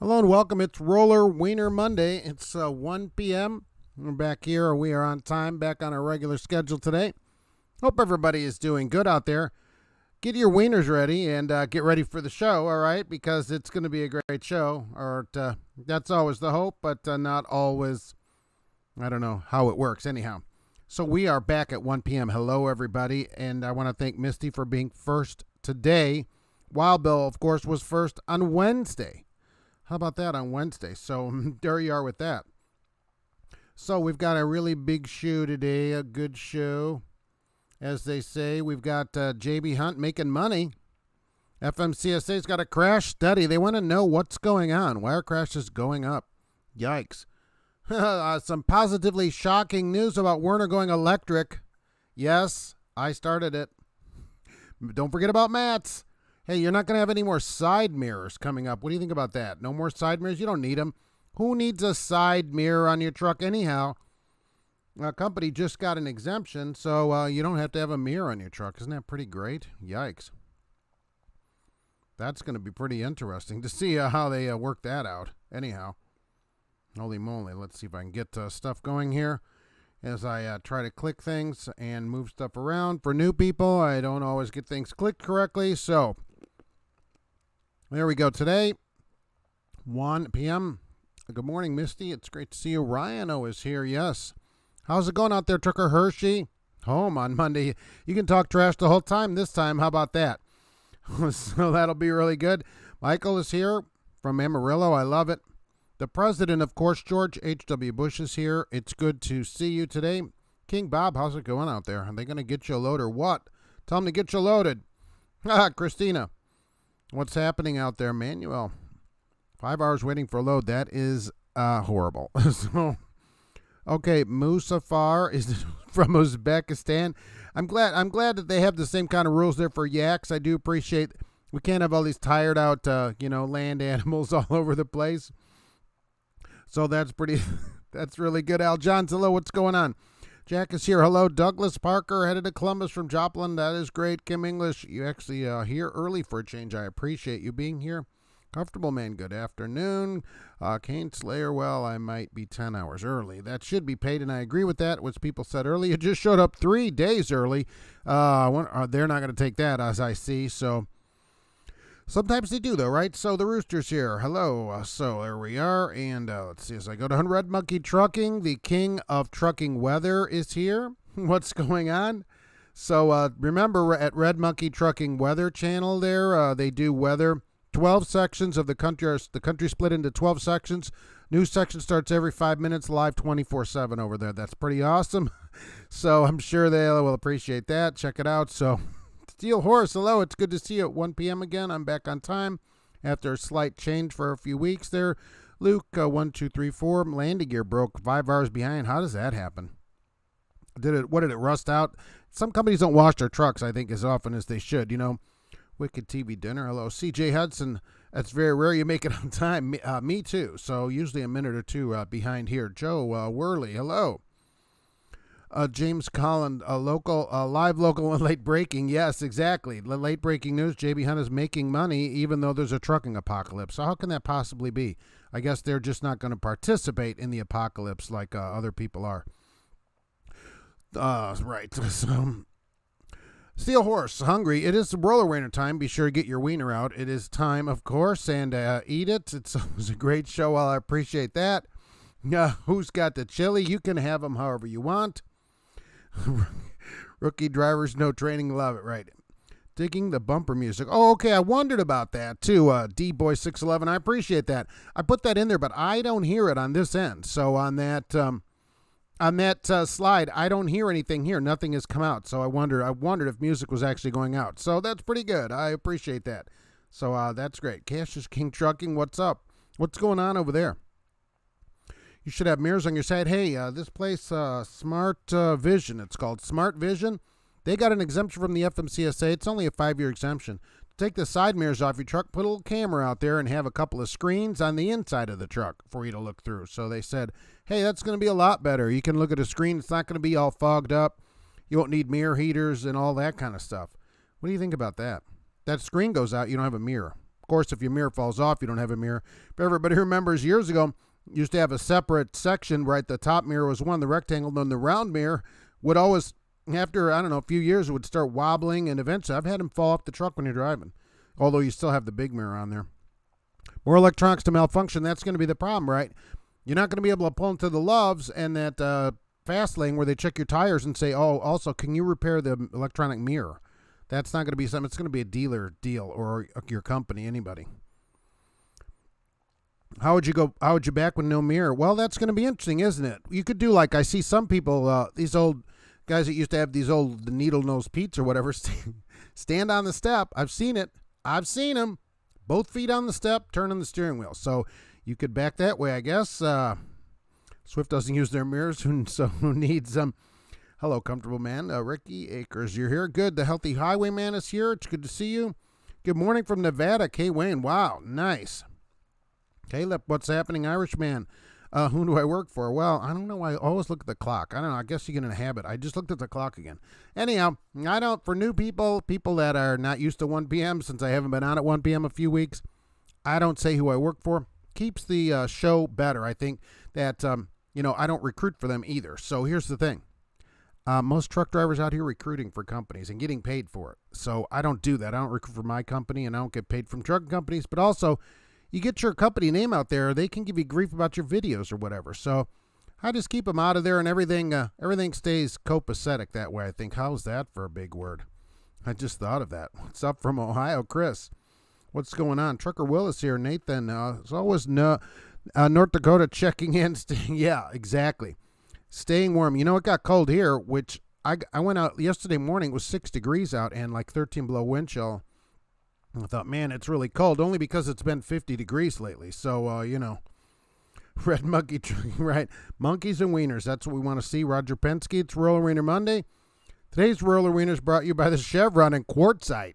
Hello and welcome. It's Roller Wiener Monday. It's 1 p.m. We're back here. We are on time, back on our regular schedule today. Hope everybody is doing good out there. Get your wieners ready and get ready for the show, all right? Because it's going to be a great show. That's always the hope, but not always. I don't know how it works anyhow. So we are back at 1 p.m. Hello, everybody. And I want to thank Misty for being first today. Wild Bill, of course, was first on Wednesday. How about that on Wednesday? So there you are with that. So we've got a really big show today, a good show. As they say, we've got JB Hunt making money. FMCSA's got a crash study. They want to know what's going on. Why are crashes going up? Yikes. Some positively shocking news about Werner going electric. Yes, I started it. Don't forget about Matt's. Hey, you're not going to have any more side mirrors coming up. What do you think about that? No more side mirrors? You don't need them. Who needs a side mirror on your truck anyhow? A company just got an exemption, so you don't have to have a mirror on your truck. Isn't that pretty great? Yikes. That's going to be pretty interesting to see how they work that out. Anyhow, holy moly. Let's see if I can get stuff going here. As I try to click things and move stuff around. For new people, I don't always get things clicked correctly, so there we go. Today, 1 p.m. Good morning, Misty. It's great to see you. Ryan is here, yes. How's it going out there, Trucker Hershey? Home on Monday. You can talk trash the whole time this time. How about that? So that'll be really good. Michael is here from Amarillo. I love it. The president, of course, George H.W. Bush is here. It's good to see you today. King Bob, how's it going out there? Are they going to get you a load or what? Tell them to get you loaded. Christina, what's happening out there? Manuel, 5 hours waiting for a load. That is horrible. So, okay, Musafar is from Uzbekistan. I'm glad that they have the same kind of rules there for yaks. I do appreciate. We can't have all these tired out, land animals all over the place. So that's that's really good. Al Johns, hello, what's going on? Jack is here. Hello, Douglas Parker, headed to Columbus from Joplin. That is great. Kim English, you actually here early for a change. I appreciate you being here. Comfortable man, good afternoon. Kane Slayer, well, I might be 10 hours early. That should be paid, and I agree with that, which people said earlier. You just showed up 3 days early. They're not going to take that, as I see, so sometimes they do, though, right? So the Rooster's here. Hello. So there we are, and let's see. As I go to Red Monkey Trucking, the king of trucking weather is here. What's going on? So remember, at Red Monkey Trucking Weather Channel there, they do weather. 12 sections of the country split into 12 sections. New section starts every 5 minutes, live 24/7 over there. That's pretty awesome. So I'm sure they will appreciate that. Check it out. So Steel Horse, hello. It's good to see you at 1 p.m. again. I'm back on time after a slight change for a few weeks there. Luke, 1, 2, 3, 4. Landing gear broke 5 hours behind. How does that happen? What did it rust out? Some companies don't wash their trucks, I think, as often as they should, Wicked TV dinner. Hello, CJ Hudson. That's very rare you make it on time. Me too. So usually a minute or two behind here. Joe Worley. Hello. James Collin, live local and late breaking. Yes, exactly. The late breaking news. JB Hunt is making money even though there's a trucking apocalypse. So how can that possibly be? I guess they're just not going to participate in the apocalypse like other people are. Right. So, Steel Horse, hungry. It is roller wiener time. Be sure to get your wiener out. It is time, of course, and eat it. It's always a great show. Well, I appreciate that. Who's got the chili? You can have them however you want. Rookie drivers, no training. Love it, right? Digging the bumper music. Oh, okay. I wondered about that, too. D-Boy611, I appreciate that. I put that in there, but I don't hear it on this end. So on that slide, I don't hear anything here. Nothing has come out. So I wondered if music was actually going out. So that's pretty good. I appreciate that. So that's great. Cash is King Trucking. What's up? What's going on over there? You should have mirrors on your side. Hey, this place, Smart Vision. It's called Smart Vision. They got an exemption from the FMCSA. It's only a 5-year exemption. Take the side mirrors off your truck, put a little camera out there, and have a couple of screens on the inside of the truck for you to look through. So they said, hey, that's going to be a lot better. You can look at a screen. It's not going to be all fogged up. You won't need mirror heaters and all that kind of stuff. What do you think about that? That screen goes out, you don't have a mirror. course, if your mirror falls off, you don't have a mirror. If everybody remembers years ago, you used to have a separate section, right? The top mirror was one, the rectangle, then the round mirror would always, after, I don't know, a few years, it would start wobbling, and eventually I've had them fall off the truck when you're driving, although you still have the big mirror on there. More electronics to malfunction, that's going to be the problem, right? You're not going to be able to pull into the Loves and that fast lane where they check your tires and say, oh, also, can you repair the electronic mirror? That's not going to be something. It's going to be a dealer deal or your company, anybody. How would you back with no mirror? Well, that's going to be interesting, isn't it? You could do like I see some people, these old guys that used to have these old needle nose Pete's or whatever, stand on the step. I've seen it. I've seen them. Both feet on the step, turn on the steering wheel. So you could back that way, I guess. Swift doesn't use their mirrors, so who needs them? Hello, comfortable man. Ricky Akers, you're here. Good. The Healthy Highwayman is here. It's good to see you. Good morning from Nevada. Kay Wayne. Wow, nice. Caleb, what's happening, Irishman? Who do I work for? Well, I don't know. I always look at the clock. I don't know. I guess you get in a habit. I just looked at the clock again. Anyhow, I don't, for new people that are not used to 1 p.m., since I haven't been on at 1 p.m. a few weeks, I don't say who I work for. Keeps the show better. I think that, I don't recruit for them either. So here's the thing. Most truck drivers out here recruiting for companies and getting paid for it. So I don't do that. I don't recruit for my company, and I don't get paid from truck companies. But also, you get your company name out there, they can give you grief about your videos or whatever. So I just keep them out of there, and everything stays copacetic that way, I think. How's that for a big word? I just thought of that. What's up from Ohio, Chris? What's going on? Trucker Willis here. Nathan, it's always North Dakota checking in. Yeah, exactly. Staying warm. You know, it got cold here, which I went out yesterday morning. It was 6 degrees out and like 13 below wind chill. I thought, man, it's really cold, only because it's been 50 degrees lately. So, red monkey, right? Monkeys and wieners. That's what we want to see. Roger Penske, it's Rural Arena Monday. Today's Rural Arena is brought to you by the Chevron and Quartzsite.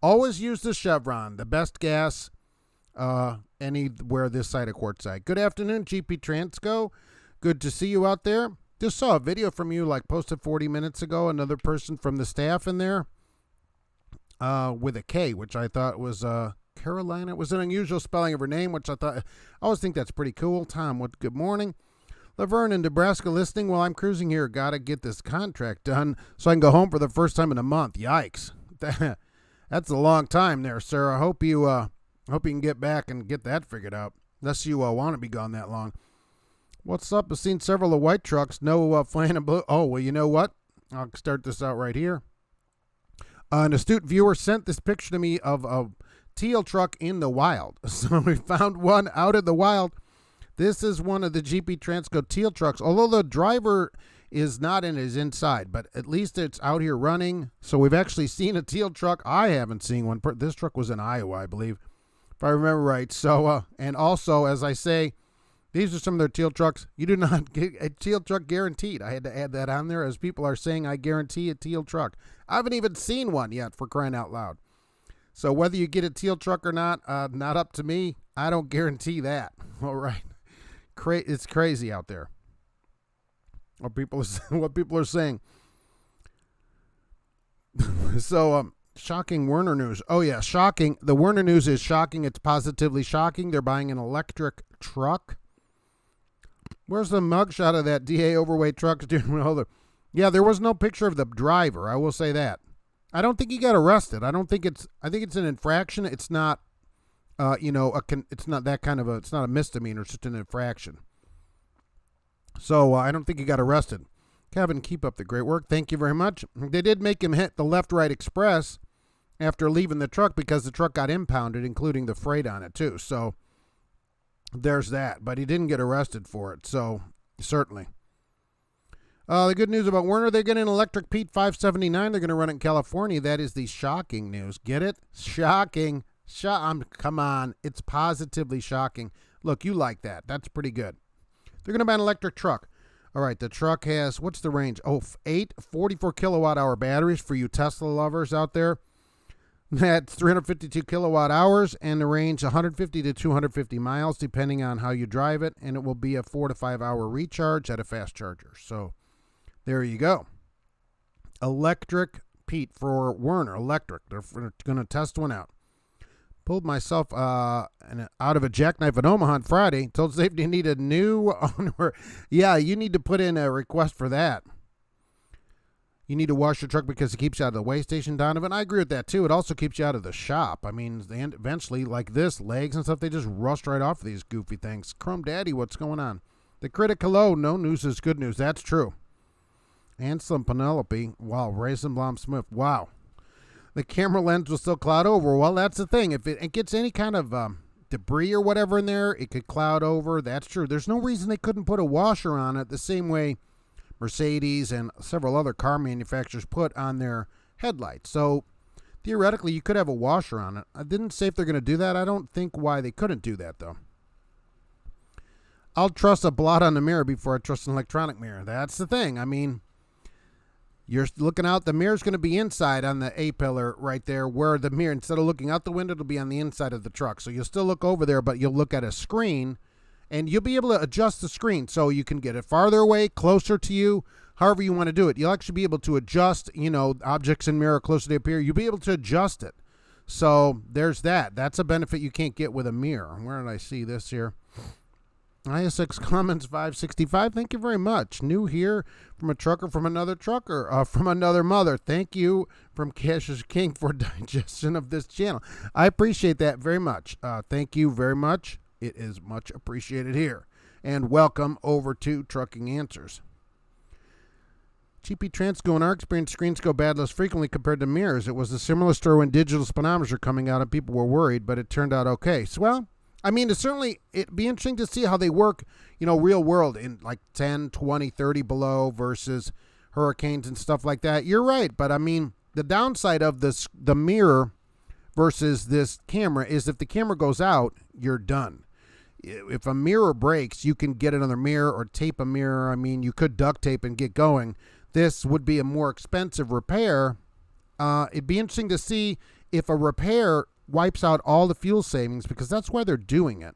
Always use the Chevron, the best gas anywhere this side of Quartzsite. Good afternoon, GP Transco. Good to see you out there. Just saw a video from you, like posted 40 minutes ago. Another person from the staff in there. With a K, which I thought was Carolina. It was an unusual spelling of her name, which I always think that's pretty cool. Tom, good morning. Laverne in Nebraska listening while I'm cruising here. Gotta get this contract done so I can go home for the first time in a month. Yikes. That's a long time there, sir. I hope you can get back and get that figured out. Unless you want to be gone that long. What's up? I've seen several of white trucks. No flame and blue. Oh, well, you know what? I'll start this out right here. An astute viewer sent this picture to me of a teal truck in the wild. So we found one out in the wild. This is one of the GP Transco teal trucks. Although the driver is not in his inside, but at least it's out here running. So we've actually seen a teal truck. I haven't seen one. This truck was in Iowa, I believe, if I remember right. So, and also, as I say, these are some of their teal trucks. You do not get a teal truck guaranteed. I had to add that on there as people are saying I guarantee a teal truck. I haven't even seen one yet, for crying out loud. So whether you get a teal truck or not up to me. I don't guarantee that. All right. It's crazy out there. What people are saying. So, shocking Werner news. Oh, yeah, shocking. The Werner news is shocking. It's positively shocking. They're buying an electric truck. Where's the mugshot of that DA overweight truck steering wheel? Yeah, there was no picture of the driver. I will say that. I don't think he got arrested. I think it's an infraction. It's not, it's not that kind of it's not a misdemeanor. It's just an infraction. So I don't think he got arrested. Kevin, keep up the great work. Thank you very much. They did make him hit the left-right express after leaving the truck because the truck got impounded, including the freight on it too. So there's that. But he didn't get arrested for it. So certainly. The good news about Werner, they get an electric Pete 579. They're going to run it in California. That is the shocking news. Get it? Shocking. Come on. It's positively shocking. Look, you like that. That's pretty good. They're going to buy an electric truck. All right, the truck has, what's the range? 8 44 kilowatt hour batteries for you Tesla lovers out there. That's 352 kilowatt hours, and the range 150 to 250 miles, depending on how you drive it, and it will be a 4 to 5 hour recharge at a fast charger. So there you go. Electric Pete for Werner, electric. They're going to test one out. Pulled myself out of a jackknife in Omaha on Friday. Told safety I need a new owner. Yeah, you need to put in a request for that. You need to wash your truck because it keeps you out of the weigh station, Donovan. I agree with that, too. It also keeps you out of the shop. I mean, eventually, like this, legs and stuff, they just rust right off of these goofy things. Chrome Daddy, what's going on? The critic, hello. No news is good news. That's true. Anselm Penelope. Wow. Raisinblom Smith. Wow. The camera lens will still cloud over. Well, that's the thing. If it gets any kind of debris or whatever in there, it could cloud over. That's true. There's no reason they couldn't put a washer on it the same way Mercedes and several other car manufacturers put on their headlights. So theoretically, you could have a washer on it. I didn't say if they're going to do that. I don't think why they couldn't do that, though. I'll trust a blot on the mirror before I trust an electronic mirror. That's the thing. I mean, you're looking out. The mirror's going to be inside on the A-pillar right there where the mirror, instead of looking out the window, it'll be on the inside of the truck. So you'll still look over there, but you'll look at a screen. And you'll be able to adjust the screen so you can get it farther away, closer to you, however you want to do it. You'll actually be able to adjust, objects in mirror closer to appear. You'll be able to adjust it. So there's that. That's a benefit you can't get with a mirror. Where did I see this here? ISX Comments 565. Thank you very much. New here from a trucker from another trucker, from another mother. Thank you from Cash is King for digestion of this channel. I appreciate that very much. Thank you very much. It is much appreciated here. And welcome over to Trucking Answers. GP Transco, in our experience, screens go bad less frequently compared to mirrors. It was a similar story when digital speedometers were coming out and people were worried, but it turned out okay. So, well, I mean, it'd be interesting to see how they work, real world in like 10, 20, 30 below versus hurricanes and stuff like that. You're right, but I mean, the downside of the mirror versus this camera is if the camera goes out, you're done. If a mirror breaks, you can get another mirror or tape a mirror. I mean, you could duct tape and get going. This would be a more expensive repair. It'd be interesting to see if a repair wipes out all the fuel savings, because that's why they're doing it,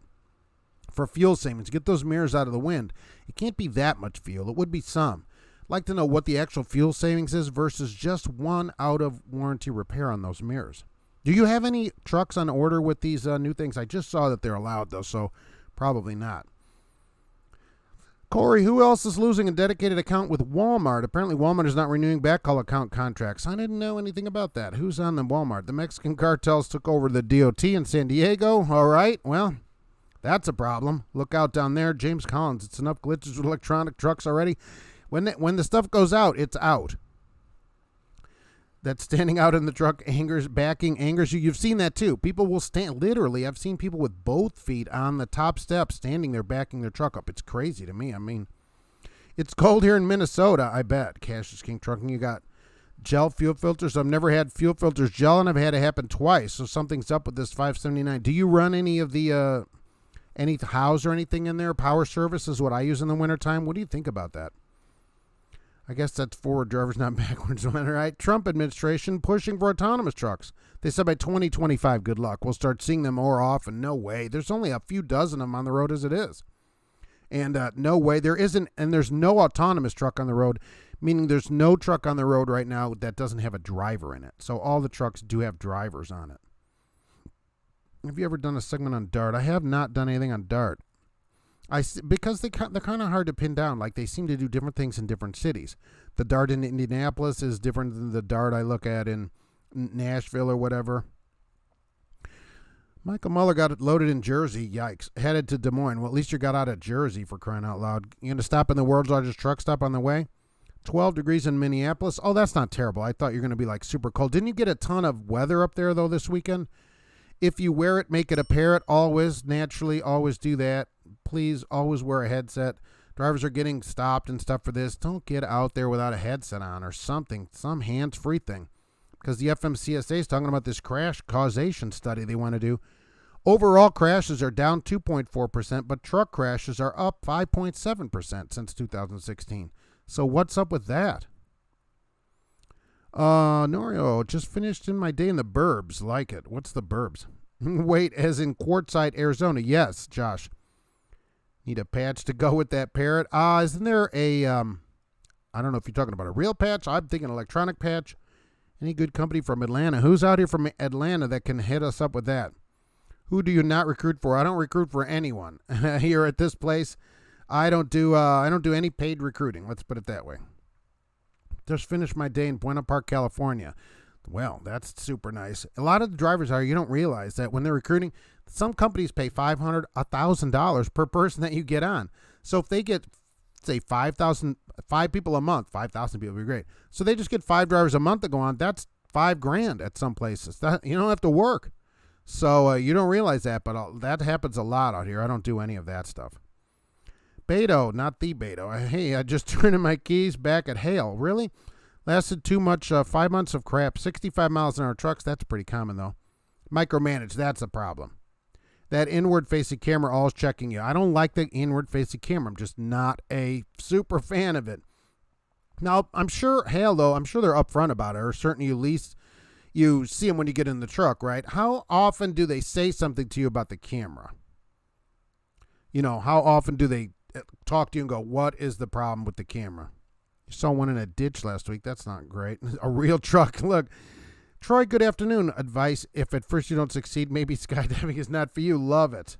for fuel savings. Get those mirrors out of the wind. It can't be that much fuel. It would be some. I'd like to know what the actual fuel savings is versus just one out-of-warranty repair on those mirrors. Do you have any trucks on order with these new things? I just saw that they're allowed, though, so probably not. Corey, who else is losing a dedicated account with Walmart? Apparently Walmart is not renewing backhaul account contracts. I didn't know anything about that. Who's on the Walmart? The Mexican cartels took over the DOT in San Diego. All right, well, that's a problem. Look out down there. James Collins, it's enough glitches with electronic trucks already. When the stuff goes out, it's out. That standing out in the truck angers you. You've seen that too. People will stand, literally, I've seen people with both feet on the top step standing there backing their truck up. It's crazy to me. I mean, it's cold here in Minnesota, I bet. Cash is King Trucking. You got gel fuel filters. I've never had fuel filters gel, and I've had it happen twice, so something's up with this 579. Do you run any of the, any house or anything in there? Power service is what I use in the wintertime. What do you think about that? I guess that's forward drivers, not backwards. All right. Trump administration pushing for autonomous trucks. They said by 2025, good luck. We'll start seeing them more often. No way. There's only a few dozen of them on the road as it is. And no way. There isn't, and there's no autonomous truck on the road, meaning there's no truck on the road right now that doesn't have a driver in it. So all the trucks do have drivers on it. Have you ever done a segment on Dart? I have not done anything on Dart. Because they're kind of hard to pin down. Like, they seem to do different things in different cities. The Dart in Indianapolis is different than the Dart I look at in Nashville or whatever. Michael Muller got it loaded in Jersey. Yikes. Headed to Des Moines. Well, at least you got out of Jersey, for crying out loud. You going to stop in the world's largest truck stop on the way? 12 degrees in Minneapolis. Oh, that's not terrible. I thought you were going to be like super cold. Didn't you get a ton of weather up there, though, this weekend? If you wear it, make it a parrot. Always, naturally, always do that. Please always wear a headset. Drivers are getting stopped and stuff for this. Don't get out there without a headset on or something, some hands-free thing. Because the FMCSA is talking about this crash causation study they want to do. Overall crashes are down 2.4%, but truck crashes are up 5.7% since 2016. So what's up with that? Norio, just finished in my day in the burbs. Like it. What's the burbs? Wait, as in Quartzsite, Arizona. Yes, Josh. Need a patch to go with that parrot. Isn't there a, I don't know if you're talking about a real patch. I'm thinking electronic patch. Any good company from Atlanta? Who's out here from Atlanta that can hit us up with that? Who do you not recruit for? I don't recruit for anyone here at this place. I don't do any paid recruiting. Let's put it that way. Just finished my day in Buena Park, California. Well, that's super nice. A lot of the drivers you don't realize that when they're recruiting, some companies pay $500, $1,000 per person that you get on. So if they get, say, 5 people a month, 5,000 people would be great. So they just get 5 drivers a month to go on. That's $5,000 at some places. That you don't have to work. So you don't realize that, but that happens a lot out here. I don't do any of that stuff. Beto, not the Beto. Hey, I just turned in my keys back at Hale. Really? Lasted too much, 5 months of crap. 65 miles an hour trucks, that's pretty common, though. Micromanage, that's a problem. That inward-facing camera always checking you. I don't like the inward-facing camera. I'm just not a super fan of it. Now, I'm sure Hale, though, I'm sure they're upfront about it, or certainly at least you see them when you get in the truck, right? How often do they say something to you about the camera? How often do they talk to you and go, what is the problem with the camera? You saw one in a ditch last week. That's not great. A real truck. Look, Troy, good afternoon. Advice, if at first you don't succeed, maybe skydiving is not for you. Love it.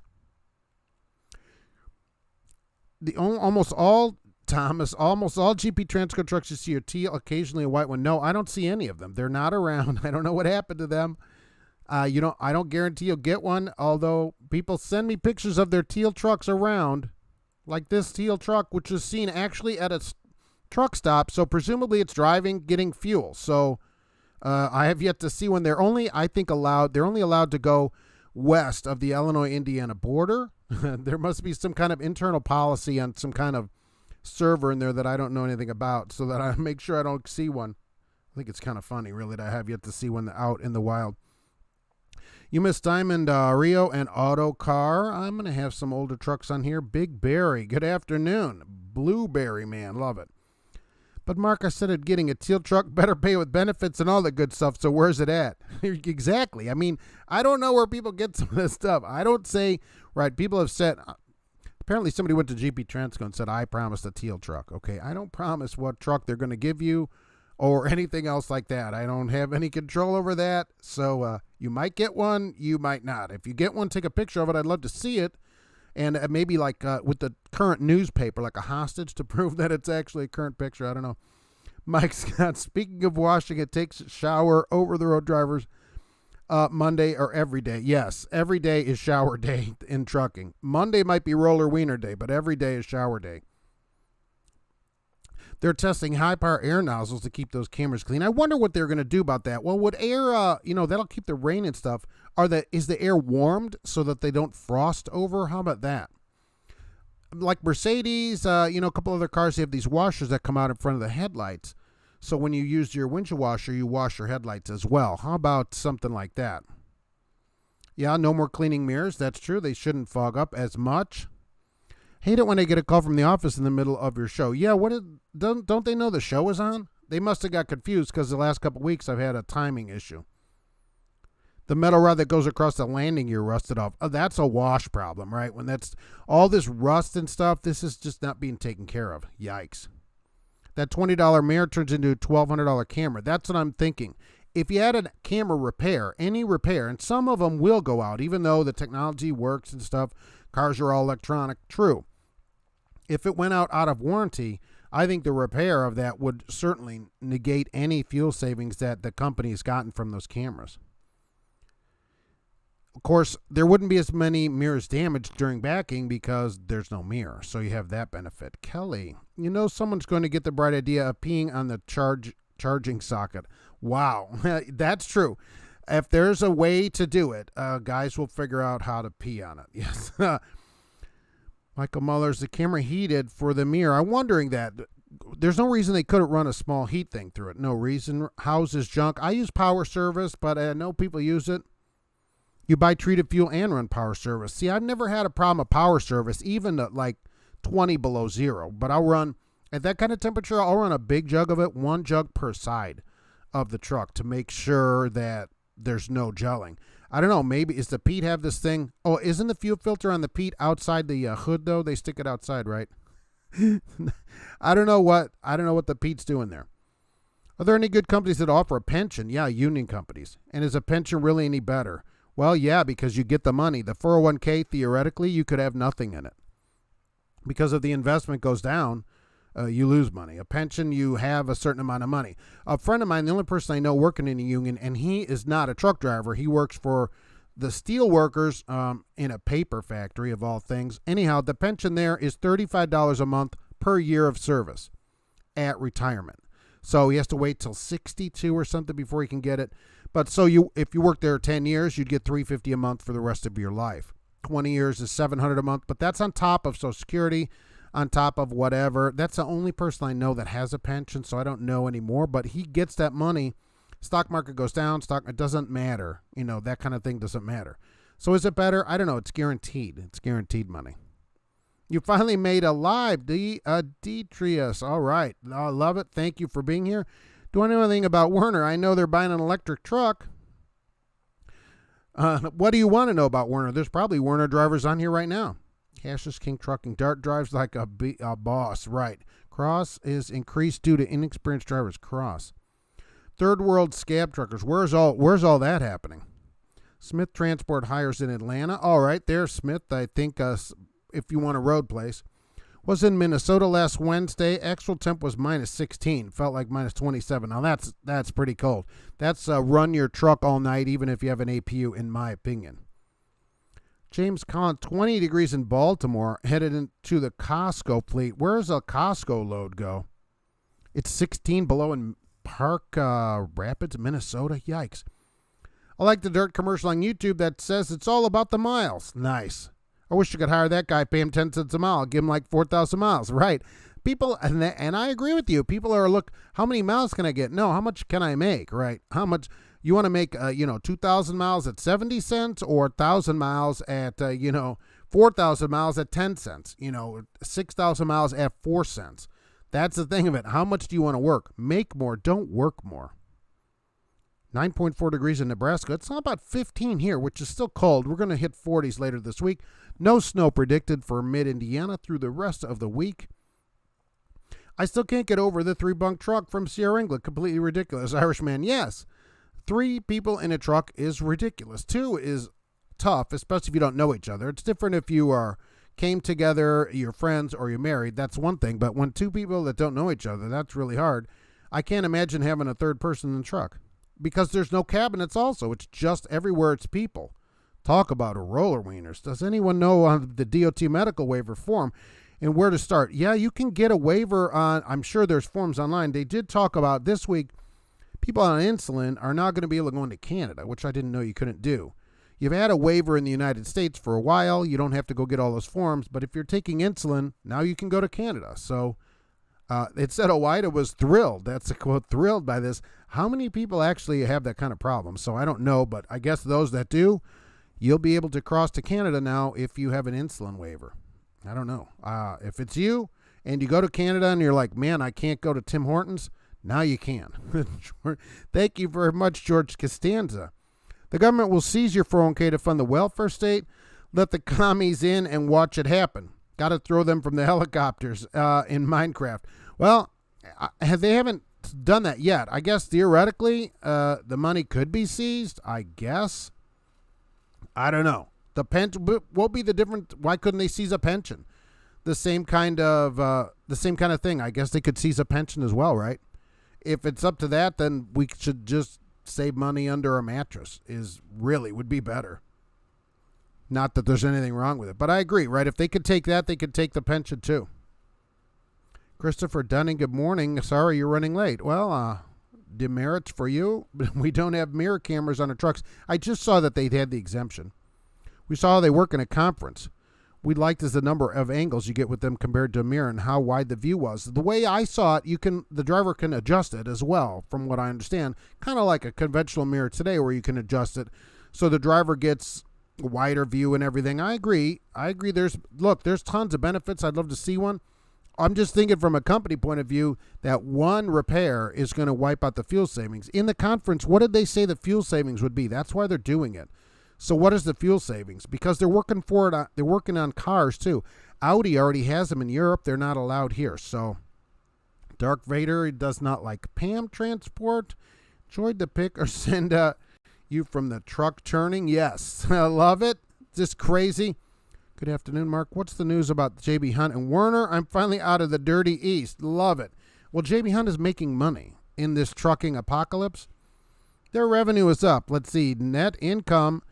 Almost all GP Transco trucks you see are teal, occasionally a white one. No, I don't see any of them. They're not around. I don't know what happened to them. I don't guarantee you'll get one, although people send me pictures of their teal trucks around, like this teal truck, which is seen actually at a truck stop, so presumably it's driving, getting fuel. So I have yet to see one. They're only allowed to go west of the Illinois-Indiana border. There must be some kind of internal policy on some kind of server in there that I don't know anything about, so that I make sure I don't see one. I think it's kind of funny, really, that I have yet to see one out in the wild. You miss Diamond Rio and Auto Car. I'm going to have some older trucks on here. Big Berry, good afternoon. Blueberry Man, love it. But Mark, I said getting a teal truck, better pay with benefits and all the good stuff, so where's it at? Exactly. I mean, I don't know where people get some of this stuff. I don't say, right, people have said, apparently somebody went to GP Transco and said, I promised a teal truck. Okay, I don't promise what truck they're going to give you or anything else like that. I don't have any control over that, so you might get one, you might not. If you get one, take a picture of it. I'd love to see it. And maybe like with the current newspaper, like a hostage to prove that it's actually a current picture. I don't know. Mike Scott, speaking of washing, it takes a shower over-the-road drivers Monday or every day. Yes, every day is shower day in trucking. Monday might be roller wiener day, but every day is shower day. They're testing high-power air nozzles to keep those cameras clean. I wonder what they're going to do about that. Well, would air, that'll keep the rain and stuff. Is the air warmed so that they don't frost over? How about that? Like Mercedes, a couple other cars, they have these washers that come out in front of the headlights. So when you use your windshield washer, you wash your headlights as well. How about something like that? Yeah, no more cleaning mirrors. That's true. They shouldn't fog up as much. Hate it when I get a call from the office in the middle of your show. Yeah, don't they know the show is on? They must have got confused because the last couple of weeks I've had a timing issue. The metal rod that goes across the landing gear rusted off. Oh, that's a wash problem, right? When that's all this rust and stuff, this is just not being taken care of. Yikes. That $20 mirror turns into a $1,200 camera. That's what I'm thinking. If you had a camera repair, any repair, and some of them will go out, even though the technology works and stuff, cars are all electronic, true. If it went out of warranty, I think the repair of that would certainly negate any fuel savings that the company has gotten from those cameras. Of course, there wouldn't be as many mirrors damaged during backing because there's no mirror, so you have that benefit. Kelly, someone's going to get the bright idea of peeing on the charging socket. Wow, that's true. If there's a way to do it, guys will figure out how to pee on it. Yes. Michael Muller's the camera heated for the mirror. I'm wondering that. There's no reason they couldn't run a small heat thing through it. No reason. Houses junk. I use power service, but I know people use it. You buy treated fuel and run power service. See, I've never had a problem with power service, even at like 20 below zero. But I'll run, at that kind of temperature, I'll run a big jug of it, 1 jug per side of the truck to make sure that there's no gelling. I don't know, maybe, is the Pete have this thing? Oh, isn't the fuel filter on the Pete outside the hood, though? They stick it outside, right? I don't know what the Pete's doing there. Are there any good companies that offer a pension? Yeah, union companies. And is a pension really any better? Well, yeah, because you get the money. The 401k, theoretically, you could have nothing in it. Because if the investment goes down, you lose money. A pension, you have a certain amount of money. A friend of mine, the only person I know working in a union, and he is not a truck driver. He works for the steel workers in a paper factory, of all things. Anyhow, the pension there is $35 a month per year of service at retirement. So he has to wait till 62 or something before he can get it. But so if you work there 10 years, you'd get $350 a month for the rest of your life. 20 years is $700 a month, but that's on top of Social Security, on top of whatever. That's the only person I know that has a pension, so I don't know anymore. But he gets that money. Stock market goes down, it doesn't matter. That kind of thing doesn't matter. So is it better? I don't know. It's guaranteed. It's guaranteed money. You finally made a live, Detrius. All right. I love it. Thank you for being here. Do I know anything about Werner? I know they're buying an electric truck. What do you want to know about Werner? There's probably Werner drivers on here right now. Cassius King Trucking. Dart drives like a boss. Right. Cross is increased due to inexperienced drivers. Cross. Third world scab truckers. Where's all that happening? Smith Transport hires in Atlanta. All right, there's Smith. I think if you want a road place. Was in Minnesota last Wednesday. Actual temp was minus 16. Felt like minus 27. Now that's pretty cold. That's run your truck all night, even if you have an APU, in my opinion. James Collins, 20 degrees in Baltimore, headed into the Costco fleet. Where does a Costco load go? It's 16 below in Park Rapids, Minnesota. Yikes. I like the dirt commercial on YouTube that says it's all about the miles. Nice. I wish you could hire that guy, pay him 10 cents a mile, give him like 4,000 miles. Right. People, and I agree with you. People are, look, how many miles can I get? No, how much can I make? Right. How much? You want to make, 2,000 miles at 70 cents or 1,000 miles at, 4,000 miles at 10 cents, 6,000 miles at 4 cents. That's the thing of it. How much do you want to work? Make more. Don't work more. 9.4 degrees in Nebraska. It's not about 15 here, which is still cold. We're going to hit 40s later this week. No snow predicted for mid-Indiana through the rest of the week. I still can't get over the 3-bunk truck from Sierra England. Completely ridiculous. Irishman, yes. 3 people in a truck is ridiculous. 2 is tough, especially if you don't know each other. It's different if you came together, you're friends, or you're married. That's one thing. But when 2 people that don't know each other, that's really hard. I can't imagine having a third person in the truck. Because there's no cabinets also. It's just everywhere it's people. Talk about a roller wieners. Does anyone know on the DOT medical waiver form and where to start? Yeah, you can get a waiver on, I'm sure there's forms online. They did talk about this week, people on insulin are not going to be able to go into Canada, which I didn't know you couldn't do. You've had a waiver in the United States for a while. You don't have to go get all those forms. But if you're taking insulin, now you can go to Canada. So it said OOIDA was thrilled. That's a quote, thrilled by this. How many people actually have that kind of problem? So I don't know, but I guess those that do, you'll be able to cross to Canada now if you have an insulin waiver. I don't know. If it's you and you go to Canada and you're like, man, I can't go to Tim Hortons, now you can. Thank you very much, George Costanza. The government will seize your 401k to fund the welfare state. Let the commies in and watch it happen. Got to throw them from the helicopters in Minecraft. Well, they haven't done that yet. I guess theoretically the money could be seized, I guess. I don't know. The pension, what will be the difference? Why couldn't they seize a pension? The same kind of thing. I guess they could seize a pension as well, right? If it's up to that, then we should just save money under a mattress. Would be better. Not that there's anything wrong with it, but I agree, right? If they could take that, they could take the pension too. Christopher Dunning, good morning. Sorry you're running late. Well, demerits for you. We don't have mirror cameras on our trucks. I just saw that they had the exemption. We saw how they work in a conference. We liked is the number of angles you get with them compared to a mirror and how wide the view was. The way I saw it, the driver can adjust it as well, from what I understand. Kind of like a conventional mirror today where you can adjust it so the driver gets a wider view and everything. I agree. There's tons of benefits. I'd love to see one. I'm just thinking from a company point of view that one repair is going to wipe out the fuel savings. In the conference, what did they say the fuel savings would be? That's why they're doing it. So what is the fuel savings? Because they're working for it. They're working on cars too. Audi already has them in Europe. They're not allowed here. So Dark Vader does not like Pam transport. Enjoyed the pick or send You from the truck churning? Yes. I love it. Just crazy. Good afternoon, Mark. What's the news about J.B. Hunt and Werner? I'm finally out of the dirty East. Love it. Well, J.B. Hunt is making money in this trucking apocalypse. Their revenue is up. Let's see. Net income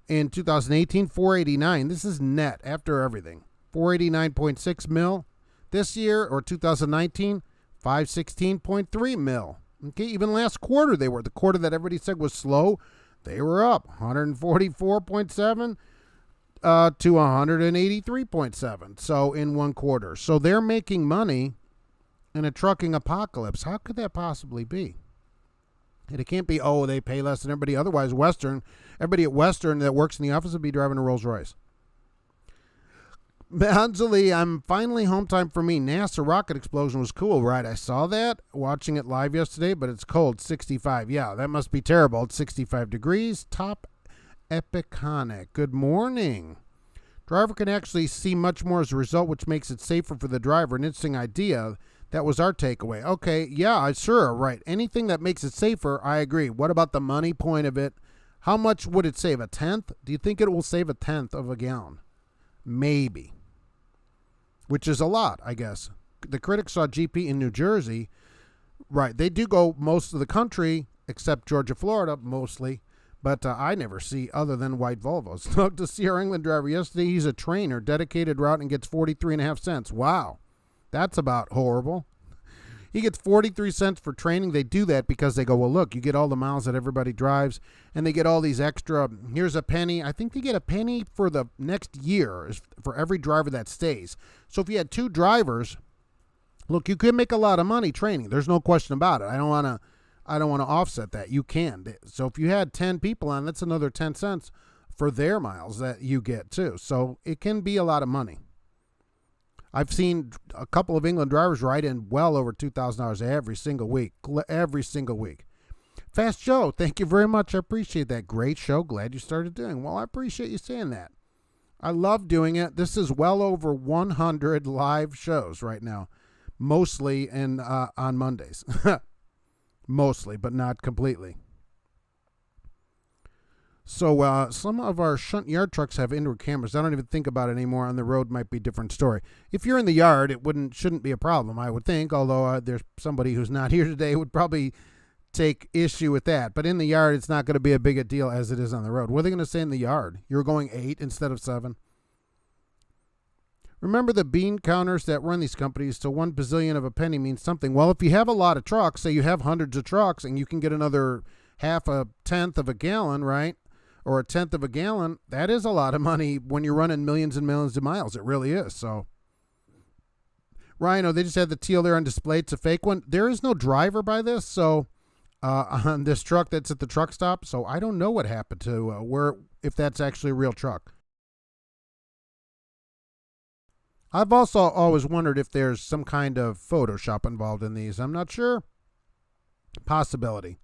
in 2018, 489. This is net after everything. 489.6 mil. This year, or 2019, 516.3 mil. Okay, even last quarter, they were. The quarter that everybody said was slow, they were up 144.7 to 183.7. So in one quarter. So they're making money in a trucking apocalypse. How could that possibly be? And it can't be, oh, they pay less than everybody. Otherwise, everybody at Western that works in the office would be driving a Rolls Royce. Anjali, I'm finally home time for me. NASA rocket explosion was cool, right? I saw that watching it live yesterday, but it's cold, 65. Yeah, that must be terrible. It's 65 degrees. Top Epiconic. Good morning. Driver can actually see much more as a result, which makes it safer for the driver. An interesting idea. That was our takeaway. Okay, yeah, sure, right. Anything that makes it safer, I agree. What about the money point of it? How much would it save? A tenth? Do you think it will save a tenth of a gallon? Maybe. Which is a lot, I guess. The critics saw GP in New Jersey. Right, they do go most of the country, except Georgia, Florida, mostly. But I never see other than white Volvos. Spoke to see our England driver yesterday. He's a trainer, dedicated route, and gets 43.5 cents. Wow, that's about horrible. He gets 43 cents for training. They do that because they go, well, look, you get all the miles that everybody drives, and they get all these extra. Here's a penny. I think they get a penny for the next year for every driver that stays. So if you had two drivers, look, you could make a lot of money training. There's no question about it. I don't want to offset that. You can. So if you had 10 people on, that's another 10 cents for their miles that you get too. So it can be a lot of money. I've seen a couple of England drivers ride in well over $2,000 every single week. Every single week. Fast Joe, thank you very much. I appreciate that. Great show. Glad you started doing. Well, I appreciate you saying that. I love doing it. This is well over 100 live shows right now, mostly on Mondays. Mostly, but not completely. So some of our shunt yard trucks have inward cameras. I don't even think about it anymore. On the road might be a different story. If you're in the yard, it shouldn't be a problem, I would think, although there's somebody who's not here today who would probably take issue with that. But in the yard, it's not going to be a big a deal as it is on the road. What are they going to say in the yard? You're going 8 instead of 7? Remember the bean counters that run these companies, so 1 bazillion of a penny means something. Well, if you have a lot of trucks, say you have hundreds of trucks, and you can get another half a tenth of a gallon, right? Or a tenth of a gallon, that is a lot of money when you're running millions and millions of miles. It really is. So, Ryan, they just had the teal there on display. It's a fake one. There is no driver by this, so on this truck that's at the truck stop. So I don't know what happened to if that's actually a real truck. I've also always wondered if there's some kind of Photoshop involved in these. I'm not sure. Possibility.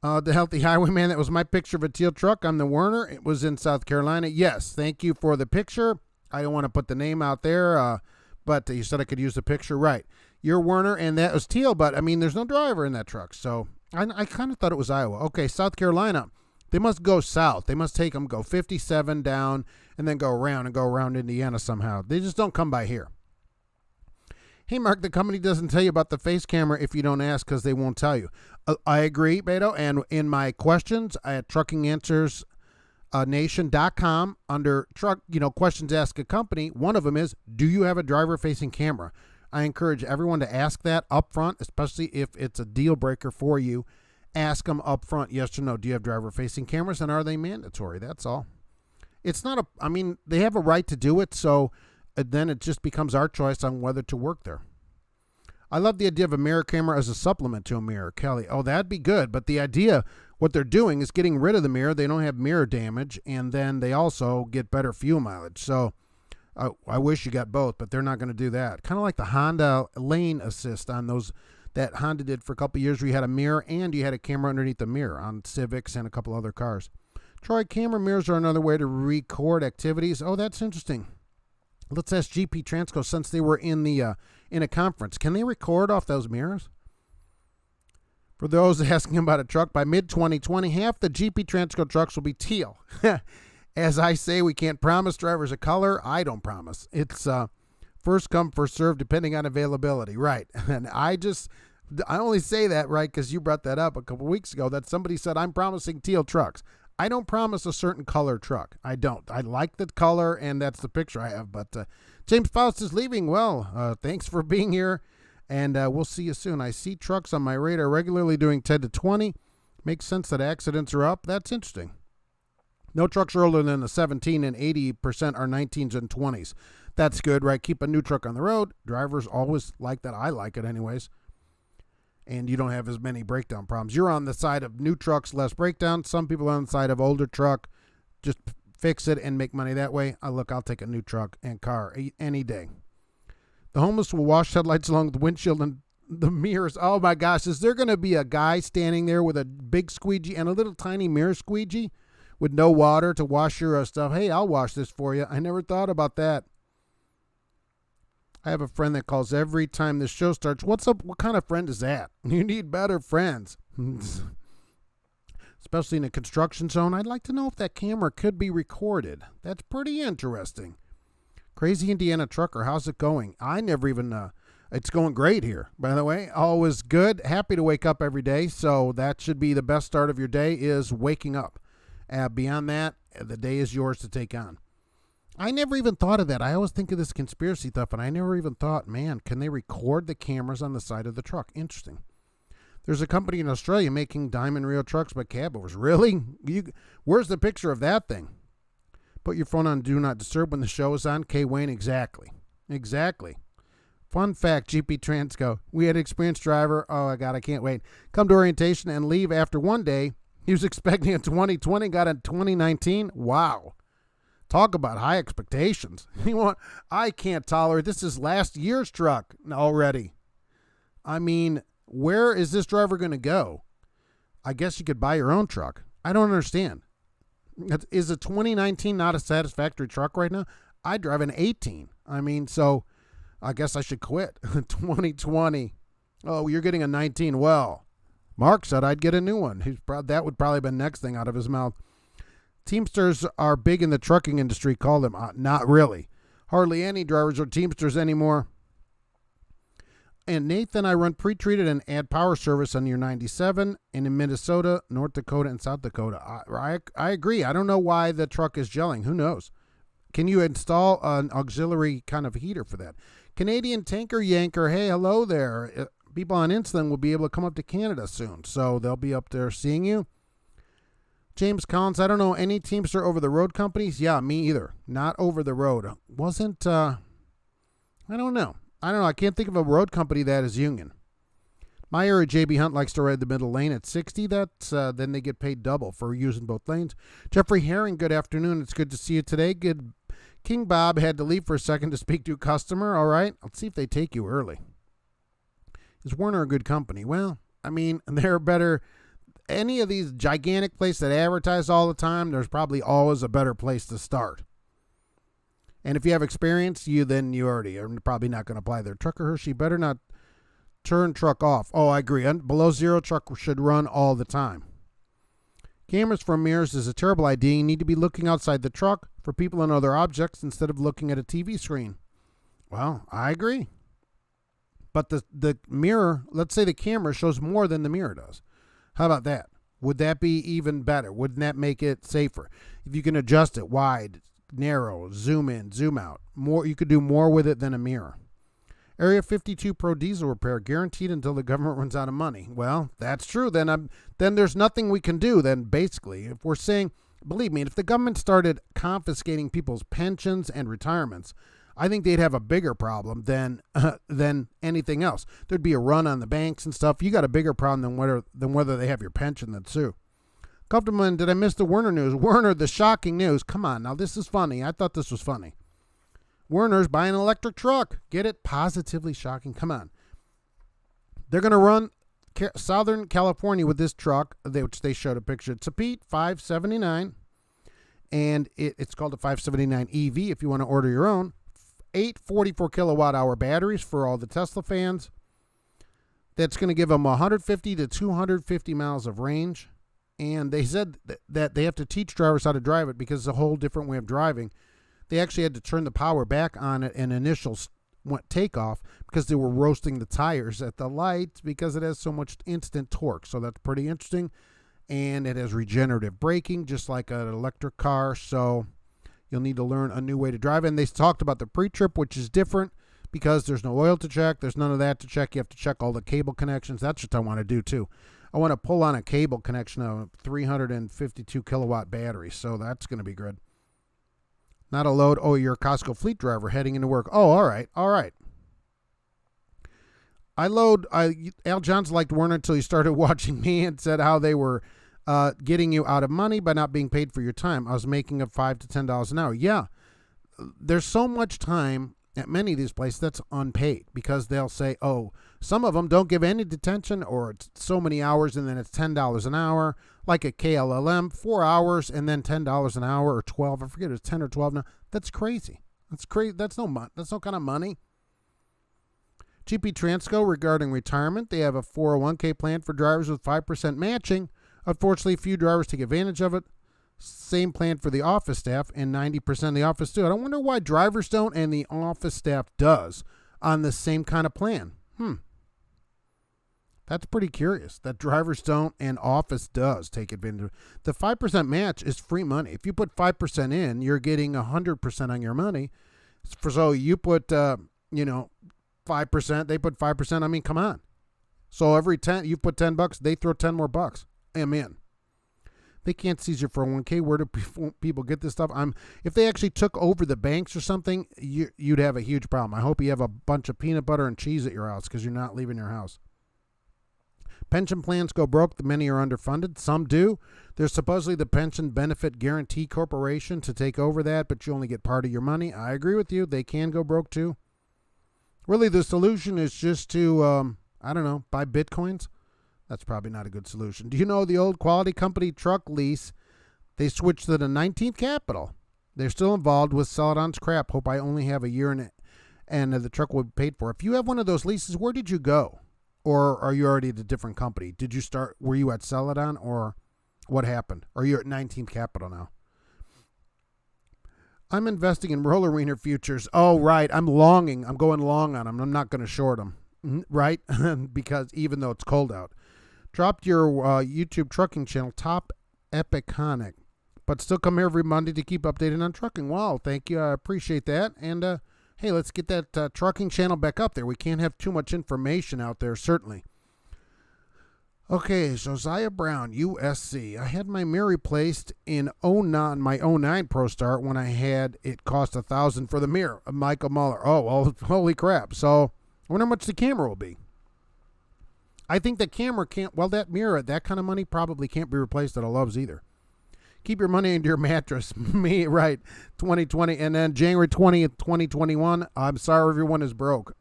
The Healthy Highwayman, that was my picture of a teal truck. I'm the Werner. It was in South Carolina. Yes, thank you for the picture. I don't want to put the name out there, but you said I could use the picture. Right. You're Werner, and that was teal, but, I mean, there's no driver in that truck. So I kind of thought it was Iowa. Okay, South Carolina. They must go south. They must go 57 down and then go around Indiana somehow. They just don't come by here. Hey, Mark, the company doesn't tell you about the face camera if you don't ask because they won't tell you. I agree, Beto. And in my questions at truckinganswersnation.com under truck, questions ask a company, one of them is, do you have a driver-facing camera? I encourage everyone to ask that up front, especially if it's a deal breaker for you. Ask them up front, yes or no. Do you have driver-facing cameras, and are they mandatory? That's all. It's not they have a right to do it, so then it just becomes our choice on whether to work there. I love the idea of a mirror camera as a supplement to a mirror, Kelly. Oh, that'd be good. But the idea, what they're doing is getting rid of the mirror. They don't have mirror damage, and then they also get better fuel mileage. So I wish you got both, but they're not going to do that. Kind of like the Honda lane assist on those that Honda did for a couple of years where you had a mirror and you had a camera underneath the mirror on Civics and a couple other cars. Troy, camera mirrors are another way to record activities. Oh, that's interesting. Let's ask GP Transco, since they were in a conference. Can they record off those mirrors? For those asking about a truck, by mid-2020, half the GP Transco trucks will be teal. As I say, we can't promise drivers a color. I don't promise. It's first come, first serve, depending on availability. Right. And I only say that, right, because you brought that up a couple weeks ago, that somebody said, I'm promising teal trucks. I don't promise a certain color truck. I don't. I like the color, and that's the picture I have. But James Faust is leaving. Well, thanks for being here, and we'll see you soon. I see trucks on my radar regularly doing 10 to 20. Makes sense that accidents are up. That's interesting. No trucks are older than a 17, and 80% are 19s and 20s. That's good, right? Keep a new truck on the road. Drivers always like that. I like it anyways. And you don't have as many breakdown problems. You're on the side of new trucks, less breakdown. Some people are on the side of older truck. Just fix it and make money that way. I'll take a new truck and car any day. The homeless will wash headlights along with the windshield and the mirrors. Oh my gosh, is there going to be a guy standing there with a big squeegee and a little tiny mirror squeegee with no water to wash your stuff? Hey, I'll wash this for you. I never thought about that. I have a friend that calls every time the show starts. What's up? What kind of friend is that? You need better friends. Especially in a construction zone. I'd like to know if that camera could be recorded. That's pretty interesting. Crazy Indiana Trucker, how's it going? I never even, it's going great here, by the way. Always good. Happy to wake up every day. So that should be the best start of your day, is waking up. Beyond that, the day is yours to take on. I never even thought of that. I always think of this conspiracy stuff, and I never even thought, man, can they record the cameras on the side of the truck? Interesting. There's a company in Australia making diamond reel trucks by cab overs. Really? Where's the picture of that thing? Put your phone on Do Not Disturb when the show is on. K. Wayne, exactly. Exactly. Fun fact, GP Transco. We had an experienced driver. Oh, my God, I can't wait. Come to orientation and leave after one day. He was expecting a 2020, got a 2019. Wow. Talk about high expectations. I can't tolerate. This is last year's truck already. I mean, where is this driver going to go? I guess you could buy your own truck. I don't understand. Is a 2019 not a satisfactory truck right now? I drive an 18. I mean, so I guess I should quit. 2020. Oh, you're getting a 19. Well, Mark said I'd get a new one. That would probably have been next thing out of his mouth. Teamsters are big in the trucking industry. Call them. Not really. Hardly any drivers are Teamsters anymore. And Nathan, I run pre-treated and add power service on your 97 and in Minnesota, North Dakota, and South Dakota. I agree. I don't know why the truck is gelling. Who knows? Can you install an auxiliary kind of heater for that? Canadian Tanker Yanker, hey, hello there. People on Insulin will be able to come up to Canada soon, so they'll be up there seeing you. James Collins, I don't know any Teamster over-the-road companies. Yeah, me either. Not over the road. Wasn't, I don't know. I can't think of a road company that is union. My area, JB Hunt likes to ride the middle lane at 60. That's then they get paid double for using both lanes. Jeffrey Herring, good afternoon. It's good to see you today. Good. King Bob had to leave for a second to speak to a customer. All right. Let's see if they take you early. Is Werner a good company? Well, I mean, they're better. Any of these gigantic places that advertise all the time, there's probably always a better place to start. And if you have experience, you already are probably not going to apply there. Trucker Hershey better not turn truck off. Oh, I agree. Below zero, truck should run all the time. Cameras from mirrors is a terrible idea. You need to be looking outside the truck for people and other objects instead of looking at a TV screen. Well, I agree. But the mirror, let's say the camera shows more than the mirror does. How about that? Would that be even better? Wouldn't that make it safer? If you can adjust it wide, narrow, zoom in, zoom out, more, you could do more with it than a mirror. Area 52 Pro Diesel repair guaranteed until the government runs out of money. Well, that's true. Then there's nothing we can do. Then basically, if we're saying, believe me, if the government started confiscating people's pensions and retirements, I think they'd have a bigger problem than anything else. There'd be a run on the banks and stuff. You got a bigger problem than whether they have your pension than sue. Comfortable, did I miss the Werner news? Werner, the shocking news. Come on, now this is funny. I thought this was funny. Werner's buying an electric truck. Get it? Positively shocking. Come on. They're going to run Southern California with this truck, which they showed a picture. It's a Pete 579, and it's called a 579 EV if you want to order your own. 8 44 kilowatt hour batteries for all the Tesla fans. that's going to give them 150 to 250 miles of range. And they said that they have to teach drivers how to drive it because it's a whole different way of driving. They actually had to turn the power back on it in initial takeoff because they were roasting the tires at the lights because it has so much instant torque. So that's pretty interesting. And it has regenerative braking, just like an electric car. So you'll need to learn a new way to drive. And they talked about the pre-trip, which is different because there's no oil to check. There's none of that to check. You have to check all the cable connections. That's what I want to do, too. I want to pull on a cable connection of a 352 kilowatt battery. So that's going to be good. Not a load. Oh, you're a Costco fleet driver heading into work. Oh, all right. All right. Al Johns liked Werner until he started watching me and said how they were getting you out of money by not being paid for your time. I was making up $5 to $10 an hour. Yeah, there's so much time at many of these places that's unpaid because they'll say, oh, some of them don't give any detention or it's so many hours and then it's $10 an hour, like a KLLM, 4 hours and then $10 an hour or 12. I forget, it was 10 or 12 now. That's crazy. That's crazy. That's no kind of money. GP Transco regarding retirement. They have a 401k plan for drivers with 5% matching. Unfortunately, few drivers take advantage of it. Same plan for the office staff, and 90% of the office do. I don't wonder why drivers don't and the office staff does on the same kind of plan. That's pretty curious that drivers don't and office does take advantage of it. The 5% match is free money. If you put 5% in, you're getting 100% on your money. So you put, 5%, they put 5%. I mean, come on. So every 10, you put $10, they throw 10 more bucks. I'm in. They can't seize your 401k. Where do people get this stuff? If they actually took over the banks or something, you'd have a huge problem. I hope you have a bunch of peanut butter and cheese at your house because you're not leaving your house. Pension plans go broke. Many are underfunded. Some do. There's supposedly the Pension Benefit Guarantee Corporation to take over that, but you only get part of your money. I agree with you. They can go broke too. Really, the solution is just to, buy Bitcoins. That's probably not a good solution. Do you know the old quality company truck lease? They switched to the 19th Capital. They're still involved with Celadon's crap. Hope I only have a year in it and the truck will be paid for. If you have one of those leases, where did you go? Or are you already at a different company? Were you at Celadon or what happened? Or you're at 19th Capital now? I'm investing in roller arena futures. Oh, right. I'm going long on them. I'm not going to short them. Right? Because even though it's cold out. Dropped your YouTube trucking channel, Top Epiconic, but still come here every Monday to keep updated on trucking. Wow, thank you. I appreciate that. And, hey, let's get that trucking channel back up there. We can't have too much information out there, certainly. Okay, Josiah Brown, USC. I had my mirror replaced in my 09 ProStar when I had it cost $1,000 for the mirror. Michael Muller. Oh, well, holy crap. So I wonder how much the camera will be. I think the camera can't, that mirror at that kind of money probably can't be replaced at a Love's either. Keep your money into your mattress. Me, right, 2020. And then January 20th, 2021, I'm sorry everyone is broke.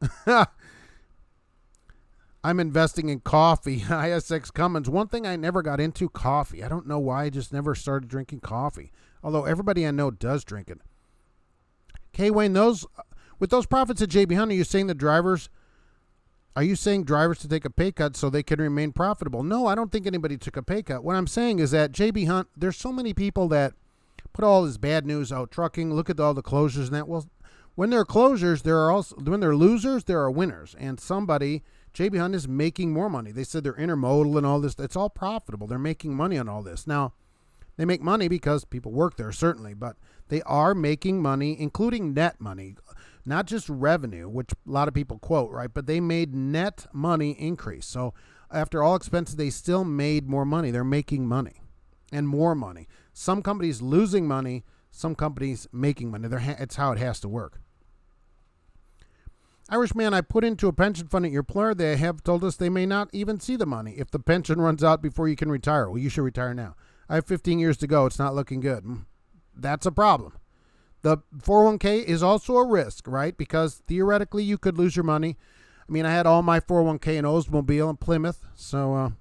I'm investing in coffee. ISX Cummins. One thing I never got into, coffee. I don't know why. I just never started drinking coffee. Although everybody I know does drink it. K. Wayne, with those profits at JB Hunt, are you saying drivers to take a pay cut so they can remain profitable? No, I don't think anybody took a pay cut. What I'm saying is that JB Hunt, there's so many people that put all this bad news out, trucking, look at all the closures and that. Well, when there are closures, when there are losers, there are winners. And JB Hunt is making more money. They said they're intermodal and all this. It's all profitable. They're making money on all this. Now, they make money because people work there, certainly, but they are making money, including net money. Not just revenue, which a lot of people quote, right? But they made net money increase. So after all expenses, they still made more money. They're making money and more money. Some companies losing money, some companies making money. It's how it has to work. Irishman, I put into a pension fund at your employer. They have told us they may not even see the money if the pension runs out before you can retire. Well, you should retire now. I have 15 years to go. It's not looking good. That's a problem. The 401k is also a risk, right? Because theoretically you could lose your money. I mean, I had all my 401k in Oldsmobile and Plymouth. So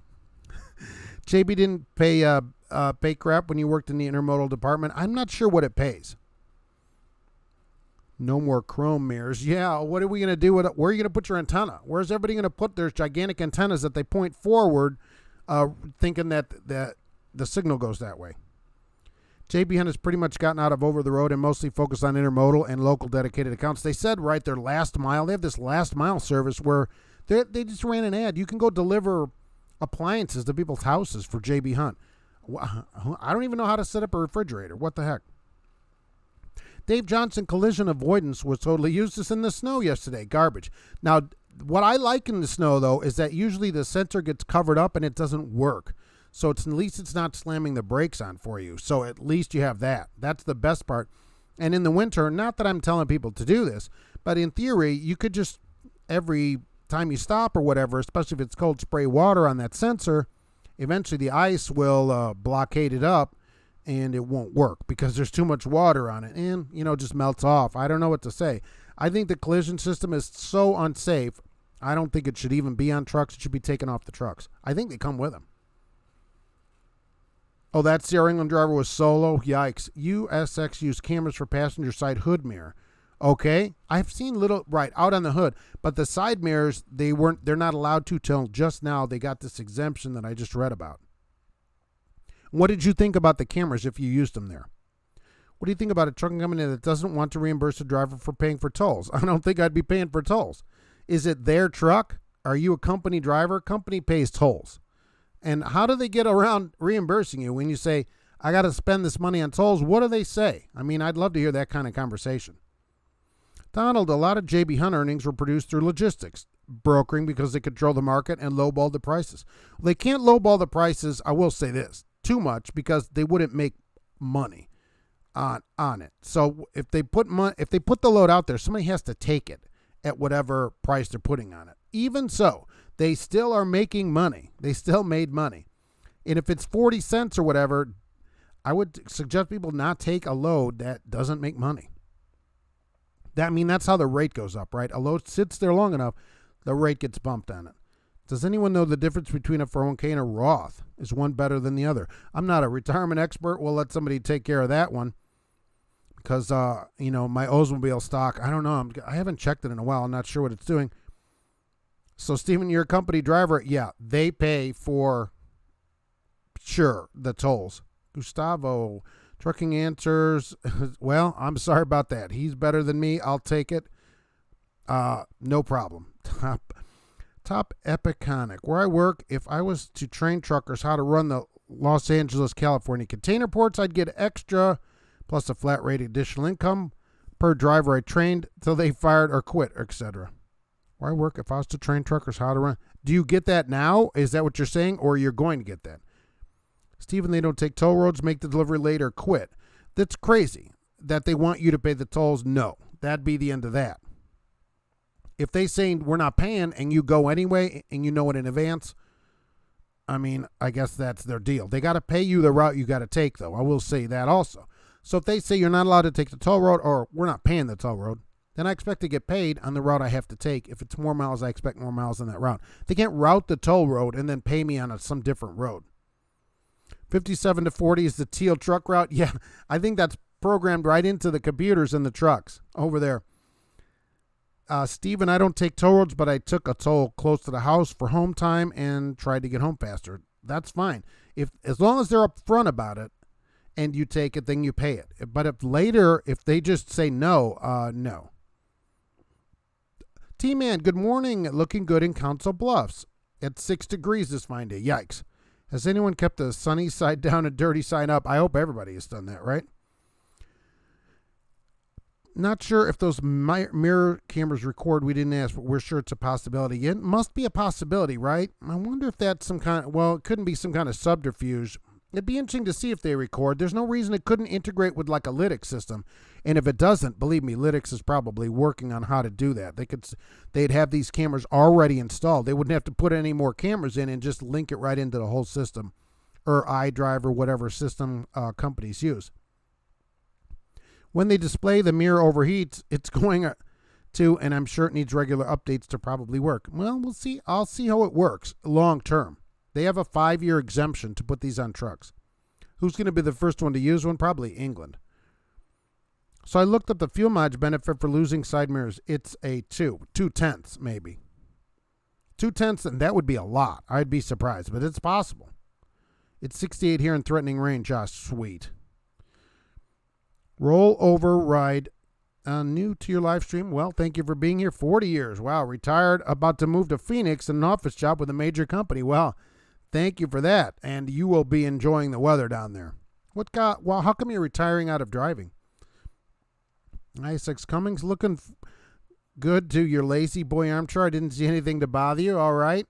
JB didn't pay crap when you worked in the intermodal department. I'm not sure what it pays. No more chrome mirrors. Yeah, what are we going to do with it? Where are you going to put your antenna? Where's everybody going to put their gigantic antennas that they point forward, thinking that the signal goes that way? JB Hunt has pretty much gotten out of over the road and mostly focused on intermodal and local dedicated accounts. They said, right, their last mile. They have this last mile service where they just ran an ad. You can go deliver appliances to people's houses for JB Hunt. I don't even know how to set up a refrigerator. What the heck? Dave Johnson, collision avoidance was totally useless in the snow yesterday. Garbage. Now, what I like in the snow, though, is that usually the sensor gets covered up and it doesn't work. So at least it's not slamming the brakes on for you. So at least you have that. That's the best part. And in the winter, not that I'm telling people to do this, but in theory, you could just, every time you stop or whatever, especially if it's cold, spray water on that sensor. Eventually the ice will blockade it up and it won't work because there's too much water on it and, just melts off. I don't know what to say. I think the collision system is so unsafe. I don't think it should even be on trucks. It should be taken off the trucks. I think they come with them. Oh, that Sierra England driver was solo. Yikes. USX used cameras for passenger side hood mirror. Okay. I've seen right out on the hood, but the side mirrors, they're not allowed to till just now. They got this exemption that I just read about. What did you think about the cameras if you used them there? What do you think about a trucking company that doesn't want to reimburse the driver for paying for tolls? I don't think I'd be paying for tolls. Is it their truck? Are you a company driver? Company pays tolls. And how do they get around reimbursing you when you say, I got to spend this money on tolls? What do they say? I mean, I'd love to hear that kind of conversation. Donald, a lot of JB Hunt earnings were produced through logistics, brokering because they control the market and lowball the prices. Well, they can't lowball the prices, I will say this, too much because they wouldn't make money on it. So if they put the load out there, somebody has to take it at whatever price they're putting on it. Even so, they still are making money. They still made money. And if it's 40 cents or whatever, I would suggest people not take a load that doesn't make money. That's how the rate goes up, right? A load sits there long enough, the rate gets bumped on it. Does anyone know the difference between a 401k and a Roth? Is one better than the other? I'm not a retirement expert. We'll let somebody take care of that one. Because, my Oldsmobile stock, I don't know. I haven't checked it in a while. I'm not sure what it's doing. So, Stephen, you're a company driver. Yeah, they pay for, sure, the tolls. Gustavo, trucking answers. Well, I'm sorry about that. He's better than me. I'll take it. No problem. Top Epiconic. Where I work, if I was to train truckers how to run the Los Angeles, California container ports, I'd get extra plus a flat rate additional income per driver I trained till they fired or quit, etc. Where I work, if I was to train truckers how to run. Do you get that now? Is that what you're saying? Or you're going to get that? Stephen, they don't take toll roads, make the delivery late, or quit. That's crazy that they want you to pay the tolls. No, that'd be the end of that. If they say we're not paying and you go anyway and you know it in advance, I guess that's their deal. They got to pay you the route you got to take, though. I will say that also. So if they say you're not allowed to take the toll road or we're not paying the toll road, then I expect to get paid on the route I have to take. If it's more miles, I expect more miles on that route. They can't route the toll road and then pay me on some different road. 57 to 40 is the teal truck route. Yeah, I think that's programmed right into the computers in the trucks over there. Stephen, I don't take toll roads, but I took a toll close to the house for home time and tried to get home faster. That's fine. As long as they're upfront about it and you take it, then you pay it. But if they just say no, no. T-Man, good morning. Looking good in Council Bluffs. At 6 degrees this fine day. Yikes. Has anyone kept the sunny side down and dirty side up? I hope everybody has done that, right? Not sure if those mirror cameras record. We didn't ask, but we're sure it's a possibility. It must be a possibility, right? I wonder if that's it couldn't be some kind of subterfuge. It'd be interesting to see if they record. There's no reason it couldn't integrate with like a Lytx system. And if it doesn't, believe me, Lytx is probably working on how to do that. They'd have these cameras already installed. They wouldn't have to put any more cameras in and just link it right into the whole system or iDrive or whatever system companies use. When they display the mirror overheats, it's going to, and I'm sure it needs regular updates to probably work. Well, we'll see. I'll see how it works long term. They have a 5-year exemption to put these on trucks. Who's going to be the first one to use one? Probably England. So I looked up the fuel mileage benefit for losing side mirrors. It's a 2/10 maybe. 2/10, and that would be a lot. I'd be surprised, but it's possible. It's 68 here in threatening range. Josh, sweet. Roll over ride. New to your live stream. Well, thank you for being here. 40 years. Wow, retired, about to move to Phoenix in an office job with a major company. Well, thank you for that, and you will be enjoying the weather down there. Well, how come you're retiring out of driving? ISX Cummings looking good to your lazy boy armchair. I didn't see anything to bother you. All right.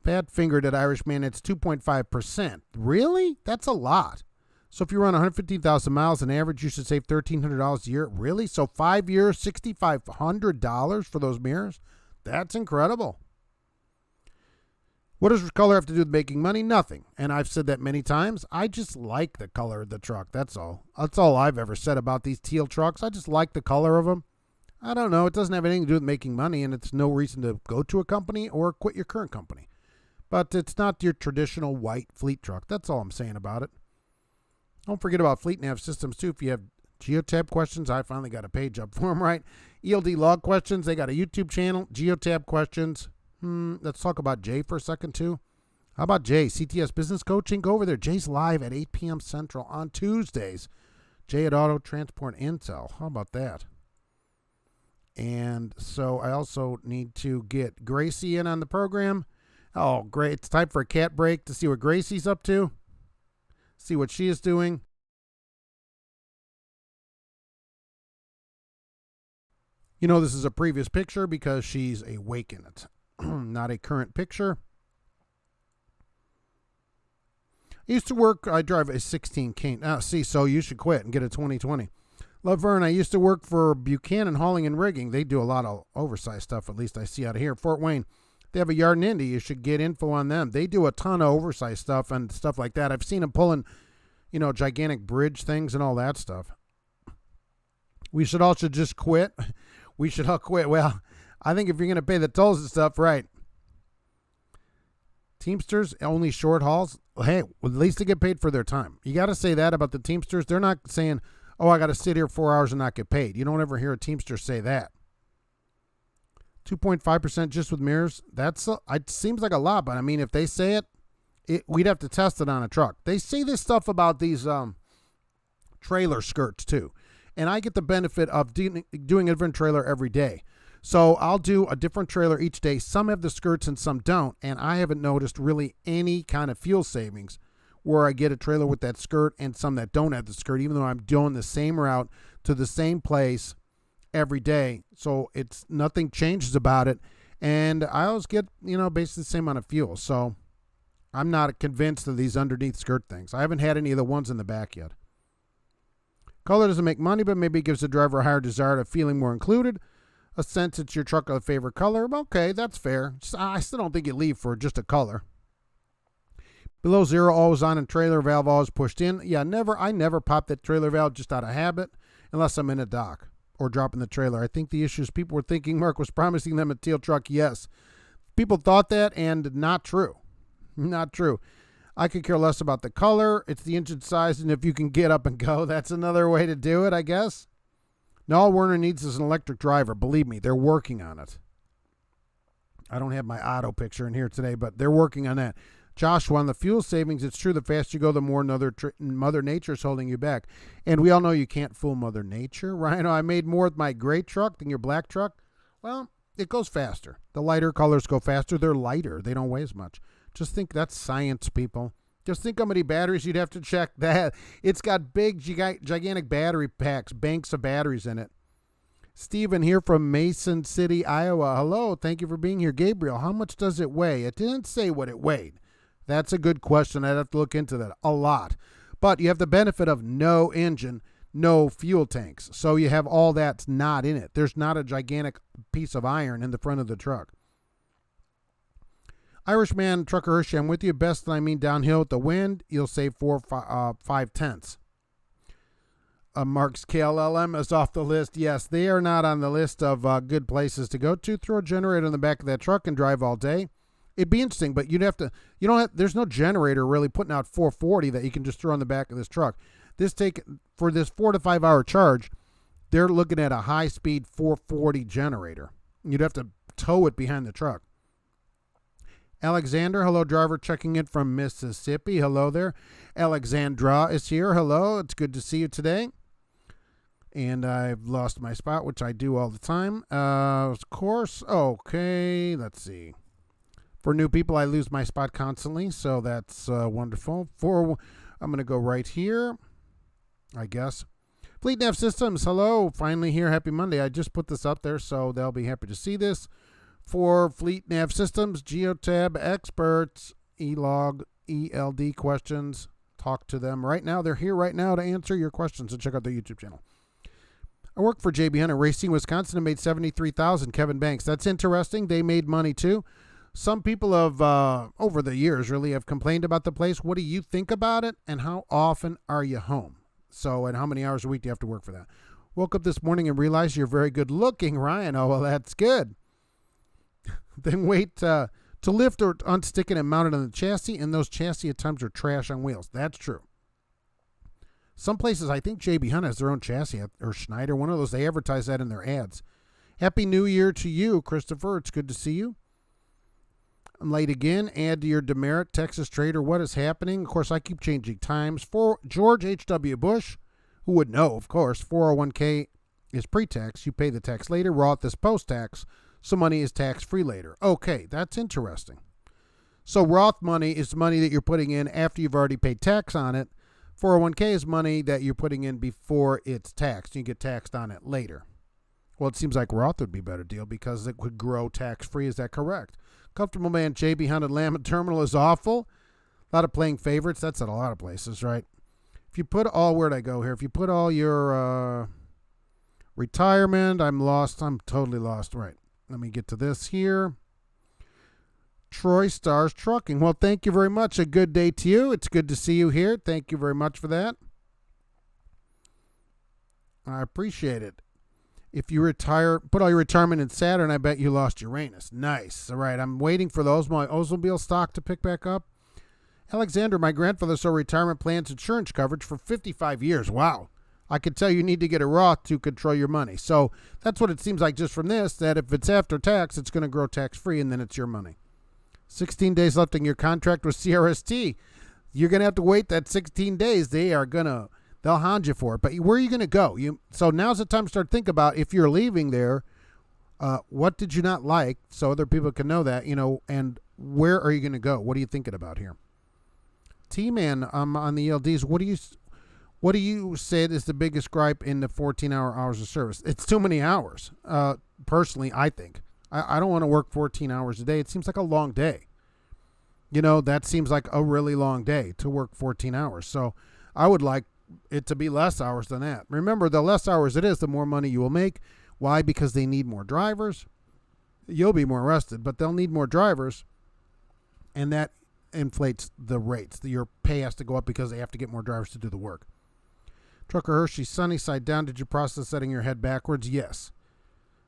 Fat fingered at Irishman, it's 2.5%. Really? That's a lot. So if you run 115,000 miles on average, you should save $1,300 a year. Really? So 5 years, $6,500 for those mirrors? That's incredible. What does color have to do with making money? Nothing. And I've said that many times. I just like the color of the truck. That's all. That's all I've ever said about these teal trucks. I just like the color of them. I don't know. It doesn't have anything to do with making money, and it's no reason to go to a company or quit your current company. But it's not your traditional white fleet truck. That's all I'm saying about it. Don't forget about Fleet Nav systems, too. If you have Geotab questions, I finally got a page up for them, right? ELD log questions, they got a YouTube channel. Geotab questions. Let's talk about Jay for a second, too. How about Jay? CTS Business Coaching. Go over there. Jay's live at 8 p.m. Central on Tuesdays. Jay at Auto Transport Intel. How about that? And so I also need to get Gracie in on the program. Oh, great. It's time for a cat break to see what Gracie's up to. See what she is doing. You know, this is a previous picture because she's awake in it. Not a current picture. I used to work, I drive a 16 Cane. So you should quit and get a 2020. Laverne, I used to work for Buchanan Hauling and Rigging. They do a lot of oversized stuff, at least I see out of here. Fort Wayne, they have a yard in Indy. You should get info on them. They do a ton of oversized stuff and stuff like that. I've seen them pulling, gigantic bridge things and all that stuff. We should all just quit. We should all quit. Well, I think if you're going to pay the tolls and stuff, right. Teamsters, only short hauls. Hey, at least they get paid for their time. You got to say that about the Teamsters. They're not saying, oh, I got to sit here 4 hours and not get paid. You don't ever hear a Teamster say that. 2.5% just with mirrors. It seems like a lot, but I mean, if they say it, we'd have to test it on a truck. They say this stuff about these trailer skirts too. And I get the benefit of doing a different trailer every day. So I'll do a different trailer each day. Some have the skirts and some don't. And I haven't noticed really any kind of fuel savings where I get a trailer with that skirt and some that don't have the skirt, even though I'm doing the same route to the same place every day. So it's nothing changes about it. And I always get, basically the same amount of fuel. So I'm not convinced of these underneath skirt things. I haven't had any of the ones in the back yet. Color doesn't make money, but maybe it gives the driver a higher desire of feeling more included. A sense it's your truck of a favorite color. Okay, that's fair. I still don't think you leave for just a color. Below zero, always on, and trailer valve always pushed in. Yeah, I never pop that trailer valve just out of habit unless I'm in a dock or dropping the trailer. I think the issue is people were thinking Mark was promising them a teal truck. Yes. People thought that, and not true. Not true. I could care less about the color. It's the engine size, and if you can get up and go, that's another way to do it, I guess. Now all Werner needs is an electric driver. Believe me, they're working on it. I don't have my auto picture in here today, but they're working on that. Joshua, on the fuel savings, it's true the faster you go, the more Mother Nature is holding you back. And we all know you can't fool Mother Nature, right? I made more with my gray truck than your black truck. Well, it goes faster. The lighter colors go faster. They're lighter. They don't weigh as much. Just think that's science, people. Just think how many batteries you'd have to check that. It's got big, gigantic battery packs, banks of batteries in it. Stephen here from Mason City, Iowa. Hello, thank you for being here. Gabriel, how much does it weigh? It didn't say what it weighed. That's a good question. I'd have to look into that a lot. But you have the benefit of no engine, no fuel tanks. So you have all that's not in it. There's not a gigantic piece of iron in the front of the truck. Irishman, Trucker Hershey, I'm with you. Best, I mean, downhill with the wind, you'll save 5/10. Mark's KLLM is off the list. Yes, they are not on the list of good places to go to. Throw a generator in the back of that truck and drive all day. It'd be interesting, but there's no generator really putting out 440 that you can just throw on the back of this truck. For this 4 to 5 hour charge, they're looking at a high-speed 440 generator. You'd have to tow it behind the truck. Alexander, hello, driver, checking in from Mississippi. Hello there. Alexandra is here. Hello, it's good to see you today. And I've lost my spot, which I do all the time. Of course. Okay, let's see. For new people, I lose my spot constantly, so that's wonderful. I'm going to go right here, I guess. Fleet Nav Systems, hello. Finally here. Happy Monday. I just put this up there, so they'll be happy to see this. For Fleet Nav Systems, Geotab experts, ELOG, ELD questions. Talk to them right now. They're here right now to answer your questions, and check out their YouTube channel. I work for JB Hunter Racing, Wisconsin, and made $73,000. Kevin Banks. That's interesting. They made money too. Some people have, over the years, really have complained about the place. What do you think about it, and how often are you home? So, and how many hours a week do you have to work for that? Woke up this morning and realized you're very good looking, Ryan. Oh, well, that's good. Then wait to lift or unstick it and mount it on the chassis, and those chassis at times are trash on wheels. That's true. Some places, I think JB Hunt has their own chassis, or Schneider, one of those. They advertise that in their ads. Happy New Year to you, Christopher. It's good to see you. I'm late again. Add to your demerit, Texas Trader. What is happening? Of course, I keep changing times. For George H.W. Bush, who would know, of course, 401k is pre-tax. You pay the tax later. Roth is post-tax. So money is tax-free later. Okay, that's interesting. So Roth money is money that you're putting in after you've already paid tax on it. 401k is money that you're putting in before it's taxed. You get taxed on it later. Well, it seems like Roth would be a better deal because it would grow tax-free. Is that correct? Comfortable Man, JB Hunt at Lamont Terminal is awful. A lot of playing favorites. That's at a lot of places, right? If you put all, where'd I go here? If you put all your retirement, I'm lost. I'm totally lost. Right. Let me get to this here. Troy Stars Trucking. Well, thank you very much. A good day to you. It's good to see you here. Thank you very much for that. I appreciate it. If you retire, put all your retirement in Saturn, I bet you lost Uranus. Nice. All right, I'm waiting for those, my Oldsmobile stock to pick back up. Alexander, my grandfather saw retirement plans insurance coverage for 55 years. Wow. I could tell you need to get a Roth to control your money. So that's what it seems like just from this, that if it's after tax, it's going to grow tax-free, and then it's your money. 16 days left in your contract with CRST. You're going to have to wait that 16 days. They'll hound you for it. But where are you going to go? So now's the time to start thinking about if you're leaving there, what did you not like so other people can know that, and where are you going to go? What are you thinking about here? T-Man, on the ELDs, what do you say is the biggest gripe in the 14-hour hours of service? It's too many hours, personally, I think. I don't want to work 14 hours a day. It seems like a long day. That seems like a really long day to work 14 hours. So I would like it to be less hours than that. Remember, the less hours it is, the more money you will make. Why? Because they need more drivers. You'll be more rested, but they'll need more drivers, and that inflates the rates. Your pay has to go up because they have to get more drivers to do the work. Trucker Hershey, sunny side down. Did you process setting your head backwards? Yes.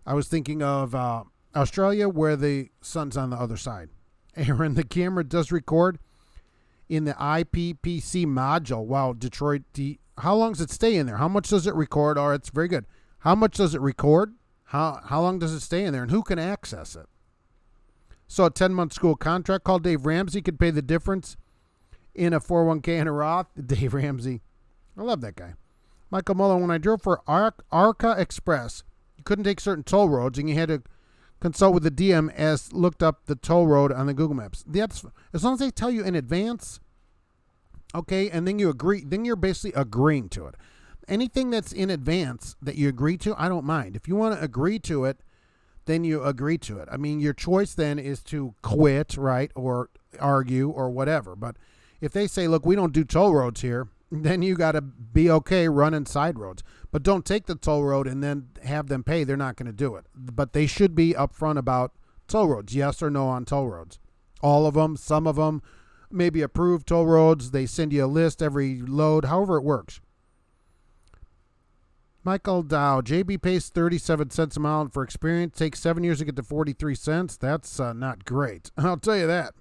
I was thinking of Australia, where the sun's on the other side. Aaron, the camera does record in the IPPC module. Wow, Detroit. How long does it stay in there? How much does it record? Oh, it's very good. How much does it record? How long does it stay in there? And who can access it? So a 10-month school contract. Call Dave Ramsey. Could pay the difference in a 401k and a Roth. Dave Ramsey. I love that guy. Michael Muller, when I drove for Arca Express, you couldn't take certain toll roads, and you had to consult with the DMS, looked up the toll road on the Google Maps. That's, as long as they tell you in advance, okay, and then you agree, then you're basically agreeing to it. Anything that's in advance that you agree to, I don't mind. If you want to agree to it, then you agree to it. I mean, your choice then is to quit, right, or argue or whatever. But if they say, look, we don't do toll roads here, then you got to be okay running side roads. But don't take the toll road and then have them pay. They're not going to do it. But they should be upfront about toll roads, yes or no on toll roads. All of them, some of them, maybe approved toll roads. They send you a list every load, however it works. Michael Dow, JB pays 37 cents a mile for experience. Takes 7 years to get to 43 cents. That's not great. I'll tell you that.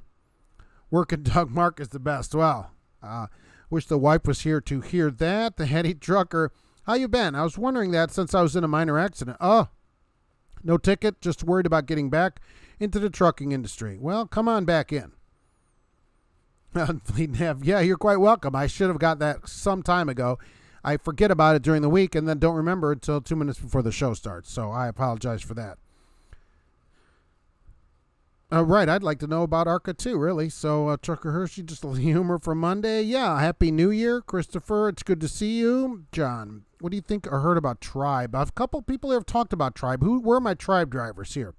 Working Doug Mark is the best. Well, Wish the wife was here to hear that. The heady trucker. How you been? I was wondering that since I was in a minor accident. Oh, no ticket. Just worried about getting back into the trucking industry. Well, come on back in. Yeah, you're quite welcome. I should have got that some time ago. I forget about it during the week and then don't remember until 2 minutes before the show starts. So I apologize for that. Right, I'd like to know about ARCA too, really. So, Trucker Hershey, just a little humor for Monday. Yeah, Happy New Year, Christopher. It's good to see you. John, what do you think or heard about Tribe? A couple people have talked about Tribe. Where are my Tribe drivers here?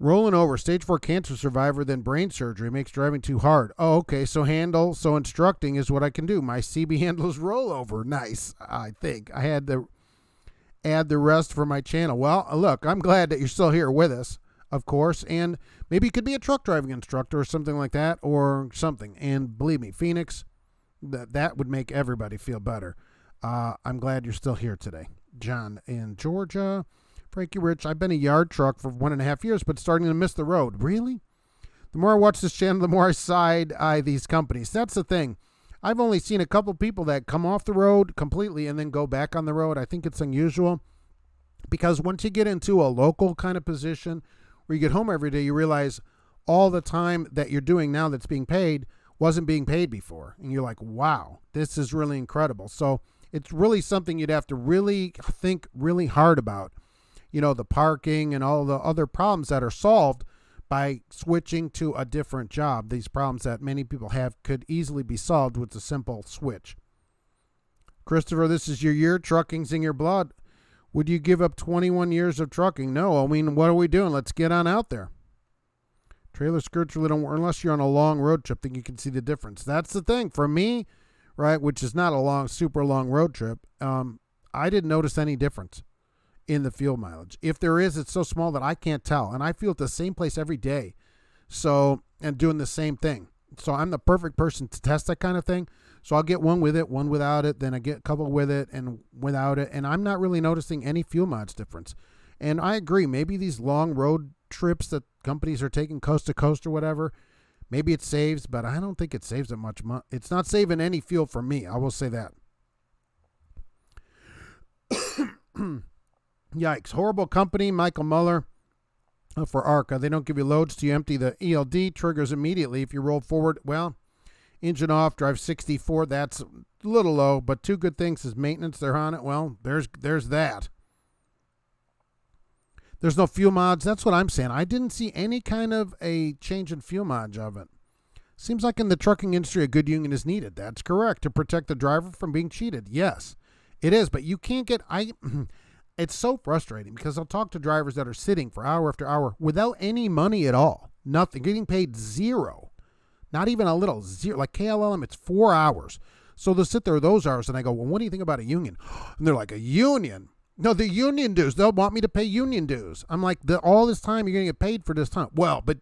Rolling over, stage 4 cancer survivor, then brain surgery makes driving too hard. Oh, okay, so instructing is what I can do. My CB handles rollover. Nice, I think. I had to add the rest for my channel. Well, look, I'm glad that you're still here with us. Of course, and maybe you could be a truck driving instructor or something like that, or something. And believe me, Phoenix, that would make everybody feel better. I'm glad you're still here today. John in Georgia. Frankie Rich, I've been a yard truck for 1.5 years, but starting to miss the road. Really? The more I watch this channel, the more I side eye these companies. That's the thing. I've only seen a couple people that come off the road completely and then go back on the road. I think it's unusual because once you get into a local kind of position, where you get home every day, you realize all the time that you're doing now that's being paid wasn't being paid before. And you're like, wow, this is really incredible. So it's really something you'd have to really think really hard about. You know, the parking and all the other problems that are solved by switching to a different job. These problems that many people have could easily be solved with a simple switch. Christopher, this is your year. Trucking's in your blood. Would you give up 21 years of trucking? No. I mean, what are we doing? Let's get on out there. Trailer skirts really don't work unless you're on a long road trip, then you can see the difference. That's the thing. For me, right, which is not a super long road trip, I didn't notice any difference in the fuel mileage. If there is, it's so small that I can't tell. And I feel at the same place every day. So, and doing the same thing. So I'm the perfect person to test that kind of thing. So I'll get one with it, one without it, then I get a couple with it and without it, and I'm not really noticing any fuel mileage difference. And I agree, maybe these long road trips that companies are taking coast to coast or whatever, maybe it saves, but I don't think it saves that much money. It's not saving any fuel for me, I will say that. Yikes, horrible company, Michael Muller. For ARCA, they don't give you loads till you empty the ELD, triggers immediately if you roll forward. Well, engine off, drive 64. That's a little low, but two good things is maintenance. They're on it. Well, there's that. There's no fuel mods. That's what I'm saying. I didn't see any kind of a change in fuel mods of it. Seems like in the trucking industry, a good union is needed. That's correct. To protect the driver from being cheated. Yes, it is. But you can't get... It's so frustrating because I'll talk to drivers that are sitting for hour after hour without any money at all. Nothing. Getting paid zero. Not even a little. Zero. Like KLLM, it's 4 hours. So they'll sit there those hours and I go, well, what do you think about a union? And they're like, a union? No, the union dues. They'll want me to pay union dues. I'm like, all this time you're going to get paid for this time. Well, but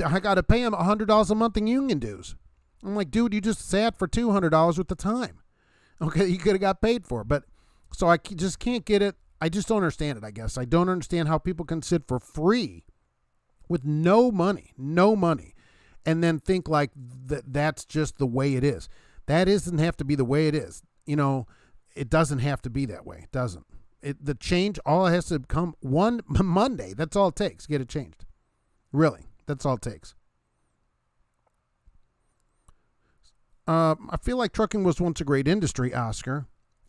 I got to pay them $100 a month in union dues. I'm like, dude, you just sat for $200 with the time. Okay, you could have got paid for it. But so I just can't get it. I just don't understand it, I guess. I don't understand how people can sit for free with no money, and then think like that's just the way it is. That doesn't have to be the way it is. You know, it doesn't have to be that way. It doesn't. The change, all it has to come one Monday. That's all it takes. Get it changed. Really, that's all it takes. I feel like trucking was once a great industry, Oscar.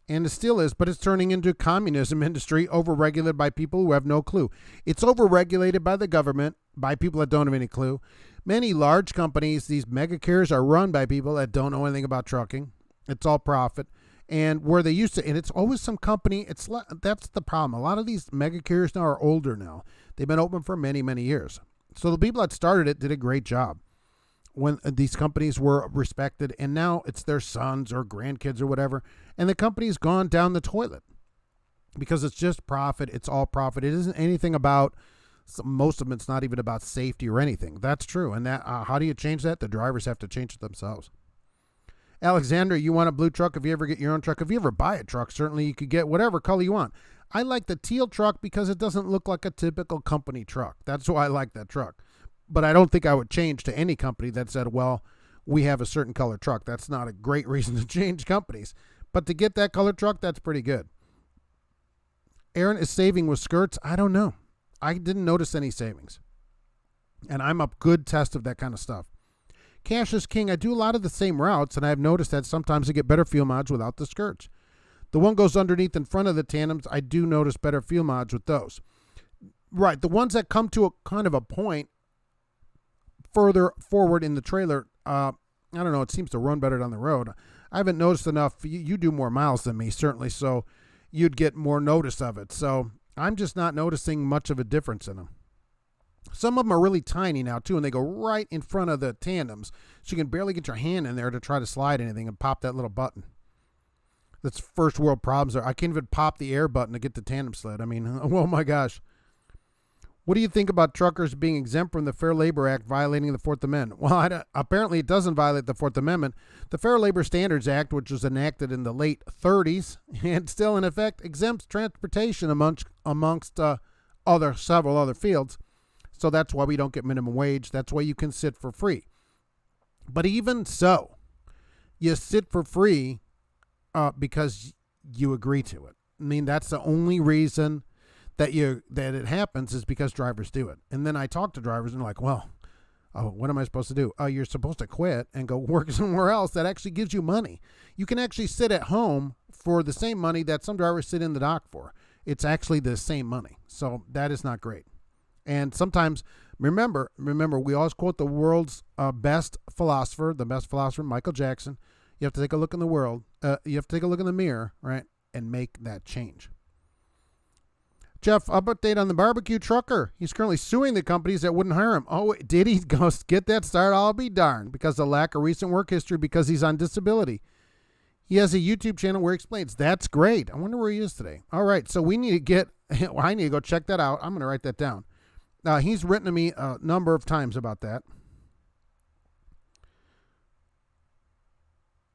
And it still is, but it's turning into a communism industry overregulated by people who have no clue. It's overregulated by the government, by people that don't have any clue. Many large companies, these mega carriers, are run by people that don't know anything about trucking. It's all profit. And where they used to, and it's always some company, that's the problem. A lot of these mega carriers now are older now. They've been open for many, many years. So the people that started it did a great job when these companies were respected, and now it's their sons or grandkids or whatever, and the company's gone down the toilet because it's just profit. It's all profit. It isn't anything about, most of it's not even about safety or anything. That's true. And that how do you change that? The drivers have to change it themselves. Alexander, you want a blue truck? If you ever get your own truck, if you ever buy a truck, certainly you could get whatever color you want. I like the teal truck because it doesn't look like a typical company truck. That's why I like that truck. But I don't think I would change to any company that said, well, we have a certain color truck. That's not a great reason to change companies. But to get that color truck, that's pretty good. Aaron is saving with skirts. I don't know. I didn't notice any savings. And I'm a good test of that kind of stuff. Cash is king. I do a lot of the same routes, and I've noticed that sometimes I get better fuel mileage without the skirts. The one goes underneath in front of the tandems, I do notice better fuel mileage with those. Right, the ones that come to a kind of a point further forward in the trailer, I don't know, it seems to run better down the road. I haven't noticed enough. You do more miles than me, certainly, so you'd get more notice of it. So I'm just not noticing much of a difference in them. Some of them are really tiny now, too, and they go right in front of the tandems, so you can barely get your hand in there to try to slide anything and pop that little button. That's first world problems. I can't even pop the air button to get the tandem sled. I mean, oh my gosh. What do you think about truckers being exempt from the Fair Labor Act violating the Fourth Amendment? Well, apparently it doesn't violate the Fourth Amendment. The Fair Labor Standards Act, which was enacted in the late 30s and still in effect, exempts transportation amongst several other fields. So that's why we don't get minimum wage. That's why you can sit for free. But even so, you sit for free because you agree to it. I mean, that's the only reason that it happens is because drivers do it. And then I talk to drivers and they're like, well, what am I supposed to do? You're supposed to quit and go work somewhere else that actually gives you money. You can actually sit at home for the same money that some drivers sit in the dock for. It's actually the same money. So that is not great. And sometimes, remember, we always quote the world's best philosopher, Michael Jackson. You have to take a look in the world. You have to take a look in the mirror, right, and make that change. Jeff, update on the barbecue trucker. He's currently suing the companies that wouldn't hire him. Oh, did he go get that started? I'll be darned. Because of lack of recent work history, because he's on disability. He has a YouTube channel where he explains. That's great. I wonder where he is today. All right, so we need to get, I need to go check that out. I'm going to write that down. He's written to me a number of times about that.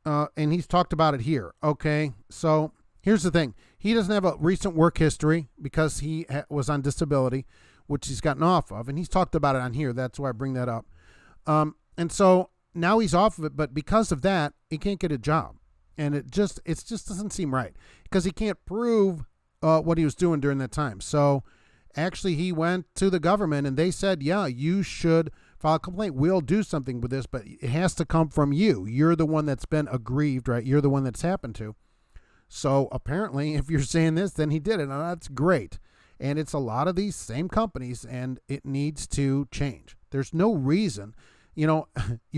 And he's talked about it here. Okay, so here's the thing. He doesn't have a recent work history because he was on disability, which he's gotten off of. And he's talked about it on here. That's why I bring that up. And so now he's off of it. But because of that, he can't get a job. And it just doesn't seem right because he can't prove what he was doing during that time. So actually, he went to the government and they said, yeah, you should file a complaint. We'll do something with this, but it has to come from you. You're the one that's been aggrieved, right? You're the one that's happened to. So apparently, if you're saying this, then he did it. And that's great. And it's a lot of these same companies, and it needs to change. There's no reason. You're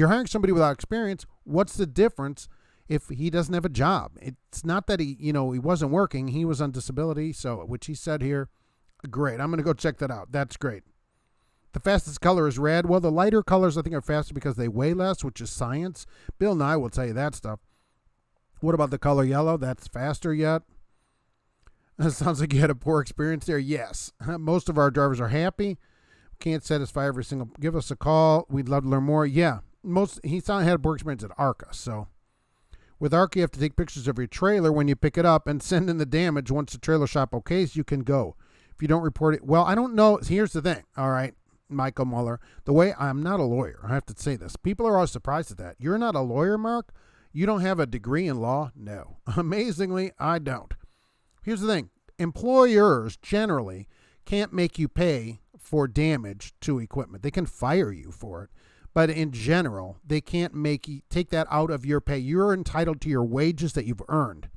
hiring somebody without experience. What's the difference if he doesn't have a job? It's not that he wasn't working. He was on disability, so which he said here. Great. I'm going to go check that out. That's great. The fastest color is red. Well, the lighter colors, I think, are faster because they weigh less, which is science. Bill Nye will tell you that stuff. What about the color yellow? That's faster yet. That sounds like you had a poor experience there. Yes. Most of our drivers are happy. Can't satisfy every single. Give us a call. We'd love to learn more. Yeah. He had a poor experience at ARCA. So with ARCA, you have to take pictures of your trailer when you pick it up and send in the damage. Once the trailer shop okays, you can go. If you don't report it, well, I don't know. Here's the thing. All right, Michael Mueller. The way I'm not a lawyer, I have to say this. People are always surprised at that. You're not a lawyer, Mark? You don't have a degree in law? No. Amazingly, I don't. Here's the thing. Employers generally can't make you pay for damage to equipment. They can fire you for it. But in general, they can't make you take that out of your pay. You're entitled to your wages that you've earned.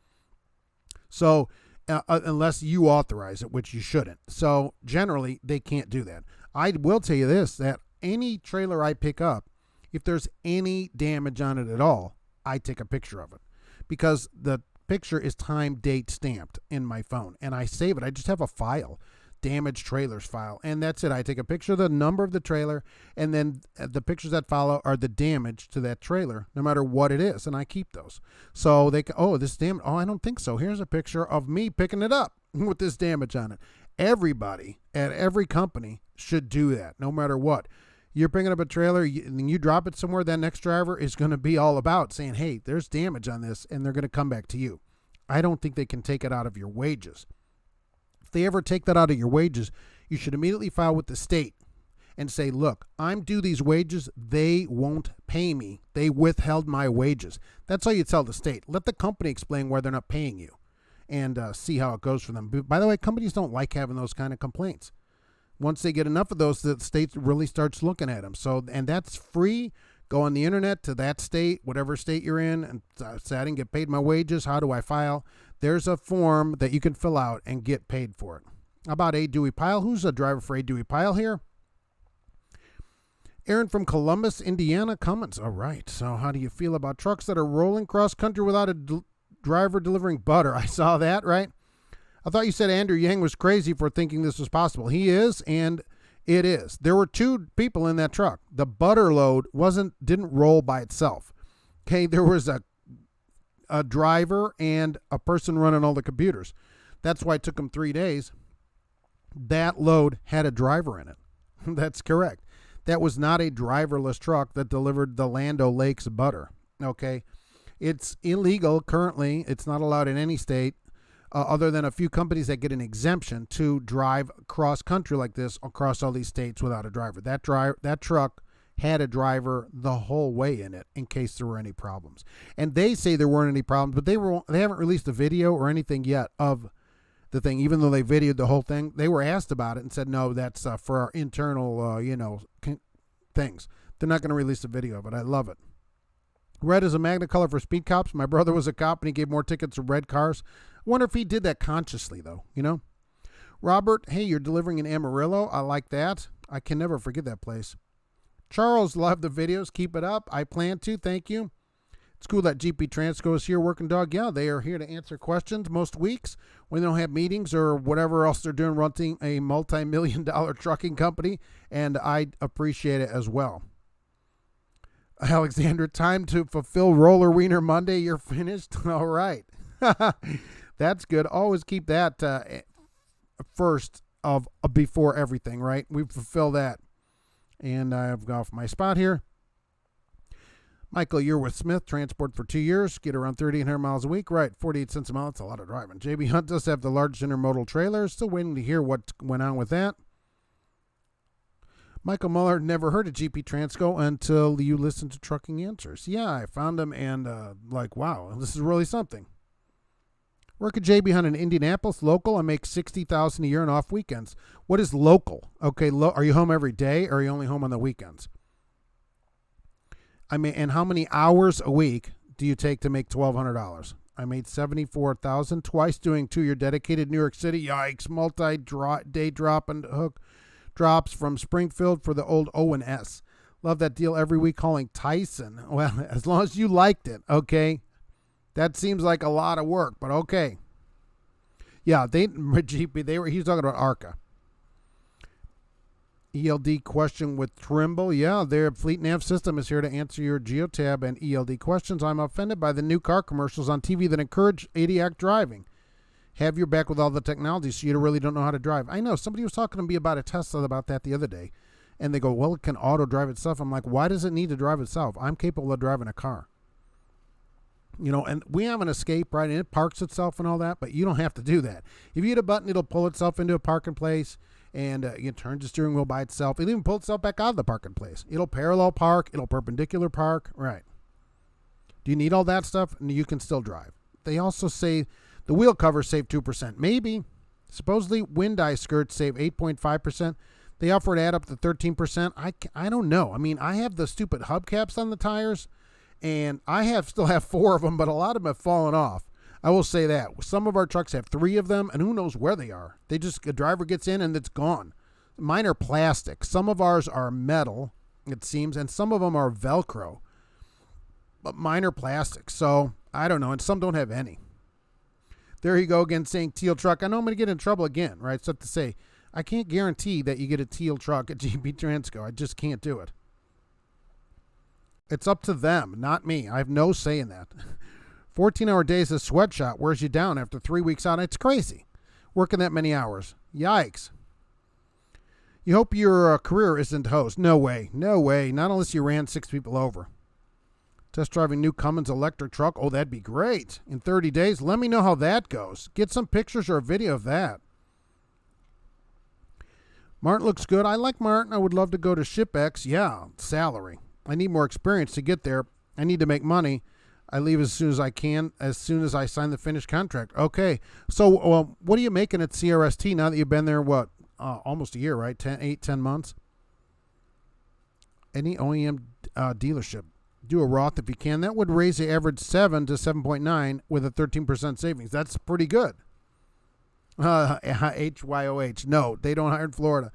So unless you authorize it, which you shouldn't. So generally, they can't do that. I will tell you this, that any trailer I pick up, if there's any damage on it at all, I take a picture of it because the picture is time, date stamped in my phone, and I save it. I just have a file, damaged trailers file, and that's it. I take a picture of the number of the trailer, and then the pictures that follow are the damage to that trailer, no matter what it is, and I keep those. So they can, this damage, I don't think so. Here's a picture of me picking it up with this damage on it. Everybody at every company should do that, no matter what. You're picking up a trailer, and you drop it somewhere, that next driver is going to be all about saying, hey, there's damage on this, and they're going to come back to you. I don't think they can take it out of your wages. If they ever take that out of your wages, you should immediately file with the state and say, look, I'm due these wages. They won't pay pay me. They withheld my wages. That's how you tell the state. Let the company explain why they're not paying you and see how it goes for them. By the way, companies don't like having those kind of complaints. Once they get enough of those, the state really starts looking at them. So, and that's free. Go on the internet to that state, whatever state you're in, and say, I didn't get paid my wages. How do I file? There's a form that you can fill out and get paid for it. How about A. Dewey Pyle? Who's a driver for A. Dewey Pyle here? Aaron from Columbus, Indiana comments. All right. So how do you feel about trucks that are rolling cross country without a driver delivering butter? I saw that, right? I thought you said Andrew Yang was crazy for thinking this was possible. He is, and it is. There were 2 people in that truck. The butter load didn't roll by itself. Okay, there was a driver and a person running all the computers. That's why it took them 3 days. That load had a driver in it. That's correct. That was not a driverless truck that delivered the Land O'Lakes butter. Okay, it's illegal currently. It's not allowed in any state. Other than a few companies that get an exemption to drive cross country like this across all these states without a driver. That truck had a driver the whole way in it in case there were any problems. And they say there weren't any problems, but they haven't released a video or anything yet of the thing. Even though they videoed the whole thing, they were asked about it and said, no, that's for our internal, things. They're not going to release a video of it. I love it. Red is a magna color for speed cops. My brother was a cop and he gave more tickets to red cars. I wonder if he did that consciously, though, Robert, hey, you're delivering in Amarillo. I like that. I can never forget that place. Charles, love the videos. Keep it up. I plan to. Thank you. It's cool that GP Transco is here working, dog. Yeah, they are here to answer questions most weeks when they don't have meetings or whatever else they're doing, running a multi-million-dollar trucking company, and I appreciate it as well. Alexander, time to fulfill Roller Wiener Monday. You're finished? All right. That's good. Always keep that first of before everything, right? We fulfill that. And I've got off my spot here. Michael, you're with Smith Transport for 2 years. Get around 3,800 miles a week. Right, 48 cents a mile. That's a lot of driving. JB Hunt does have the largest intermodal trailer. Still waiting to hear what went on with that. Michael Muller, never heard of GP Transco until you listened to Trucking Answers. Yeah, I found them and wow, this is really something. Work at JB Hunt in Indianapolis, local. I make $60,000 a year and off weekends. What is local? Okay, are you home every day or are you only home on the weekends? I mean, and how many hours a week do you take to make $1,200? I made $74,000 twice doing 2-year dedicated New York City. Yikes! Multi-day drop and hook drops from Springfield for the old O&S. Love that deal every week. Calling Tyson. Well, as long as you liked it, okay. That seems like a lot of work, but okay. Yeah, he was talking about ARCA. ELD question with Trimble. Yeah, their Fleet Nav system is here to answer your Geotab and ELD questions. I'm offended by the new car commercials on TV that encourage idiotic driving. Have your back with all the technology so you really don't know how to drive. I know. Somebody was talking to me about a Tesla about that the other day, and they go, well, it can auto drive itself. I'm like, why does it need to drive itself? I'm capable of driving a car. And we have an escape, right? And it parks itself and all that, but you don't have to do that. If you hit a button, it'll pull itself into a parking place, and it turns the steering wheel by itself. It'll even pull itself back out of the parking place. It'll parallel park. It'll perpendicular park. Right. Do you need all that stuff? And you can still drive. They also say the wheel covers save 2%. Maybe. Supposedly, wind eye skirts save 8.5%. They offer to add up to 13%. I don't know. I mean, I have the stupid hubcaps on the tires, and I still have 4 of them, but a lot of them have fallen off. I will say that. Some of our trucks have 3 of them, and who knows where they are. A driver gets in, and it's gone. Mine are plastic. Some of ours are metal, it seems, and some of them are Velcro. But mine are plastic, so I don't know, and some don't have any. There you go again saying teal truck. I know I'm going to get in trouble again, right? So to say, I can't guarantee that you get a teal truck at GP Transco. I just can't do it. It's up to them, not me. I have no say in that. 14-hour days of sweatshop wears you down after 3 weeks out. It's crazy. Working that many hours. Yikes. You hope your career isn't host. No way. No way. Not unless you ran 6 people over. Test driving new Cummins electric truck. Oh, that'd be great. In 30 days, let me know how that goes. Get some pictures or a video of that. Martin looks good. I like Martin. I would love to go to ShipX. Yeah, salary. I need more experience to get there. I need to make money. I leave as soon as I can, as soon as I sign the finished contract. Okay. So what are you making at CRST now that you've been there, almost a year, right? 10 months? Any OEM dealership. Do a Roth if you can. That would raise the average 7 to 7.9 with a 13% savings. That's pretty good. HYOH. No, they don't hire in Florida.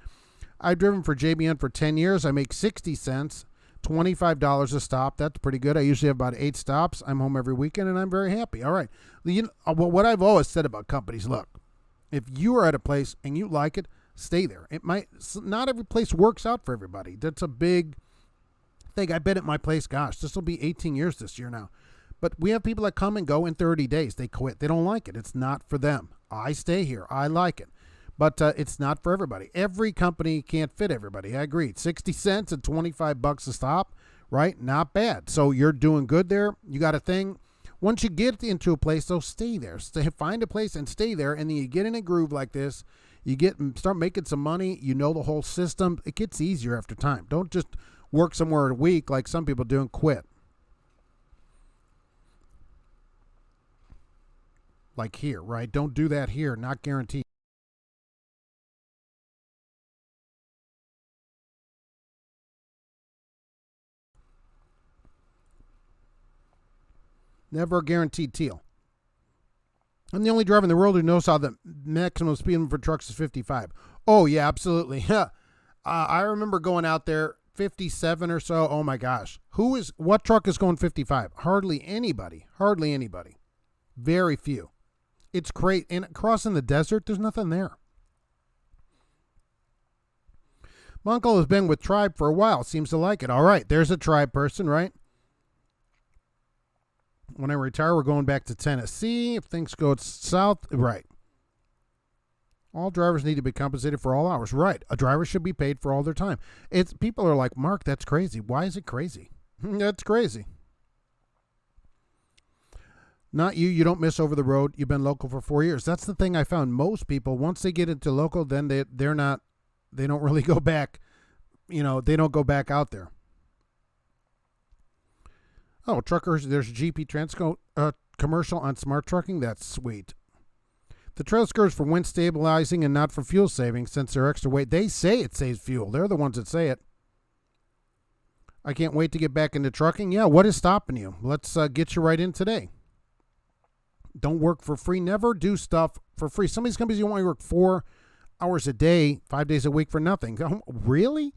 I've driven for JBN for 10 years. I make 60 cents, $25 a stop. That's pretty good. I usually have about 8 stops. I'm home every weekend, and I'm very happy. All right. Well, what I've always said about companies, look, if you are at a place and you like it, stay there. Not every place works out for everybody. That's a big thing. I've been at my place, gosh, this will be 18 years this year now. But we have people that come and go in 30 days. They quit. They don't like it. It's not for them. I stay here. I like it. But it's not for everybody. Every company can't fit everybody. I agree. 60 cents and $25 a stop, right? Not bad. So you're doing good there. You got a thing. Once you get into a place, though, stay there. Find a place and stay there. And then you get in a groove like this. You start making some money. You know the whole system. It gets easier after time. Don't just work somewhere a week like some people do and quit. Like here, right? Don't do that here. Not guaranteed. Never a guaranteed deal. I'm the only driver in the world who knows how the maximum speed limit for trucks is 55. Oh, yeah, absolutely. I remember going out there 57 or so. Oh, my gosh. What truck is going 55? Hardly anybody. Hardly anybody. Very few. It's great. And crossing the desert, there's nothing there. My uncle has been with Tribe for a while. Seems to like it. All right. There's a Tribe person, right? When I retire, we're going back to Tennessee. If things go south, right. All drivers need to be compensated for all hours. Right. A driver should be paid for all their time. People are like, Mark, that's crazy. Why is it crazy? That's crazy. Not you. You don't miss over the road. You've been local for 4 years. That's the thing I found. Most people, once they get into local, then they don't really go back. They don't go back out there. Oh, truckers, there's a GP Transco commercial on smart trucking. That's sweet. The trail skirts for wind stabilizing and not for fuel saving since they're extra weight. They say it saves fuel. They're the ones that say it. I can't wait to get back into trucking. Yeah, what is stopping you? Let's get you right in today. Don't work for free. Never do stuff for free. Some of these companies, you want to work 4 hours a day, 5 days a week for nothing. Really?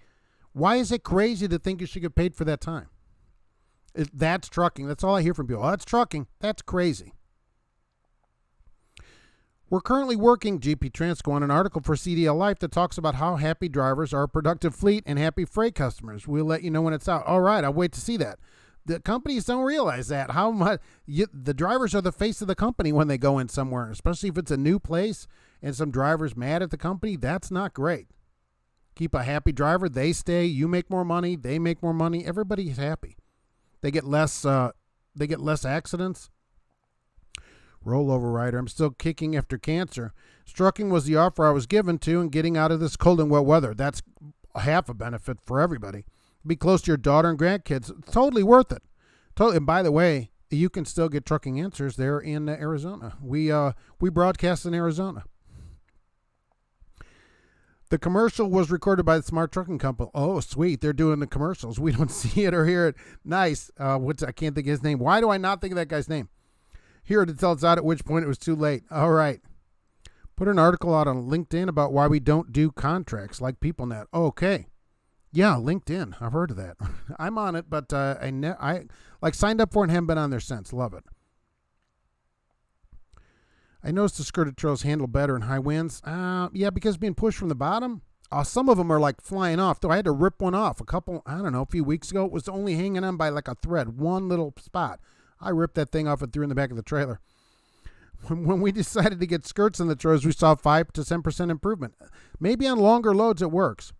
Why is it crazy to think you should get paid for that time? That's trucking. That's all I hear from people. Oh, that's trucking. That's crazy. We're currently working, GP Transco, on an article for CDL Life that talks about how happy drivers are a productive fleet and happy freight customers. We'll let you know when it's out. All right, I'll wait to see that. The companies don't realize that. How much the drivers are the face of the company when they go in somewhere, especially if it's a new place and some drivers mad at the company. That's not great. Keep a happy driver. They stay. You make more money. They make more money. Everybody's happy. They get less accidents. Rollover rider. I'm still kicking after cancer. Trucking was the offer I was given to and getting out of this cold and wet weather. That's half a benefit for everybody. Be close to your daughter and grandkids. It's totally worth it. Totally. And by the way, you can still get trucking answers there in Arizona. We broadcast in Arizona. The commercial was recorded by the Smart Trucking Company. Oh, sweet. They're doing the commercials. We don't see it or hear it. Nice. I can't think of his name. Why do I not think of that guy's name? Here to tell us out at which point it was too late. All right. Put an article out on LinkedIn about why we don't do contracts like PeopleNet. Okay. Yeah, LinkedIn. I've heard of that. I'm on it, but I signed up for it and haven't been on there since. Love it. I noticed the skirted trails handle better in high winds. Yeah, because being pushed from the bottom. Some of them are like flying off. Though I had to rip one off a few weeks ago. It was only hanging on by like a thread, one little spot. I ripped that thing off and threw it in the back of the trailer. When we decided to get skirts in the trailers, we saw 5 to 10% improvement. Maybe on longer loads it works.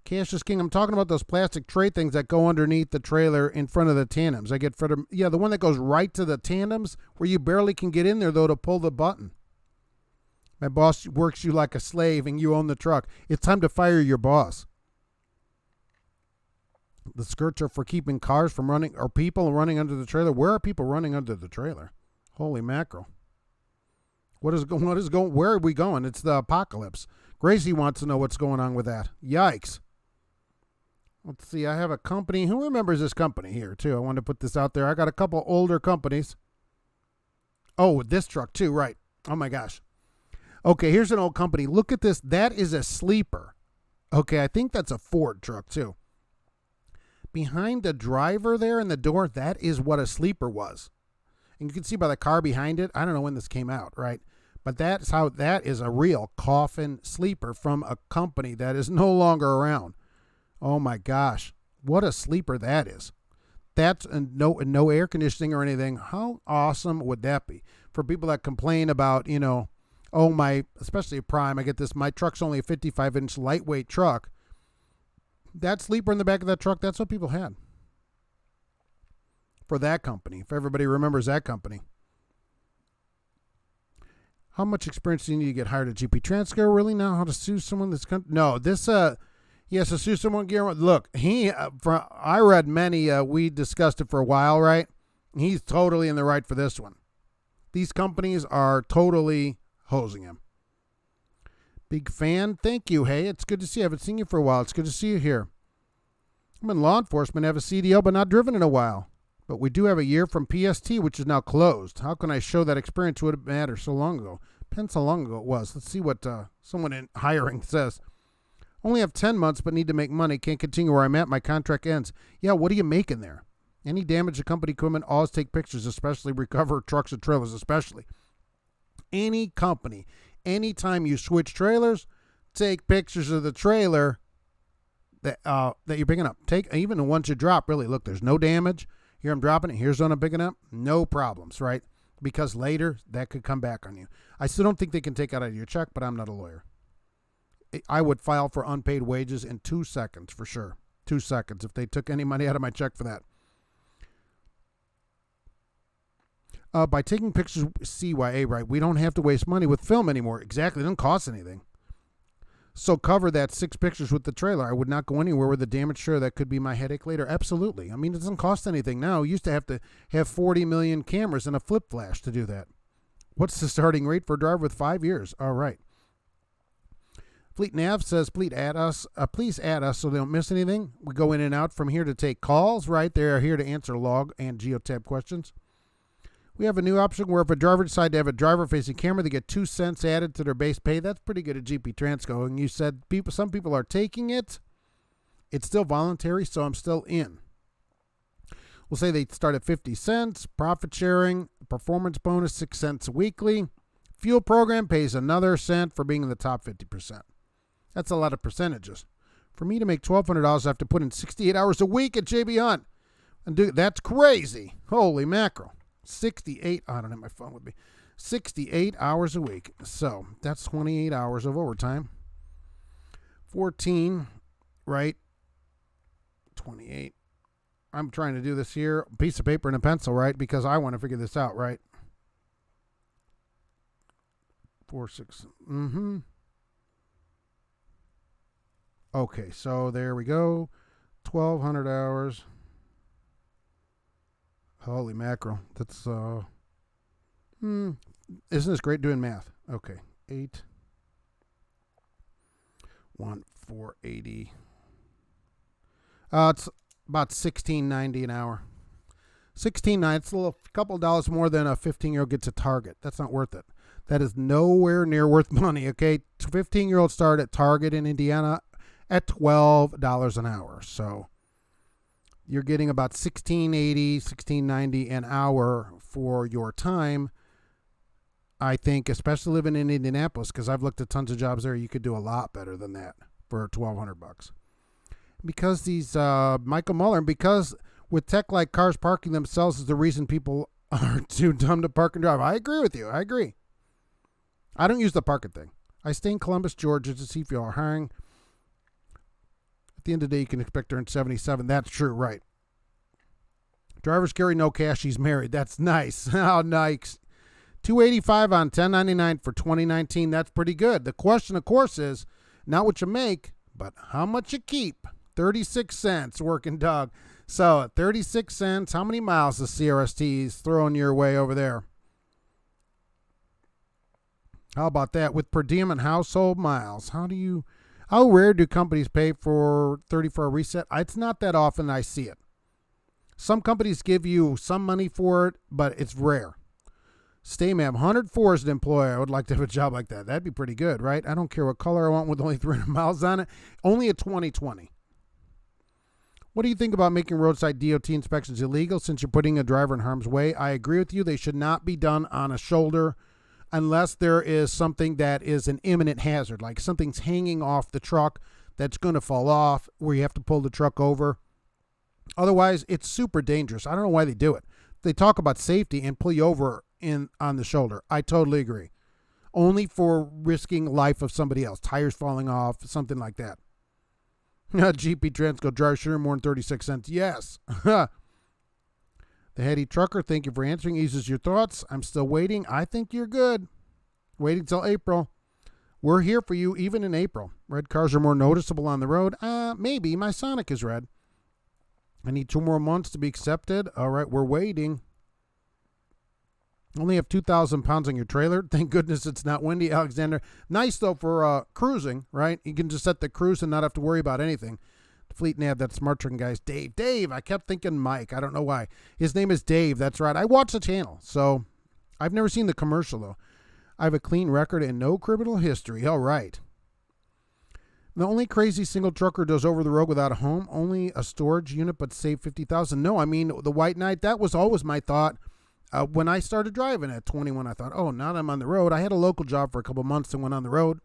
Cassius King, I'm talking about those plastic tray things that go underneath the trailer in front of the tandems. The one that goes right to the tandems where you barely can get in there, though, to pull the button. My boss works you like a slave and you own the truck. It's time to fire your boss. The skirts are for keeping cars from running, or people running under the trailer. Where are people running under the trailer? Holy mackerel. Where are we going? It's the apocalypse. Gracie wants to know what's going on with that. Yikes. Let's see. I have a company. Who remembers this company here, too? I want to put this out there. I got a couple older companies. Oh, this truck, too. Right. Oh, my gosh. Okay, here's an old company. Look at this. That is a sleeper. Okay, I think that's a Ford truck, too. Behind the driver there in the door, that is what a sleeper was. And you can see by the car behind it, I don't know when this came out, right? But that is a real coffin sleeper from a company that is no longer around. Oh my gosh, what a sleeper that is. That's no air conditioning or anything. How awesome would that be? For people that complain about, especially a Prime, I get this, my truck's only a 55-inch lightweight truck. That sleeper in the back of that truck, that's what people had. For that company, if everybody remembers that company. How much experience do you need to get hired at GP Transco? Really now how to sue someone that's... No, this... Yes, to sue someone. Look, I read many. We discussed it for a while, right? He's totally in the right for this one. These companies are totally hosing him. Big fan. Thank you. Hey, it's good to see you. I haven't seen you for a while. It's good to see you here. I'm in law enforcement. I have a CDL, but not driven in a while. But we do have a year from PST, which is now closed. How can I show that experience would matter so long ago? Depends how long ago it was. Let's see what someone in hiring says. Only have 10 months, but need to make money. Can't continue where I'm at. My contract ends. Yeah, what are you making there? Any damage to company equipment, always take pictures, especially recover trucks and trailers, especially. Any company, anytime you switch trailers, take pictures of the trailer that you're picking up. Take even the ones you drop, really. Look, there's no damage. Here I'm dropping it. Here's one I'm picking up. No problems, right? Because later, that could come back on you. I still don't think they can take out of your check, but I'm not a lawyer. I would file for unpaid wages in 2 seconds for sure. 2 seconds if they took any money out of my check for that. By taking pictures, CYA, right? We don't have to waste money with film anymore. Exactly. It doesn't cost anything. So cover that 6 pictures with the trailer. I would not go anywhere with a damaged trailer. That could be my headache later. Absolutely. I mean, it doesn't cost anything now. You used to have 40 million cameras and a flip flash to do that. What's the starting rate for a driver with 5 years? All right. Fleet Nav says, please add us so they don't miss anything. We go in and out from here to take calls, right? They're here to answer log and geotab questions. We have a new option where if a driver decides to have a driver-facing camera, they get 2 cents added to their base pay. That's pretty good at GP Transco. And you said some people are taking it. It's still voluntary, so I'm still in. We'll say they start at 50 cents. Profit sharing, performance bonus, 6 cents weekly. Fuel program pays another cent for being in the top 50%. That's a lot of percentages. For me to make $1,200, I have to put in 68 hours a week at JB Hunt. That's crazy. Holy mackerel. 68, I don't have my phone with me. 68 hours a week. So that's 28 hours of overtime. 14, right? 28. I'm trying to do this here. A piece of paper and a pencil, right? Because I want to figure this out, right? 4, 6. Okay, so there we go. 1,200 hours. Holy mackerel. That's, isn't this great doing math? Okay, 8, 1, 480. It's about $16.90 an hour. $16.90. It's a couple of dollars more than a 15-year-old gets a Target. That's not worth it. That is nowhere near worth money. Okay, 15-year-olds start at Target in Indiana at $12 an hour. So you're getting about $16.80, $16.90 an hour for your time. I think, especially living in Indianapolis, because I've looked at tons of jobs there, you could do a lot better than that for $1,200. Because these Michael Muller, because with tech like cars parking themselves is the reason people are too dumb to park and drive. I agree with you. I agree. I don't use the parking thing. I stay in Columbus, Georgia to see if you are hiring. At the end of the day, you can expect to earn 77. That's true, right? Drivers carry no cash. He's married. That's nice. How nice. $285 on 1099 for 2019. That's pretty good. The question, of course, is not what you make, but how much you keep. 36 cents, working dog. So at 36 cents, how many miles is CRST's throwing your way over there? How about that with per diem and household miles? How rare do companies pay for 30 for a reset? It's not that often I see it. Some companies give you some money for it, but it's rare. Staymap, 104 as an employer. I would like to have a job like that. That'd be pretty good, right? I don't care what color I want with only 300 miles on it. Only a 2020. What do you think about making roadside DOT inspections illegal since you're putting a driver in harm's way? I agree with you. They should not be done on a shoulder unless there is something that is an imminent hazard, like something's hanging off the truck that's going to fall off where you have to pull the truck over. Otherwise, it's super dangerous. I don't know why they do it. They talk about safety and pull you over on the shoulder. I totally agree. Only for risking life of somebody else, tires falling off, something like that. GP Transco driver should earn more than 36 cents. Yes. The heady trucker, thank you for answering. Eases your thoughts. I'm still waiting. I think you're good. Waiting till April. We're here for you even in April. Red cars are more noticeable on the road. Maybe. My Sonic is red. I need 2 more months to be accepted. All right, we're waiting. Only have 2,000 pounds on your trailer. Thank goodness it's not windy, Alexander. Nice, though, for cruising, right? You can just set the cruise and not have to worry about anything. Fleet Nav, that Smart Trucking guy's Dave. I kept thinking Mike. I don't know why. His name is Dave. That's right. I watch the channel, so I've never seen the commercial, though. I have a clean record and no criminal history. All right. The only crazy single trucker does over the road without a home, only a storage unit, but save $50,000. No, I mean, the White Knight, that was always my thought. When I started driving at 21, I thought, oh, now that I'm on the road. I had a local job for a couple months and went on the road.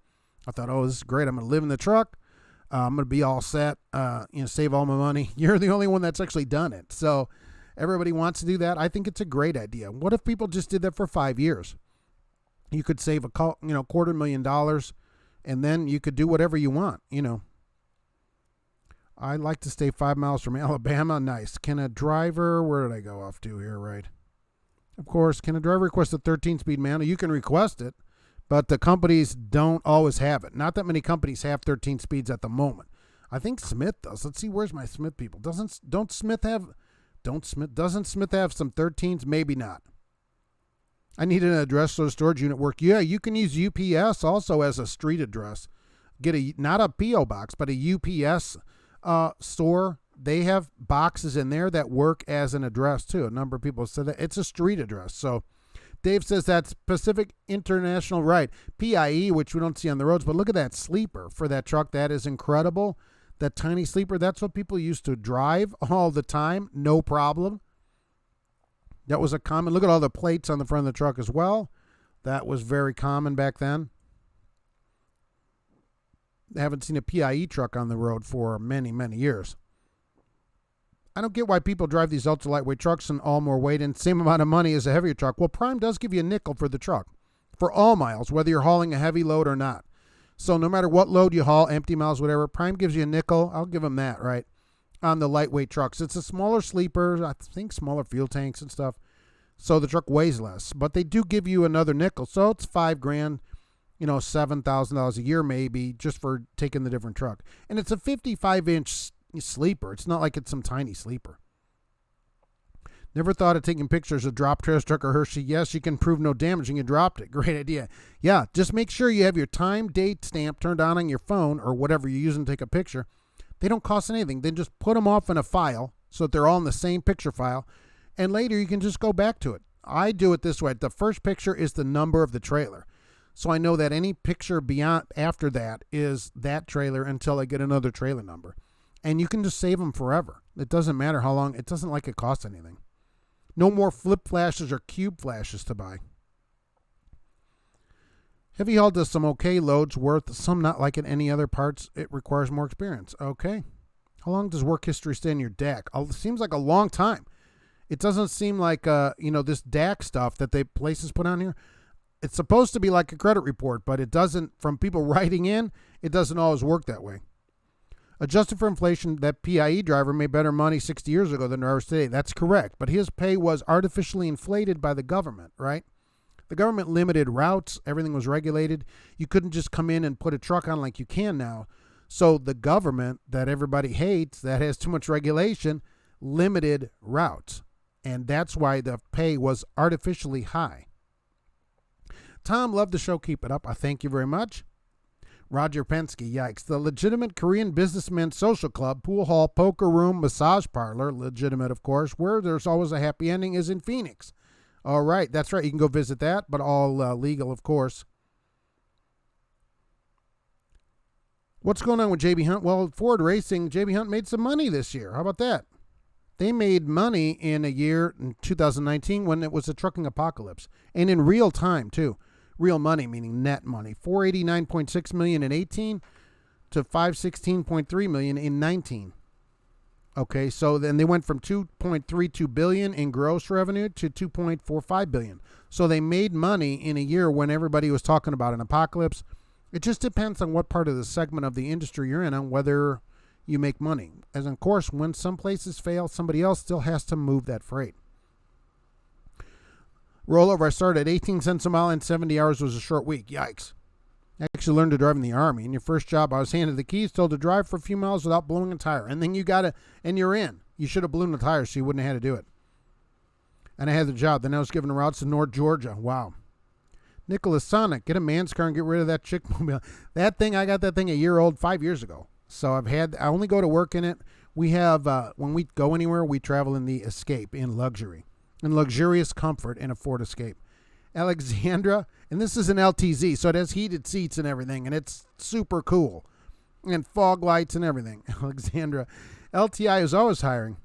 I thought, oh, this is great. I'm going to live in the truck. I'm going to be all set, save all my money. You're the only one that's actually done it. So everybody wants to do that. I think it's a great idea. What if people just did that for 5 years? You could save $250,000, and then you could do whatever you want, I like to stay 5 miles from Alabama. Nice. Can a driver, where did I go off to here, right? Of course, can a driver request a 13-speed manual? You can request it, but the companies don't always have it. Not that many companies have 13 speeds at the moment. I think Smith does. Let's see, where's my Smith people? Doesn't Smith have some 13s? Maybe not. I need an address so the storage unit work. Yeah, you can use UPS also as a street address. Get not a P.O. box, but a UPS store. They have boxes in there that work as an address too. A number of people said that it's a street address. So Dave says that's Pacific International, right? PIE, which we don't see on the roads, but look at that sleeper for that truck. That is incredible. That tiny sleeper, that's what people used to drive all the time. No problem. That was a common, look at all the plates on the front of the truck as well. That was very common back then. I haven't seen a PIE truck on the road for many, many years. I don't get why people drive these ultra lightweight trucks and all more weight and same amount of money as a heavier truck. Well, Prime does give you a nickel for the truck for all miles, whether you're hauling a heavy load or not. So no matter what load you haul, empty miles, whatever, Prime gives you a nickel. I'll give them that, right, on the lightweight trucks. It's a smaller sleeper, I think smaller fuel tanks and stuff, so the truck weighs less. But they do give you another nickel, so it's $5,000, $7,000 a year maybe just for taking the different truck. And it's a 55-inch sleeper. It's not like it's some tiny sleeper. Never thought of taking pictures of drop trash truck or Hershey. Yes, you can prove no damage and you dropped it. Great idea. Yeah, just make sure you have your time, date stamp turned on your phone or whatever you're using to take a picture. They don't cost anything. Then just put them off in a file so that they're all in the same picture file. And later you can just go back to it. I do it this way. The first picture is the number of the trailer. So I know that any picture beyond after that is that trailer until I get another trailer number. And you can just save them forever. It doesn't matter how long. It doesn't like it costs anything. No more flip flashes or cube flashes to buy. Heavy haul does some okay loads worth, some not like in any other parts. It requires more experience. Okay. How long does work history stay in your DAC? It seems like a long time. It doesn't seem like, this DAC stuff that places put on here. It's supposed to be like a credit report, but it doesn't, from people writing in, it doesn't always work that way. Adjusted for inflation, that PIE driver made better money 60 years ago than drivers today. That's correct. But his pay was artificially inflated by the government, right? The government limited routes. Everything was regulated. You couldn't just come in and put a truck on like you can now. So the government that everybody hates, that has too much regulation, limited routes. And that's why the pay was artificially high. Tom, love the show. Keep it up. I thank you very much. Roger Pensky, yikes. The legitimate Korean businessman social club, pool hall, poker room, massage parlor, legitimate, of course, where there's always a happy ending, is in Phoenix. All right, that's right. You can go visit that, but all legal, of course. What's going on with JB Hunt? Well, Ford Racing, JB Hunt made some money this year. How about that? They made money in a year, in 2019, when it was a trucking apocalypse. And in real time, too. Real money, meaning net money. $489.6 million in 18 to $516.3 million in 19. Okay, so then they went from $2.32 billion in gross revenue to $2.45 billion. So they made money in a year when everybody was talking about an apocalypse. It just depends on what part of the segment of the industry you're in on whether you make money. As of course, when some places fail, somebody else still has to move that freight. Rollover, I started at 18 cents a mile and 70 hours was a short week. Yikes. I actually learned to drive in the Army. In your first job, I was handed the keys, told to drive for a few miles without blowing a tire. And then and you're in. You should have blown the tire so you wouldn't have had to do it. And I had the job. Then I was given routes to North Georgia. Wow. Nicholas Sonic, get a man's car and get rid of that chick mobile. That thing, I got that thing a year old 5 years ago. So I only go to work in it. We have, when we go anywhere, we travel in the Escape in luxury. In luxurious comfort in a Ford Escape. Alexandra, and this is an LTZ, so it has heated seats and everything, and it's super cool. And fog lights and everything. Alexandra, LTI is always hiring.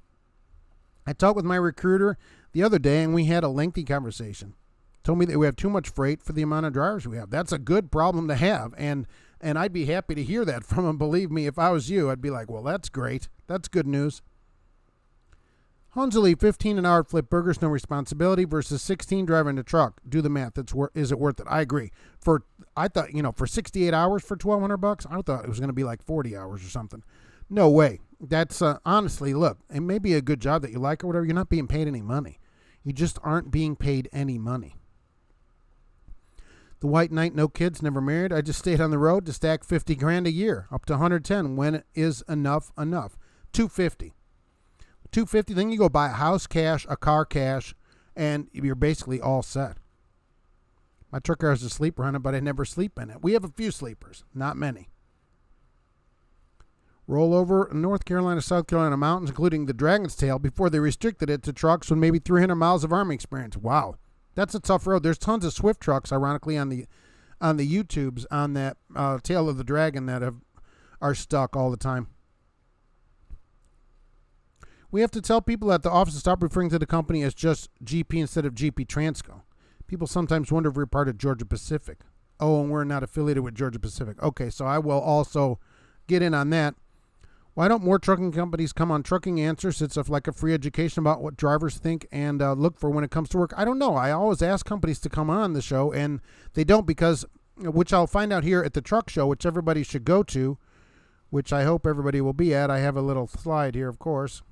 I talked with my recruiter the other day, and we had a lengthy conversation. Told me that we have too much freight for the amount of drivers we have. That's a good problem to have, and I'd be happy to hear that from him. Believe me, if I was you, I'd be like, well, that's great. That's good news. Hunsley, 15 an hour at Flip Burgers, no responsibility, versus 16 driving a truck. Do the math. Is it worth it? I agree. I thought, for 68 hours for $1,200, I thought it was going to be like 40 hours or something. No way. That's honestly, look, it may be a good job that you like or whatever. You're not being paid any money. You just aren't being paid any money. The White Knight, no kids, never married. I just stayed on the road to stack 50 grand a year, up to 110. When is enough? 250. 250, then you go buy a house cash, a car cash, and you're basically all set. My truck car is a sleeper on it, but I never sleep in it. We have a few sleepers, not many. Rollover, North Carolina, South Carolina mountains, including the Dragon's Tail, before they restricted it to trucks with maybe 300 miles of Army experience. Wow, that's a tough road. There's tons of Swift trucks, ironically, on the YouTubes on that Tail of the Dragon that are stuck all the time. We have to tell people at the office to stop referring to the company as just GP instead of GP Transco. People sometimes wonder if we're part of Georgia Pacific. Oh, and we're not affiliated with Georgia Pacific. Okay, so I will also get in on that. Why don't more trucking companies come on Trucking Answers? It's like a free education about what drivers think and look for when it comes to work. I don't know. I always ask companies to come on the show, and they don't because, which I'll find out here at the truck show, which everybody should go to, which I hope everybody will be at. I have a little slide here, of course.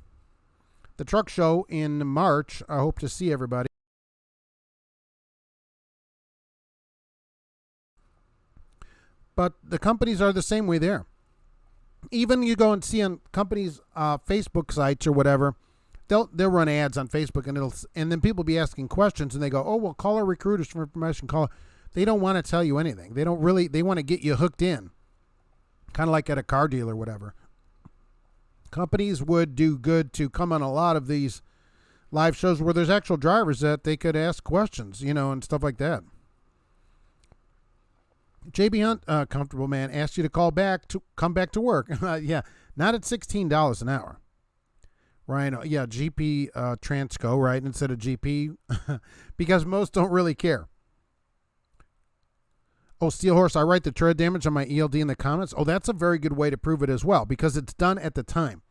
The truck show in March. I hope to see everybody. But the companies are the same way there. Even you go and see on companies' Facebook sites or whatever, they'll run ads on Facebook and then people be asking questions and they go, oh, well, call our recruiters for information. They don't want to tell you anything. They want to get you hooked in, kind of like at a car deal or whatever. Companies would do good to come on a lot of these live shows where there's actual drivers that they could ask questions, and stuff like that. JB Hunt, comfortable man, asked you to come back to work. Yeah, not at $16 an hour. Ryan, yeah, GP Transco, right, instead of GP, because most don't really care. Oh, Steel Horse, I write the tread damage on my ELD in the comments. Oh, that's a very good way to prove it as well, because it's done at the time.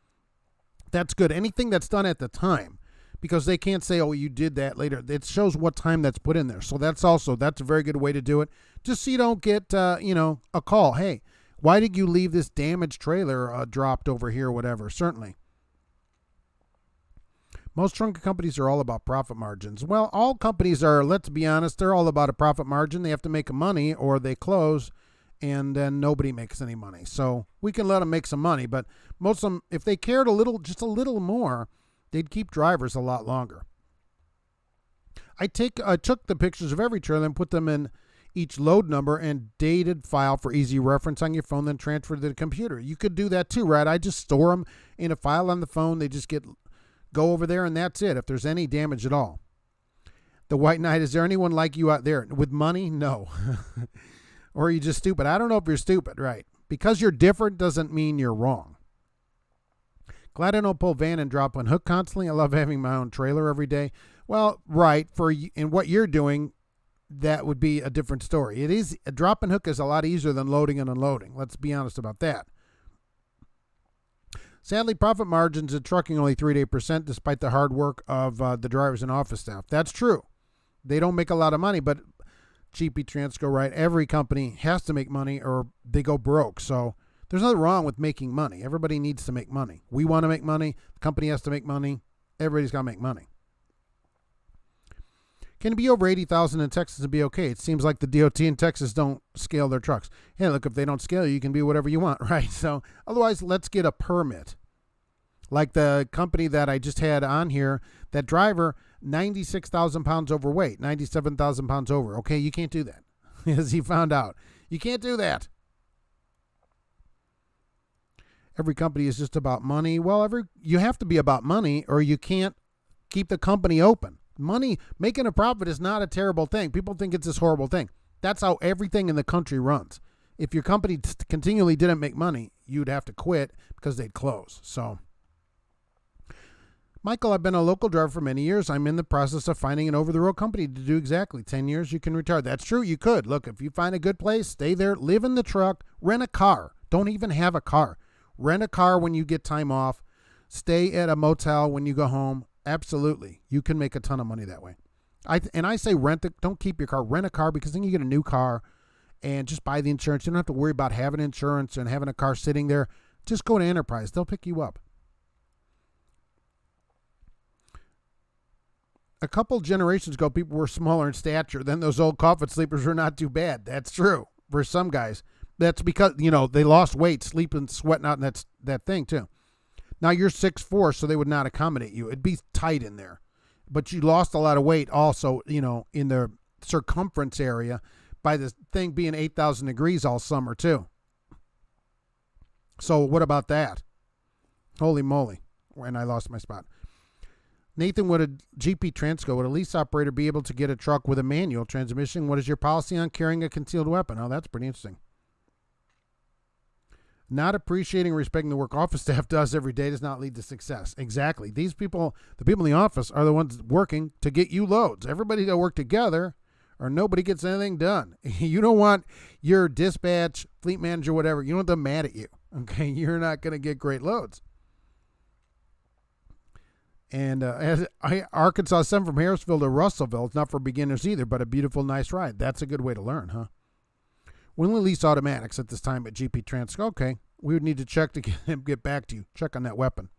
That's good. Anything that's done at the time, because they can't say, oh, you did that later. It shows what time that's put in there. So that's a very good way to do it. Just so you don't get, a call. Hey, why did you leave this damaged trailer dropped over here or whatever? Certainly. Most trucking companies are all about profit margins. Well, all companies are, let's be honest, they're all about a profit margin. They have to make money or they close. and then nobody makes any money. So we can let them make some money, but most of them, if they cared a little, just a little more, they'd keep drivers a lot longer. I took the pictures of every trailer and put them in each load number and dated file for easy reference on your phone, then transfer to the computer. You could do that too, right? I just store them in a file on the phone. They just go over there, and that's it if there's any damage at all. The White Knight, is there anyone like you out there? With money? No. Or are you just stupid? I don't know if you're stupid, right? Because you're different doesn't mean you're wrong. Glad I don't pull van and drop on hook constantly. I love having my own trailer every day. Well, right, in what you're doing, that would be a different story. It is, a drop and hook is a lot easier than loading and unloading. Let's be honest about that. Sadly, profit margins in trucking only 3 to 8% despite the hard work of the drivers and office staff. That's true. They don't make a lot of money, but GP Transco, right? Every company has to make money or they go broke. So there's nothing wrong with making money. Everybody needs to make money. We want to make money. The company has to make money. Everybody's got to make money. Can it be over 80,000 in Texas and be okay? It seems like the DOT in Texas don't scale their trucks. Hey, look, if they don't scale, you can be whatever you want, right? So otherwise, let's get a permit. Like the company that I just had on here, that driver, 96,000 pounds overweight, 97,000 pounds over. Okay, you can't do that, as he found out. You can't do that. Every company is just about money. Well, you have to be about money or you can't keep the company open. Money, making a profit is not a terrible thing. People think it's this horrible thing. That's how everything in the country runs. If your company continually didn't make money, you'd have to quit because they'd close. So, Michael, I've been a local driver for many years. I'm in the process of finding an over-the-road company to do exactly. 10 years, you can retire. That's true. You could. Look, if you find a good place, stay there, live in the truck, rent a car. Don't even have a car. Rent a car when you get time off. Stay at a motel when you go home. Absolutely. You can make a ton of money that way. I say rent it. Don't keep your car. Rent a car because then you get a new car and just buy the insurance. You don't have to worry about having insurance and having a car sitting there. Just go to Enterprise. They'll pick you up. A couple generations ago, people were smaller in stature. Then those old coffin sleepers were not too bad. That's true for some guys. That's because, they lost weight, sleeping, sweating out, and that thing too. Now you're 6'4", so they would not accommodate you. It'd be tight in there. But you lost a lot of weight also, in the circumference area by the thing being 8,000 degrees all summer too. So what about that? Holy moly. When I lost my spot. Nathan, would a GP Transco, would a lease operator be able to get a truck with a manual transmission? What is your policy on carrying a concealed weapon? Oh, that's pretty interesting. Not appreciating and respecting the work office staff does every day does not lead to success. Exactly. These people, the people in the office, are the ones working to get you loads. Everybody to work together or nobody gets anything done. You don't want your dispatch, fleet manager, whatever, you don't want them mad at you. Okay, you're not going to get great loads. And Arkansas 7 from Harrisville to Russellville. It's not for beginners either, but a beautiful, nice ride. That's a good way to learn, huh? When we lease automatics at this time at GP Transco, okay, we would need to check to get back to you. Check on that weapon.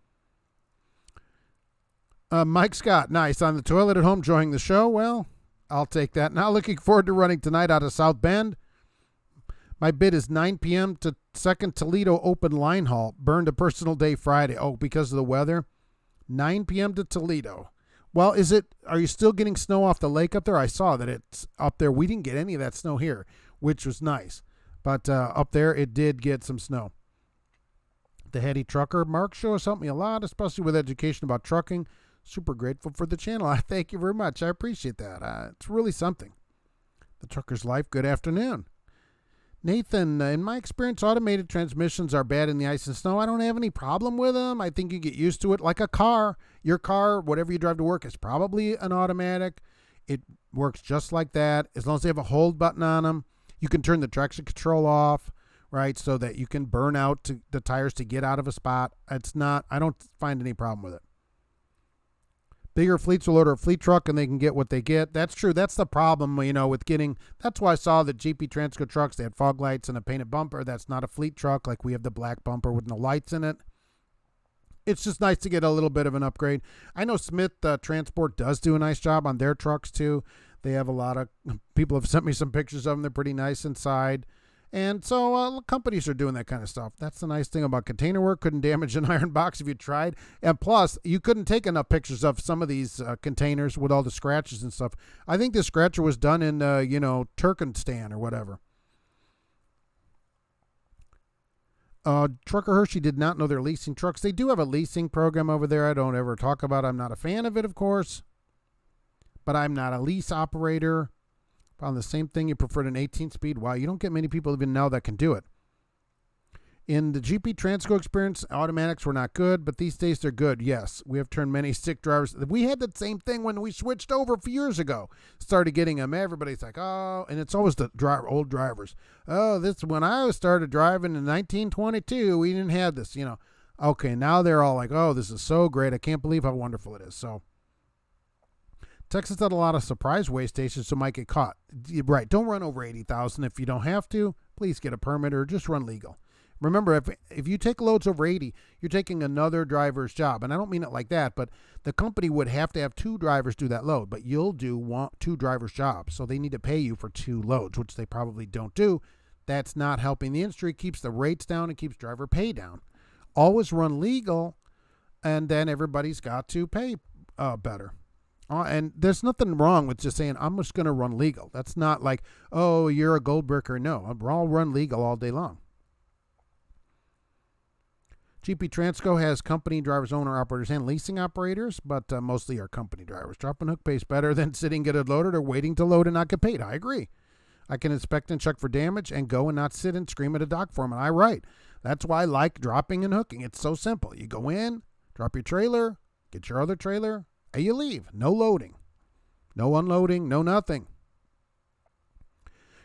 Mike Scott, nice. On the toilet at home, enjoying the show? Well, I'll take that. Now looking forward to running tonight out of South Bend. My bid is 9 p.m. to 2nd Toledo Open Line Haul. Burned a personal day Friday. Oh, because of the weather? 9 p.m. to Toledo. Well, are you still getting snow off the lake up there? I saw that it's up there. We didn't get any of that snow here, which was nice. But up there, it did get some snow. The Heady Trucker, Mark, shows helped me a lot, especially with education about trucking. Super grateful for the channel. I thank you very much. I appreciate that. It's really something. The Trucker's Life, good afternoon. Nathan, in my experience, automated transmissions are bad in the ice and snow. I don't have any problem with them. I think you get used to it like a car. Your car, whatever you drive to work, is probably an automatic. It works just like that. As long as they have a hold button on them, you can turn the traction control off, right, so that you can burn out the tires to get out of a spot. I don't find any problem with it. Bigger fleets will order a fleet truck and they can get what they get. That's true. That's the problem, with getting. That's why I saw the GP Transco trucks. They had fog lights and a painted bumper. That's not a fleet truck like we have the black bumper with no lights in it. It's just nice to get a little bit of an upgrade. I know Smith Transport does do a nice job on their trucks too. They have a lot of people have sent me some pictures of them. They're pretty nice inside. And so companies are doing that kind of stuff. That's the nice thing about container work. Couldn't damage an iron box if you tried. And plus, you couldn't take enough pictures of some of these containers with all the scratches and stuff. I think the scratcher was done in, Turkmenistan or whatever. Trucker Hershey did not know they're leasing trucks. They do have a leasing program over there I don't ever talk about. I'm not a fan of it, of course. But I'm not a lease operator. Found the same thing. You preferred an 18-speed. Wow, you don't get many people even now that can do it. In the GP Transco experience, automatics were not good, but these days they're good. Yes, we have turned many sick drivers. We had the same thing when we switched over a few years ago. Started getting them. Everybody's like, oh, and it's always the old drivers. Oh, this when I started driving in 1922, we didn't have this, Okay, now they're all like, oh, this is so great. I can't believe how wonderful it is. So Texas had a lot of surprise weigh stations, so might get caught. Right, don't run over 80,000 if you don't have to. Please get a permit or just run legal. Remember, if you take loads over 80, you're taking another driver's job. And I don't mean it like that, but the company would have to have 2 drivers do that load. But you'll do 2 drivers' jobs. So they need to pay you for 2 loads, which they probably don't do. That's not helping the industry. Keeps the rates down and keeps driver pay down. Always run legal, and then everybody's got to pay better. And there's nothing wrong with just saying, I'm just going to run legal. That's not like, oh, you're a gold bricker. No, I'll run legal all day long. GP Transco has company drivers, owner operators, and leasing operators, but mostly are company drivers. Drop and hook pays better than sitting, get it loaded, or waiting to load and not get paid. I agree. I can inspect and check for damage and go and not sit and scream at a dock foreman. I right. That's why I like dropping and hooking. It's so simple. You go in, drop your trailer, get your other trailer, and you leave. No loading. No unloading. No nothing.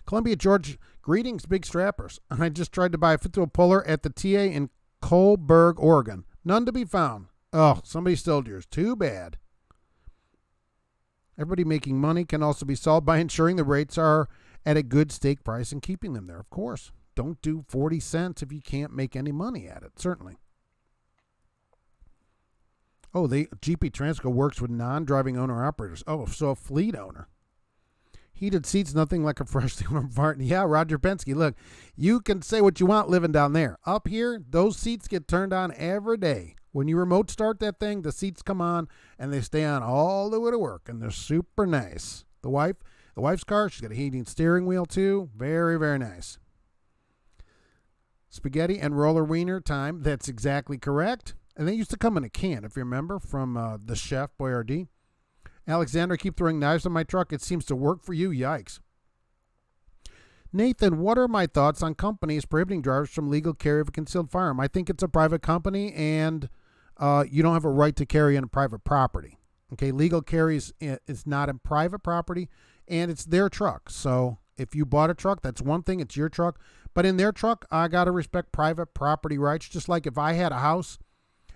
Columbia, Georgia. Greetings, big strappers. I just tried to buy a fifth-wheel puller at the TA in Colberg, Oregon. None to be found. Oh, somebody stole yours. Too bad. Everybody making money can also be solved by ensuring the rates are at a good stake price and keeping them there, of course. Don't do 40 cents if you can't make any money at it, certainly. Oh, GP Transco works with non-driving owner-operators. Oh, so a fleet owner. Heated seats, nothing like a freshly warm fart. Yeah, Roger Penske, look, you can say what you want living down there. Up here, those seats get turned on every day. When you remote start that thing, the seats come on, and they stay on all the way to work, and they're super nice. The wife's car, she's got a heating steering wheel, too. Very, very nice. Spaghetti and roller wiener time. That's exactly correct. And they used to come in a can, if you remember, from the chef, Boyardee. Alexander, keep throwing knives on my truck. It seems to work for you. Yikes. Nathan, what are my thoughts on companies prohibiting drivers from legal carry of a concealed firearm? I think it's a private company, and you don't have a right to carry on private property. Okay, legal carry is not in private property, and it's their truck. So if you bought a truck, that's one thing. It's your truck. But in their truck, I got to respect private property rights. Just like if I had a house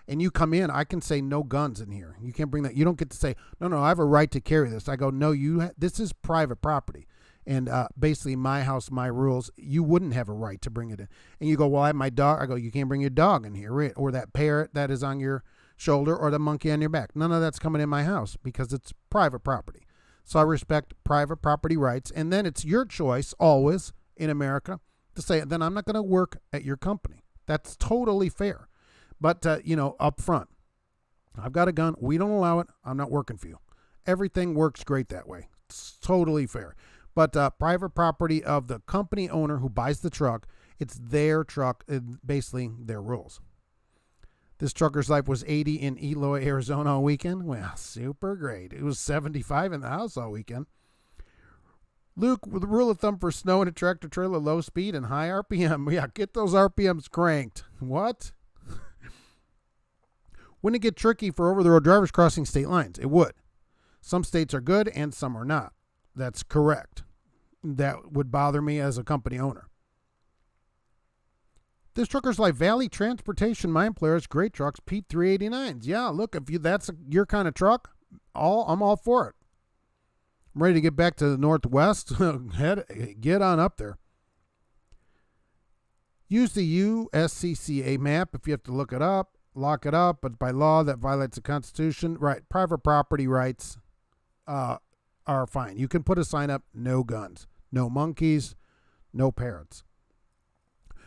and you come in, I can say no guns in here. You can't bring that. You don't get to say, no, I have a right to carry this. I go, no, this is private property. And basically my house, my rules, you wouldn't have a right to bring it in. And you go, well, I have my dog. I go, you can't bring your dog in here, right? Or that parrot that is on your shoulder or the monkey on your back. None of that's coming in my house because it's private property. So I respect private property rights. And then it's your choice always in America to say, then I'm not going to work at your company. That's totally fair. But, up front, I've got a gun. We don't allow it. I'm not working for you. Everything works great that way. It's totally fair. But private property of the company owner who buys the truck, it's their truck, basically their rules. This trucker's life was 80 in Eloy, Arizona all weekend. Well, super great. It was 75 in the house all weekend. Luke, with the rule of thumb for snow and a tractor trailer, low speed and high RPM. Yeah, get those RPMs cranked. What? Wouldn't it get tricky for over-the-road drivers crossing state lines? It would. Some states are good and some are not. That's correct. That would bother me as a company owner. This trucker's life, Valley Transportation, my employer has great trucks, Pete 389s. Yeah, look, if that's your kind of truck, I'm all for it. I'm ready to get back to the Northwest. Get on up there. Use the USCCA map if you have to look it up. Lock it up, but by law that violates the Constitution. Right, private property rights are fine. You can put a sign up, no guns, no monkeys, no parrots.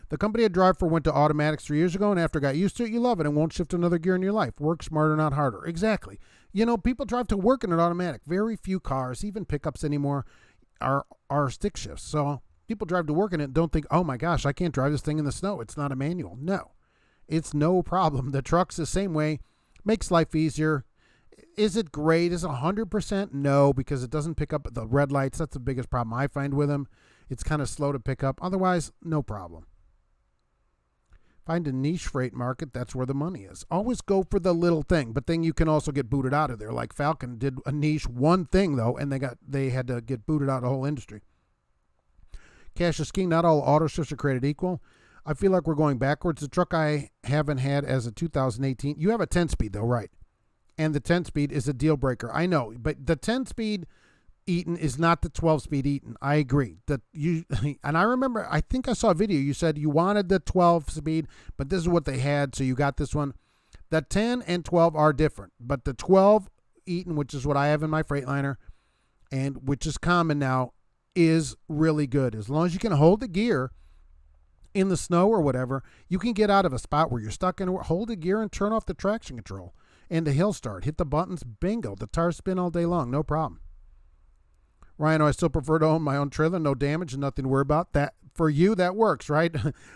The company I drive for went to automatics 3 years ago, and after I got used to it, you love it and won't shift another gear in your life. Work smarter, not harder. Exactly. People drive to work in an automatic. Very few cars, even pickups anymore, are stick shifts. So people drive to work in it and don't think, oh my gosh, I can't drive this thing in the snow. It's not a manual. No, it's no problem. The truck's the same way. Makes life easier. Is it great? Is it 100%? No, because it doesn't pick up the red lights. That's the biggest problem I find with them. It's kind of slow to pick up. Otherwise, no problem. Find a niche freight market. That's where the money is. Always go for the little thing, but then you can also get booted out of there. Like Falcon did a niche one thing, though, and they had to get booted out of the whole industry. Cash is king. Not all auto shifts are created equal. I feel like we're going backwards. The truck I haven't had as a 2018. You have a 10-speed, though, right? And the 10-speed is a deal breaker. I know, but the 10-speed Eaton is not the 12-speed Eaton. I agree. And I remember, I think I saw a video. You said you wanted the 12-speed, but this is what they had, so you got this one. The 10 and 12 are different, but the 12 Eaton, which is what I have in my Freightliner, and which is common now, is really good. As long as you can hold the gear in the snow or whatever, you can get out of a spot where you're stuck in. Hold the gear and turn off the traction control. And the hill start. Hit the buttons. Bingo. The tires spin all day long. No problem. Ryan, I still prefer to own my own trailer. No damage and nothing to worry about. That for you, that works, right?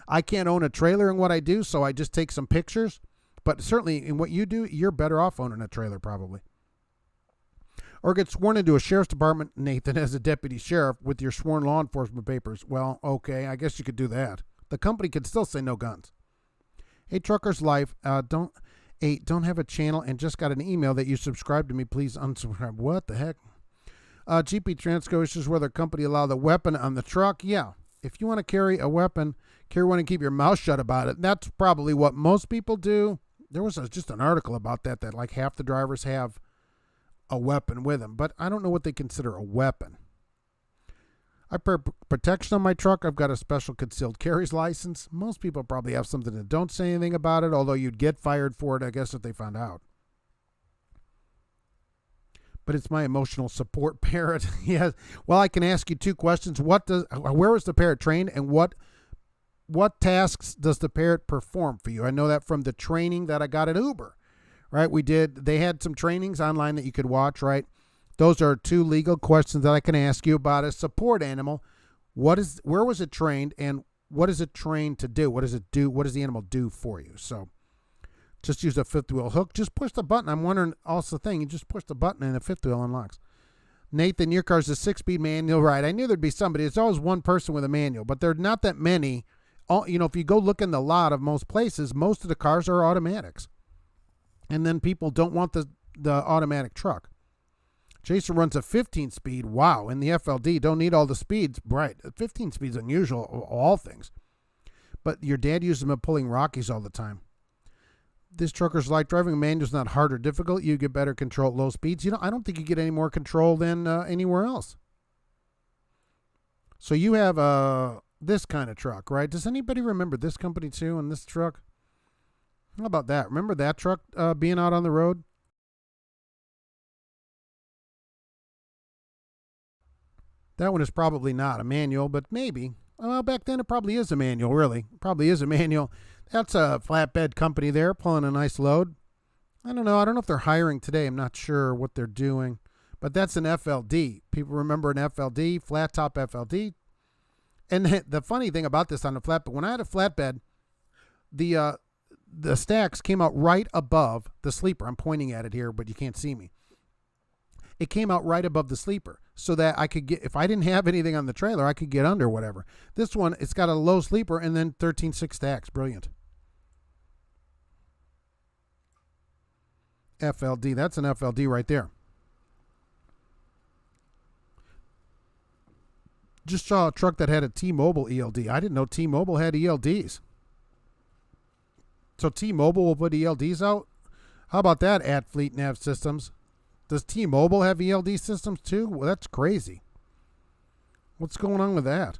I can't own a trailer in what I do, so I just take some pictures. But certainly in what you do, you're better off owning a trailer probably. Or get sworn into a sheriff's department, Nathan, as a deputy sheriff with your sworn law enforcement papers. Well, okay, I guess you could do that. The company could still say no guns. Hey, Trucker's Life, don't have a channel and just got an email that you subscribe to me. Please unsubscribe. What the heck? GP Transco issues where the company allowed the weapon on the truck. Yeah, if you want to carry a weapon, carry one and keep your mouth shut about it. That's probably what most people do. There was just an article about that like half the drivers have a weapon with them, but I don't know what they consider a weapon. I put protection on my truck. I've got a special concealed carries license. Most people probably have something that don't say anything about it, although you'd get fired for it, I guess, if they found out. But it's my emotional support parrot. Yes. Well, I can ask you two questions. Where was the parrot trained, and what tasks does the parrot perform for you? I know that from the training that I got at Uber, right? They had some trainings online that you could watch, right? Those are two legal questions that I can ask you about a support animal. Where was it trained, and what is it trained to do? What does it do? What does the animal do for you? So just use a fifth wheel hook. Just push the button. I'm wondering also the thing. You just push the button and the fifth wheel unlocks. Nathan, your car's a 6-speed manual, right? I knew there'd be somebody. It's always one person with a manual, but there are not that many. If you go look in the lot of most places, most of the cars are automatics. And then people don't want the automatic truck. Jason runs a 15-speed. Wow. In the FLD, don't need all the speeds. Right. 15 speeds unusual, all things. But your dad uses them at pulling Rockies all the time. This trucker's like driving a manual is not hard or difficult. You get better control at low speeds. I don't think you get any more control than anywhere else. So you have this kind of truck, right? Does anybody remember this company too and this truck? How about that? Remember that truck being out on the road? That one is probably not a manual, but maybe. Well, back then it probably is a manual, really. Probably is a manual. That's a flatbed company there pulling a nice load. I don't know. I don't know if they're hiring today. I'm not sure what they're doing. But that's an FLD. People remember an FLD, flat top FLD. And the funny thing about this on the flatbed, when I had a flatbed, the stacks came out right above the sleeper. I'm pointing at it here, but you can't see me. It came out right above the sleeper so that I could get, if I didn't have anything on the trailer, I could get under whatever. This one, it's got a low sleeper and then 13.6 stacks. Brilliant. FLD. That's an FLD right there. Just saw a truck that had a T-Mobile ELD. I didn't know T-Mobile had ELDs. So T-Mobile will put ELDs out? How about that at Fleet Nav Systems? Does T-Mobile have ELD systems too? Well, that's crazy. What's going on with that?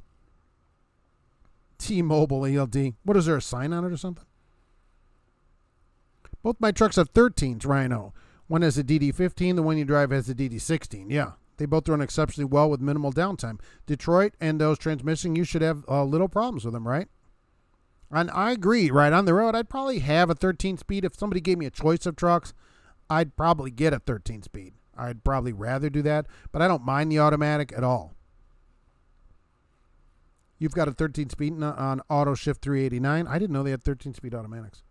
T-Mobile ELD. What is there, a sign on it or something? Both my trucks have 13s, Rhino. One has a DD15. The one you drive has a DD16. Yeah. They both run exceptionally well with minimal downtime. Detroit and those transmission, you should have little problems with them, right? And I agree, right on the road, I'd probably have a 13 speed. If somebody gave me a choice of trucks, I'd probably get a 13 speed. I'd probably rather do that, but I don't mind the automatic at all. You've got a 13 speed on Auto Shift 389. I didn't know they had 13 speed automatics.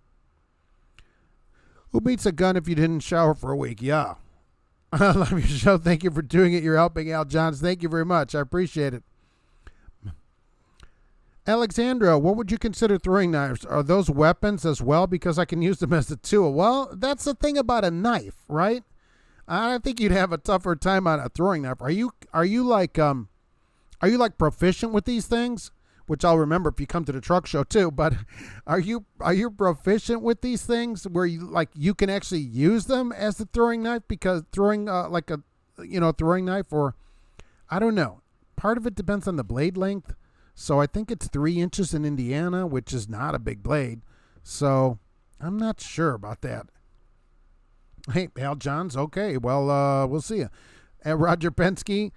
Who beats a gun if you didn't shower for a week? Yeah. I love your show. Thank you for doing it. You're helping out, Johns. Thank you very much. I appreciate it. Alexandra, what would you consider throwing knives? Are those weapons as well? Because I can use them as a tool. Well, that's the thing about a knife, right? I think you'd have a tougher time on a throwing knife. Are you like proficient with these things? Which I'll remember if you come to the truck show too. But are you proficient with these things where you can actually use them as a throwing knife? Because throwing throwing knife, or I don't know. Part of it depends on the blade length. So I think it's 3 inches in Indiana, which is not a big blade. So I'm not sure about that. Hey, Al Johns, okay. Well, we'll see you. Roger Penske,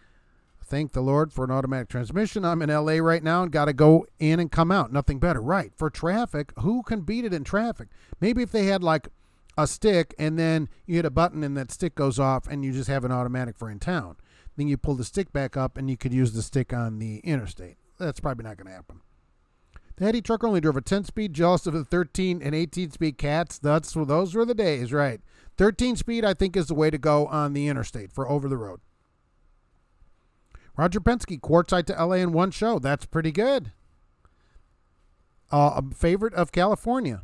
thank the Lord for an automatic transmission. I'm in L.A. right now and got to go in and come out. Nothing better. Right. For traffic, who can beat it in traffic? Maybe if they had like a stick and then you hit a button and that stick goes off and you just have an automatic for in town. Then you pull the stick back up and you could use the stick on the interstate. That's probably not going to happen. The Eddie trucker only drove a 10-speed, jealous of the 13 and 18-speed cats. Those were the days, right? 13-speed, I think, is the way to go on the interstate for over the road. Roger Penske, Quartzsite to LA in one show. That's pretty good. A favorite of California.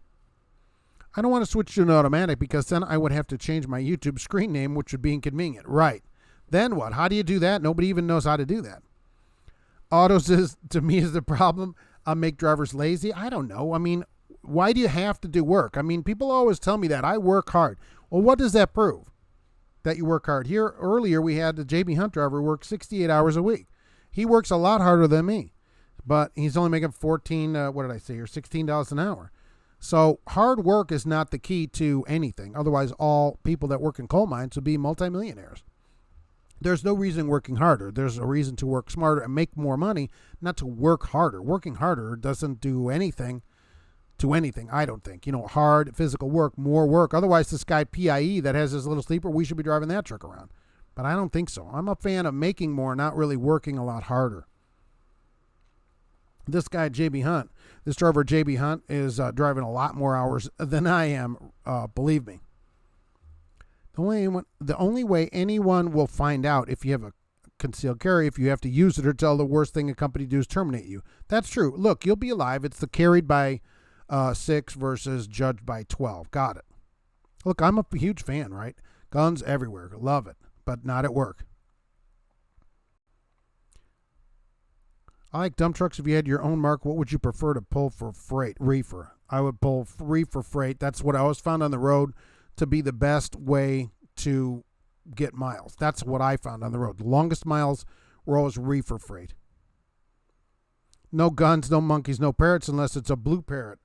I don't want to switch to an automatic because then I would have to change my YouTube screen name, which would be inconvenient. Right. Then what? How do you do that? Nobody even knows how to do that. Autos is, to me, is the problem. Make drivers lazy. I don't know. I mean, why do you have to do work? I mean, people always tell me that I work hard. Well, what does that prove? That you work hard. Here earlier we had the JB Hunt driver work 68 hours a week. He works a lot harder than me, but he's only making $16 an hour. So hard work is not the key to anything. Otherwise, all people that work in coal mines would be multimillionaires. There's no reason working harder. There's a reason to work smarter and make more money, not to work harder. Working harder doesn't do anything to anything, I don't think. Hard physical work, more work. Otherwise, this guy PIE that has his little sleeper, we should be driving that truck around. But I don't think so. I'm a fan of making more, not really working a lot harder. This guy, JB Hunt, this driver, JB Hunt, is driving a lot more hours than I am, believe me. The only way anyone will find out if you have a concealed carry, if you have to use it or tell, the worst thing a company do is terminate you. That's true. Look, you'll be alive. It's the carried by 6 versus judged by 12. Got it. Look, I'm a huge fan, right? Guns everywhere. Love it, but not at work. I like dump trucks. If you had your own mark, what would you prefer to pull for freight? Reefer. I would pull reefer freight. That's what I always found on the road to be the best way to get miles. That's what I found on the road. The longest miles were always reefer freight. No guns, no monkeys, no parrots unless it's a blue parrot.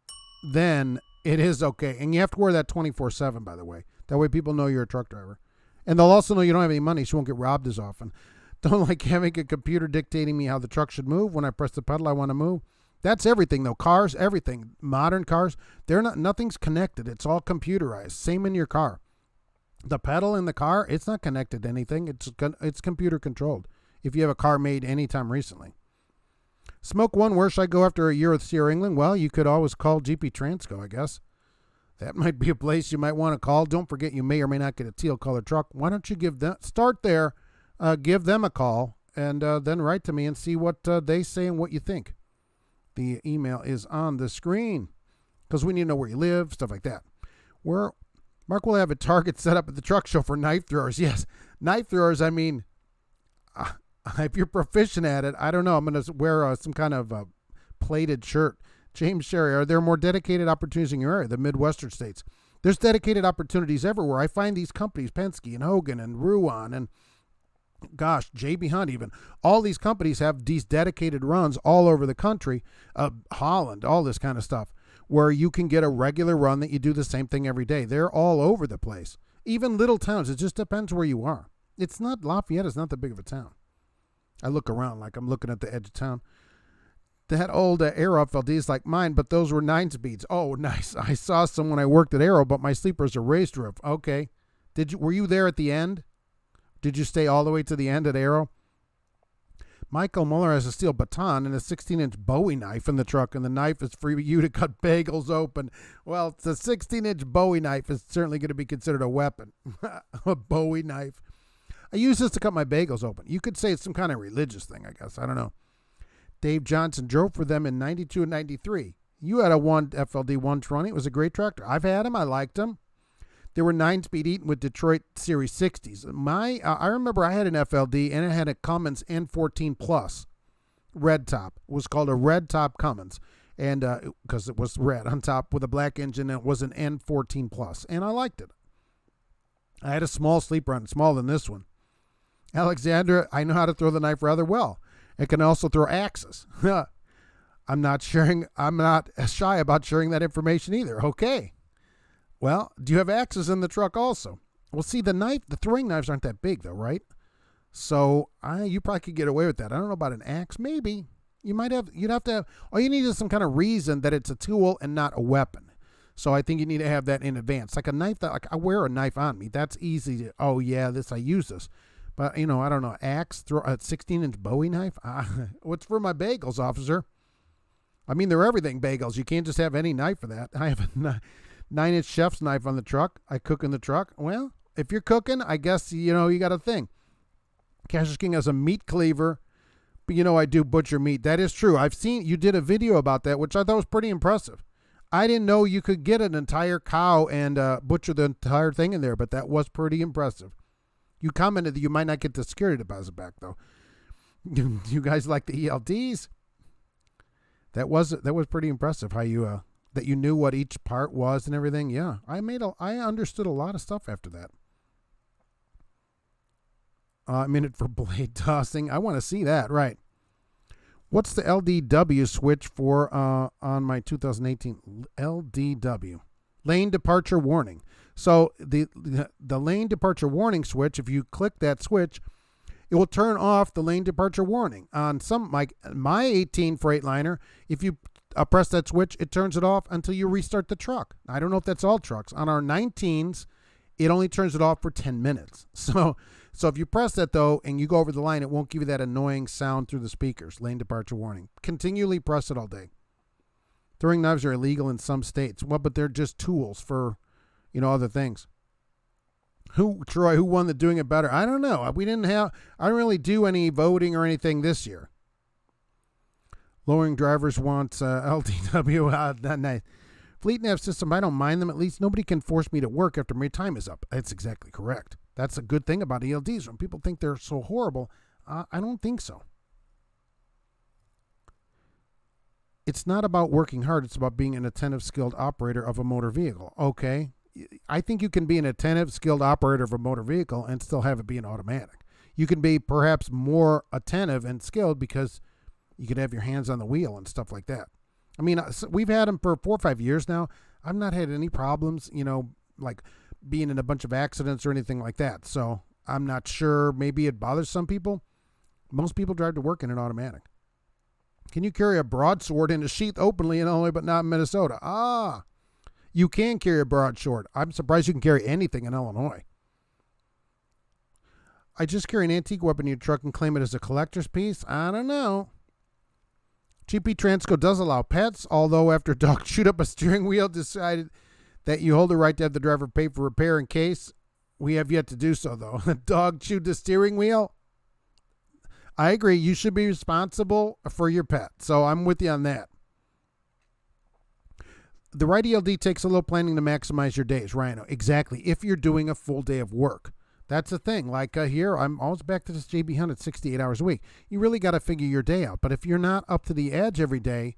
Then it is okay. And you have to wear that 24/7, by the way. That way people know you're a truck driver. And they'll also know you don't have any money, so you won't get robbed as often. Don't like having a computer dictating me how the truck should move. When I press the pedal, I want to move. That's everything, though. Cars, everything. Modern cars, nothing's connected. It's all computerized. Same in your car. The pedal in the car, it's not connected to anything. It's computer controlled. If you have a car made anytime recently. Smoke one, where should I go after a year with Sierra England? Well, you could always call GP Transco, I guess. That might be a place you might want to call. Don't forget, you may or may not get a teal colored truck. Why don't you start there, give them a call, and then write to me and see what they say and what you think. The email is on the screen because we need to know where you live, stuff like that. Mark will have a target set up at the truck show for knife throwers. Yes, knife throwers, I mean, if you're proficient at it, I don't know. I'm going to wear some kind of plated shirt. James Sherry, are there more dedicated opportunities in your area, the Midwestern states? There's dedicated opportunities everywhere. I find these companies, Penske and Hogan and Ruan and gosh, JB Hunt even. All these companies have these dedicated runs all over the country, Holland, all this kind of stuff, where you can get a regular run that you do the same thing every day. They're all over the place. Even little towns. It just depends where you are. It's not Lafayette. It's not that big of a town. I look around like I'm looking at the edge of town. That old Aero FLD is like mine, but those were 9-speeds. Oh, nice. I saw some when I worked at Aero, but my sleeper's a raised roof. Okay. Were you there at the end? Did you stay all the way to the end at Aero? Michael Muller has a steel baton and a 16-inch Bowie knife in the truck, and the knife is for you to cut bagels open. Well, it's a 16-inch Bowie knife is certainly going to be considered a weapon. A Bowie knife. I use this to cut my bagels open. You could say it's some kind of religious thing, I guess. I don't know. Dave Johnson drove for them in 92 and 93. You had a FLD 120. It was a great tractor. I've had them. I liked them. They were 9-speed Eaton with Detroit Series 60s. I remember I had an FLD, and it had a Cummins N14 Plus red top. It was called a red top Cummins, and because it was red on top with a black engine, and it was an N14 Plus, and I liked it. I had a small sleeper on it, smaller than this one. Alexandra, I know how to throw the knife rather well. It can also throw axes. I'm not shy about sharing that information either. Okay. Well, do you have axes in the truck also? Well, see, the throwing knives aren't that big though, right? So you probably could get away with that. I don't know about an axe. Maybe you'd have to have, all you need is some kind of reason that it's a tool and not a weapon. So I think you need to have that in advance. Like a knife like I wear a knife on me. That's easy to, I use this. But, I don't know, axe, throw a 16-inch Bowie knife? What's for my bagels, officer? I mean, they're everything bagels. You can't just have any knife for that. I have a 9-inch chef's knife on the truck. I cook in the truck. Well, if you're cooking, I guess, you got a thing. Cassius King has a meat cleaver. But, I do butcher meat. That is true. I've seen, you did a video about that, which I thought was pretty impressive. I didn't know you could get an entire cow and butcher the entire thing in there, but that was pretty impressive. You commented that you might not get the security deposit back, though. You guys like the ELDs? That was pretty impressive. How you that you knew what each part was and everything. Yeah, I understood a lot of stuff after that. A minute for blade tossing. I want to see that. Right. What's the LDW switch for on my 2018 LDW? Lane departure warning. So the lane departure warning switch, if you click that switch, it will turn off the lane departure warning. On some my 18 Freightliner, if you press that switch, it turns it off until you restart the truck. I don't know if that's all trucks. On our 19s, it only turns it off for 10 minutes. So if you press that, though, and you go over the line, it won't give you that annoying sound through the speakers, lane departure warning. Continually press it all day. Throwing knives are illegal in some states. Well, but they're just tools for, other things. Troy, who won the doing it better? I don't know. I didn't really do any voting or anything this year. Lowering drivers wants LTW. Nice. Fleet nav system, I don't mind them. At least nobody can force me to work after my time is up. That's exactly correct. That's a good thing about ELDs. When people think they're so horrible, I don't think so. It's not about working hard. It's about being an attentive, skilled operator of a motor vehicle. Okay. I think you can be an attentive, skilled operator of a motor vehicle and still have it be an automatic. You can be perhaps more attentive and skilled because you could have your hands on the wheel and stuff like that. I mean, we've had them for 4 or 5 years now. I've not had any problems, like being in a bunch of accidents or anything like that. So I'm not sure. Maybe it bothers some people. Most people drive to work in an automatic. Can you carry a broadsword in a sheath openly in Illinois but not in Minnesota? You can carry a broadsword. I'm surprised you can carry anything in Illinois. I just carry an antique weapon in your truck and claim it as a collector's piece? I don't know. GP Transco does allow pets, although after dog chewed up a steering wheel, decided that you hold the right to have the driver pay for repair in case. We have yet to do so, though. The dog chewed the steering wheel? I agree. You should be responsible for your pet. So I'm with you on that. The right ELD takes a little planning to maximize your days, Rhino. Exactly. If you're doing a full day of work. That's the thing. Like here, I'm always back to this JB Hunt at 68 hours a week. You really got to figure your day out. But if you're not up to the edge every day,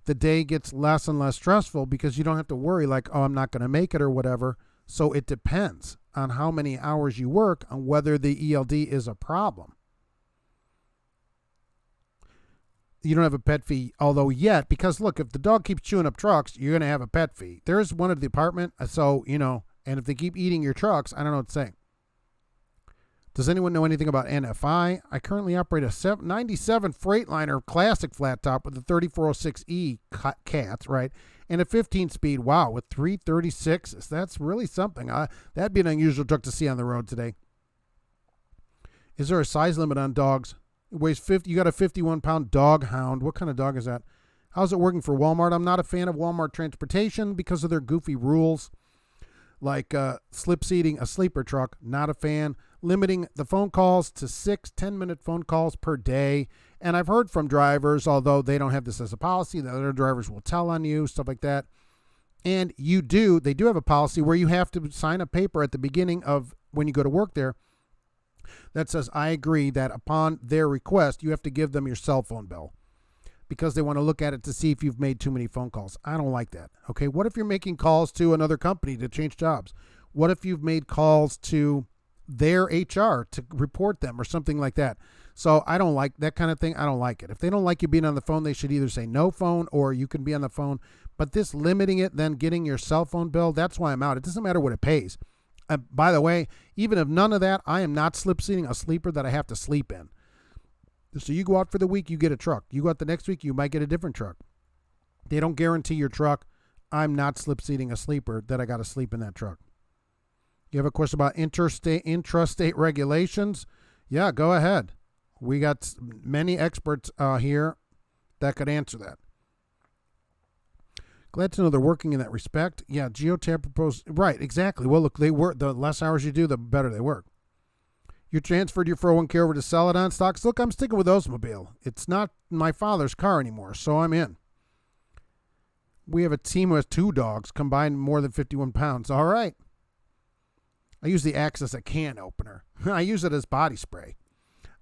the day gets less and less stressful because you don't have to worry like, I'm not going to make it or whatever. So it depends on how many hours you work on whether the ELD is a problem. You don't have a pet fee, although yet, because look, if the dog keeps chewing up trucks, you're going to have a pet fee. There's one at the apartment, so, and if they keep eating your trucks, I don't know what to say. Does anyone know anything about NFI? I currently operate a 97 Freightliner Classic flat top with a 3406E cats, right? And a 15-speed, wow, with 336s. That's really something. That'd be an unusual truck to see on the road today. Is there a size limit on dogs? It weighs 50. You got a 51-pound dog hound. What kind of dog is that? How's it working for Walmart? I'm not a fan of Walmart transportation because of their goofy rules, like slip seating a sleeper truck. Not a fan. Limiting the phone calls to 6 10-minute phone calls per day. And I've heard from drivers, although they don't have this as a policy, that other drivers will tell on you, stuff like that. And they do have a policy where you have to sign a paper at the beginning of when you go to work there that says, I agree that upon their request, you have to give them your cell phone bill because they want to look at it to see if you've made too many phone calls. I don't like that. Okay, what if you're making calls to another company to change jobs? What if you've made calls to their HR to report them or something like that? So I don't like that kind of thing. I don't like it. If they don't like you being on the phone, they should either say no phone or you can be on the phone. But this limiting it, then getting your cell phone bill, that's why I'm out. It doesn't matter what it pays. By the way, even if none of that, I am not slip seating a sleeper that I have to sleep in. So you go out for the week, you get a truck. You go out the next week, you might get a different truck. They don't guarantee your truck. I'm not slip seating a sleeper that I got to sleep in that truck. You have a question about intrastate regulations? Yeah, go ahead. We got many experts here that could answer that. Glad to know they're working in that respect. Yeah, Geotab proposed. Right, exactly. Well, look, they work. The less hours you do, the better they work. You transferred your 401k over to Celadon stocks. Look, I'm sticking with Oldsmobile. It's not my father's car anymore, so I'm in. We have a team with 2 dogs combined more than 51 pounds. All right. I use the Axe as a can opener. I use it as body spray.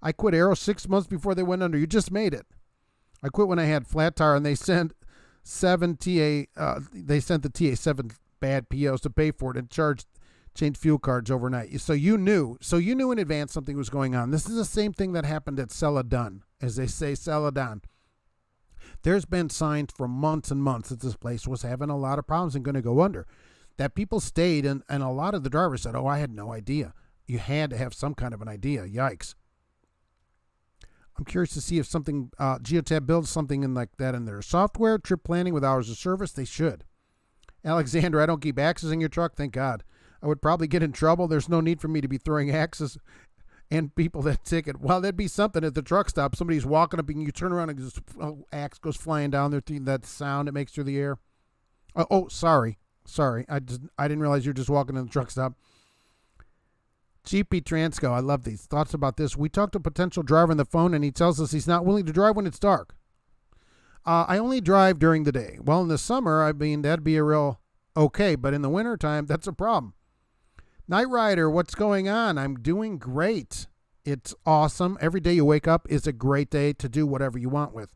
I quit Arrow 6 months before they went under. You just made it. I quit when I had flat tire, and they sent the TA 7 bad POs to pay for it and change fuel cards overnight. So you knew in advance something was going on. This is the same thing that happened at Celadon, as they say, Celadon. There's been signs for months and months that this place was having a lot of problems and going to go under. That people stayed, and a lot of the drivers said, I had no idea. You had to have some kind of an idea. Yikes. I'm curious to see if something, Geotab builds something in like that in their software, trip planning with hours of service. They should. Alexander, I don't keep axes in your truck. Thank God. I would probably get in trouble. There's no need for me to be throwing axes and people that ticket. Well, that'd be something at the truck stop. Somebody's walking up and you turn around and just axe goes flying down there. That sound it makes through the air. Sorry. I didn't realize you're just walking in the truck stop. GP Transco, I love these. Thoughts about this. We talked to a potential driver on the phone, and he tells us he's not willing to drive when it's dark. I only drive during the day. Well, in the summer, I mean, that'd be a real okay, but in the wintertime, that's a problem. Night Rider, what's going on? I'm doing great. It's awesome. Every day you wake up is a great day to do whatever you want with.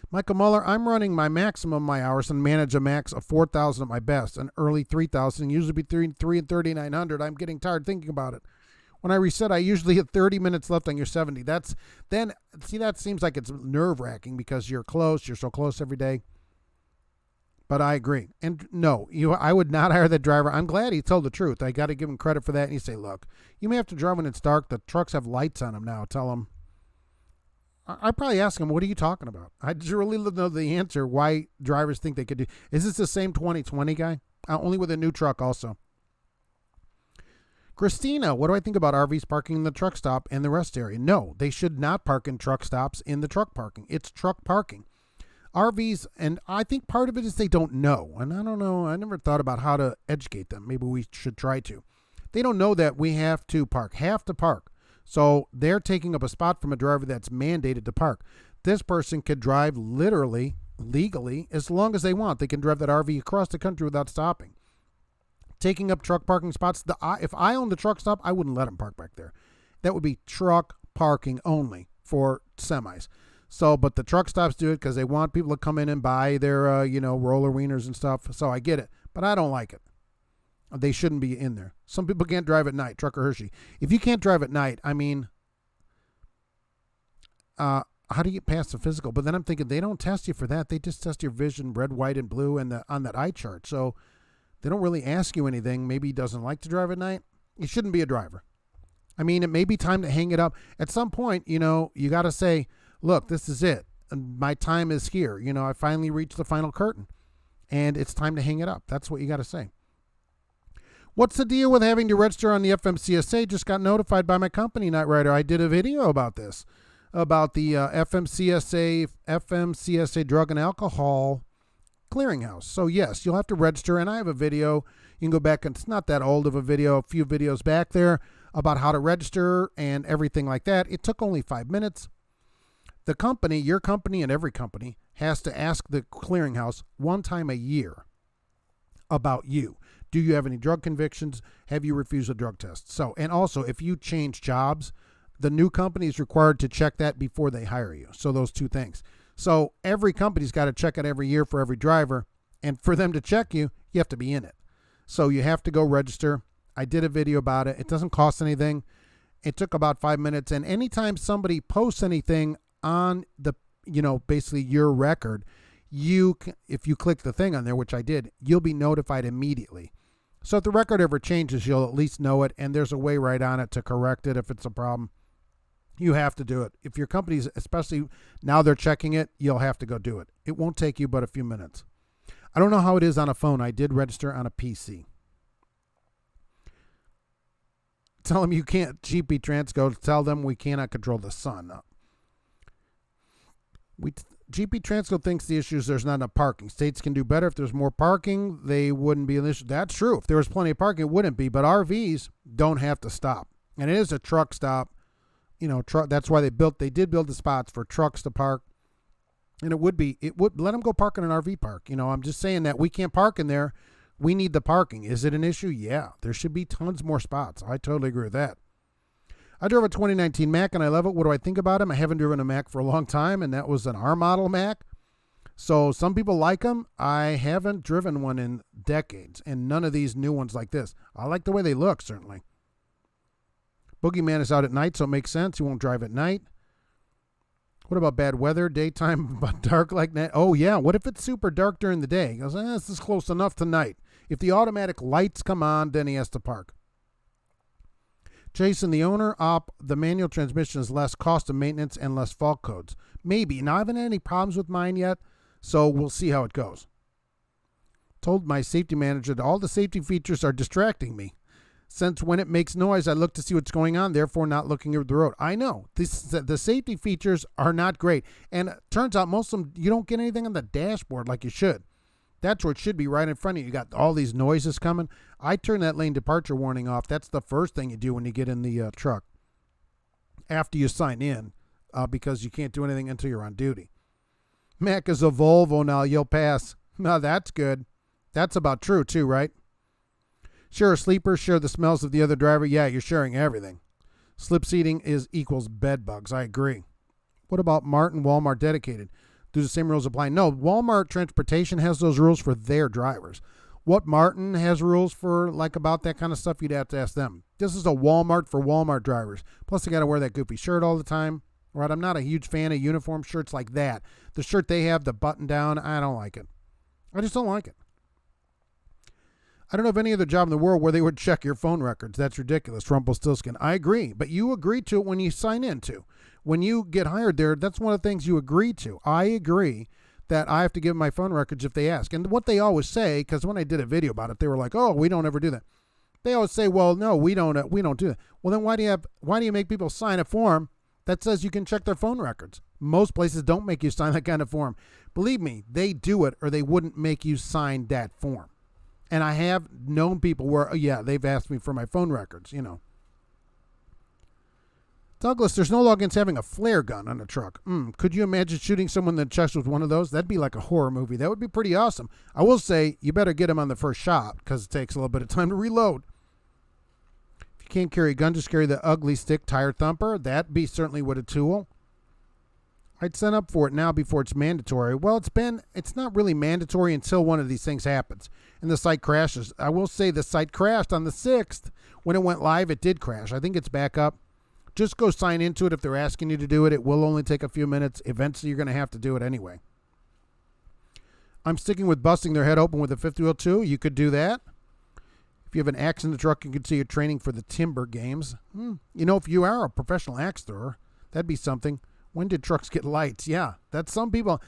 Michael Muller, I'm running my maximum my hours and manage a max of 4,000 at my best, an early 3,000, usually between 3 and 3,900. I'm getting tired thinking about it. When I reset, I usually hit 30 minutes left on your 70. That seems like it's nerve-wracking because you're so close every day. But I agree. And no, I would not hire that driver. I'm glad he told the truth. I got to give him credit for that. And you say, look, you may have to drive when it's dark. The trucks have lights on them now. Tell him. I'd probably ask him, what are you talking about? I just really know the answer why drivers think they could do. Is this the same 2020 guy? Only with a new truck also. Christina, what do I think about RVs parking in the truck stop and the rest area? No, they should not park in truck stops in the truck parking. It's truck parking. RVs, and I think part of it is they don't know. And I don't know. I never thought about how to educate them. Maybe we should try to. They don't know that we have to park. So they're taking up a spot from a driver that's mandated to park. This person could drive literally, legally, as long as they want. They can drive that RV across the country without stopping. Taking up truck parking spots. If I owned the truck stop, I wouldn't let them park back there. That would be truck parking only for semis. But the truck stops do it because they want people to come in and buy their, roller wieners and stuff. So I get it, but I don't like it. They shouldn't be in there. Some people can't drive at night, Trucker Hershey. If you can't drive at night, I mean, how do you get past the physical? But then I'm thinking they don't test you for that. They just test your vision, red, white, and blue, and on that eye chart. So they don't really ask you anything. Maybe he doesn't like to drive at night. He shouldn't be a driver. I mean, it may be time to hang it up. At some point, you got to say, look, this is it. My time is here. I finally reached the final curtain, and it's time to hang it up. That's what you got to say. What's the deal with having to register on the FMCSA? Just got notified by my company, Night Rider. I did a video about this, about the FMCSA Drug and Alcohol Clearinghouse. So, yes, you'll have to register, and I have a video. You can go back, and it's not that old of a video, a few videos back there about how to register and everything like that. It took only 5 minutes. The company, your company and every company, has to ask the clearinghouse one time a year about you. Do you have any drug convictions? Have you refused a drug test? So, and also, if you change jobs, the new company is required to check that before they hire you. So those two things. So every company's got to check it every year for every driver. And for them to check you, you have to be in it. So you have to go register. I did a video about it. It doesn't cost anything. It took about 5 minutes. And anytime somebody posts anything on the, basically your record, if you click the thing on there, which I did, you'll be notified immediately. So if the record ever changes, you'll at least know it, and there's a way right on it to correct it if it's a problem. You have to do it. If your company's, especially now they're checking it, you'll have to go do it. It won't take you but a few minutes. I don't know how it is on a phone. I did register on a PC. Tell them you can't, GP Transco, tell them we cannot control the sun. GP Transco thinks the issue is there's not enough parking. States can do better. If there's more parking, they wouldn't be an issue. That's true. If there was plenty of parking, it wouldn't be. But RVs don't have to stop. And it is a truck stop. That's why they did build the spots for trucks to park. And it would let them go park in an RV park. I'm just saying that we can't park in there. We need the parking. Is it an issue? Yeah. There should be tons more spots. I totally agree with that. I drove a 2019 Mac, and I love it. What do I think about them? I haven't driven a Mac for a long time, and that was an R model Mac. So some people like them. I haven't driven one in decades, and none of these new ones like this. I like the way they look, certainly. Boogeyman is out at night, so it makes sense. He won't drive at night. What about bad weather, daytime, but dark like that? Oh, yeah. What if it's super dark during the day? He goes, this is close enough tonight. If the automatic lights come on, then he has to park. Jason, the owner op, the manual transmission is less cost of maintenance and less fault codes. Maybe. Now, I haven't had any problems with mine yet, so we'll see how it goes. Told my safety manager that all the safety features are distracting me. Since when it makes noise, I look to see what's going on, therefore not looking at the road. I know. The safety features are not great. And it turns out most of them, you don't get anything on the dashboard like you should. That's where it should be, right in front of you. You got all these noises coming. I turn that lane departure warning off. That's the first thing you do when you get in the truck after you sign in, because you can't do anything until you're on duty. Mac is a Volvo now. You'll pass. No, that's good. That's about true, too, right? Share a sleeper, share the smells of the other driver. Yeah, you're sharing everything. Slip seating equals bed bugs. I agree. What about Martin Walmart dedicated? Do the same rules apply? No, Walmart Transportation has those rules for their drivers. What Martin has rules for, about that kind of stuff, you'd have to ask them. This is a Walmart for Walmart drivers. Plus, they got to wear that goofy shirt all the time. Right? I'm not a huge fan of uniform shirts like that. The shirt they have, the button down, I don't like it. I just don't like it. I don't know of any other job in the world where they would check your phone records. That's ridiculous, Rumpelstiltskin. I agree, but you agree to it when you sign into. When you get hired there, that's one of the things you agree to. I agree that I have to give my phone records if they ask. And what they always say, because when I did a video about it, they were like, "Oh, we don't ever do that." They always say, "Well, no, we don't do that." Well, then why do you make people sign a form that says you can check their phone records? Most places don't make you sign that kind of form. Believe me, they do it, or they wouldn't make you sign that form. And I have known people where, they've asked me for my phone records, Douglas, there's no law against having a flare gun on a truck. Could you imagine shooting someone that checks with one of those? That'd be like a horror movie. That would be pretty awesome. I will say, you better get them on the first shot because it takes a little bit of time to reload. If you can't carry a gun, just carry the ugly stick tire thumper. That'd be certainly with a tool. I'd sign up for it now before it's mandatory. Well, it's not really mandatory until one of these things happens and the site crashes. I will say the site crashed on the 6th. When it went live, it did crash. I think it's back up. Just go sign into it if they're asking you to do it. It will only take a few minutes. Eventually, you're going to have to do it anyway. I'm sticking with busting their head open with a fifth wheel too. You could do that. If you have an axe in the truck, you can see you're training for the timber games. If you are a professional axe thrower, that'd be something. When did trucks get lights? Yeah, that's some people.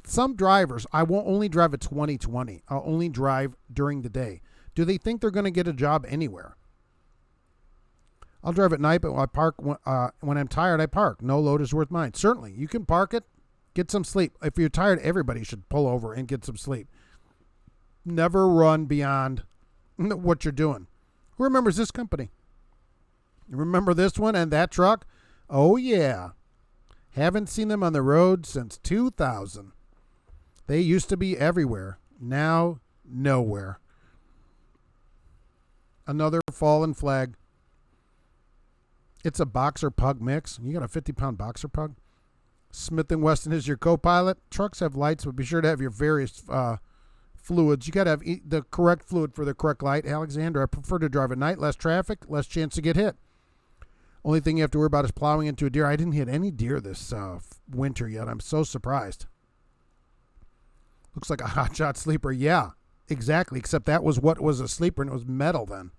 Some drivers, I won't only drive at 20/20. I'll only drive during the day. Do they think they're going to get a job anywhere? I'll drive at night, but when I park, when I'm tired, I park. No load is worth mine. Certainly, you can park it, get some sleep. If you're tired, everybody should pull over and get some sleep. Never run beyond what you're doing. Who remembers this company? You remember this one and that truck? Oh, yeah. Haven't seen them on the road since 2000. They used to be everywhere. Now, nowhere. Another fallen flag. It's a boxer pug mix. You got a 50-pound boxer pug? Smith & Wesson is your co-pilot. Trucks have lights, but be sure to have your various fluids. You got to have the correct fluid for the correct light. Alexander, I prefer to drive at night. Less traffic, less chance to get hit. Only thing you have to worry about is plowing into a deer. I didn't hit any deer this winter yet. I'm so surprised. Looks like a hotshot sleeper. Yeah, exactly. Except that was what was a sleeper, and it was metal then.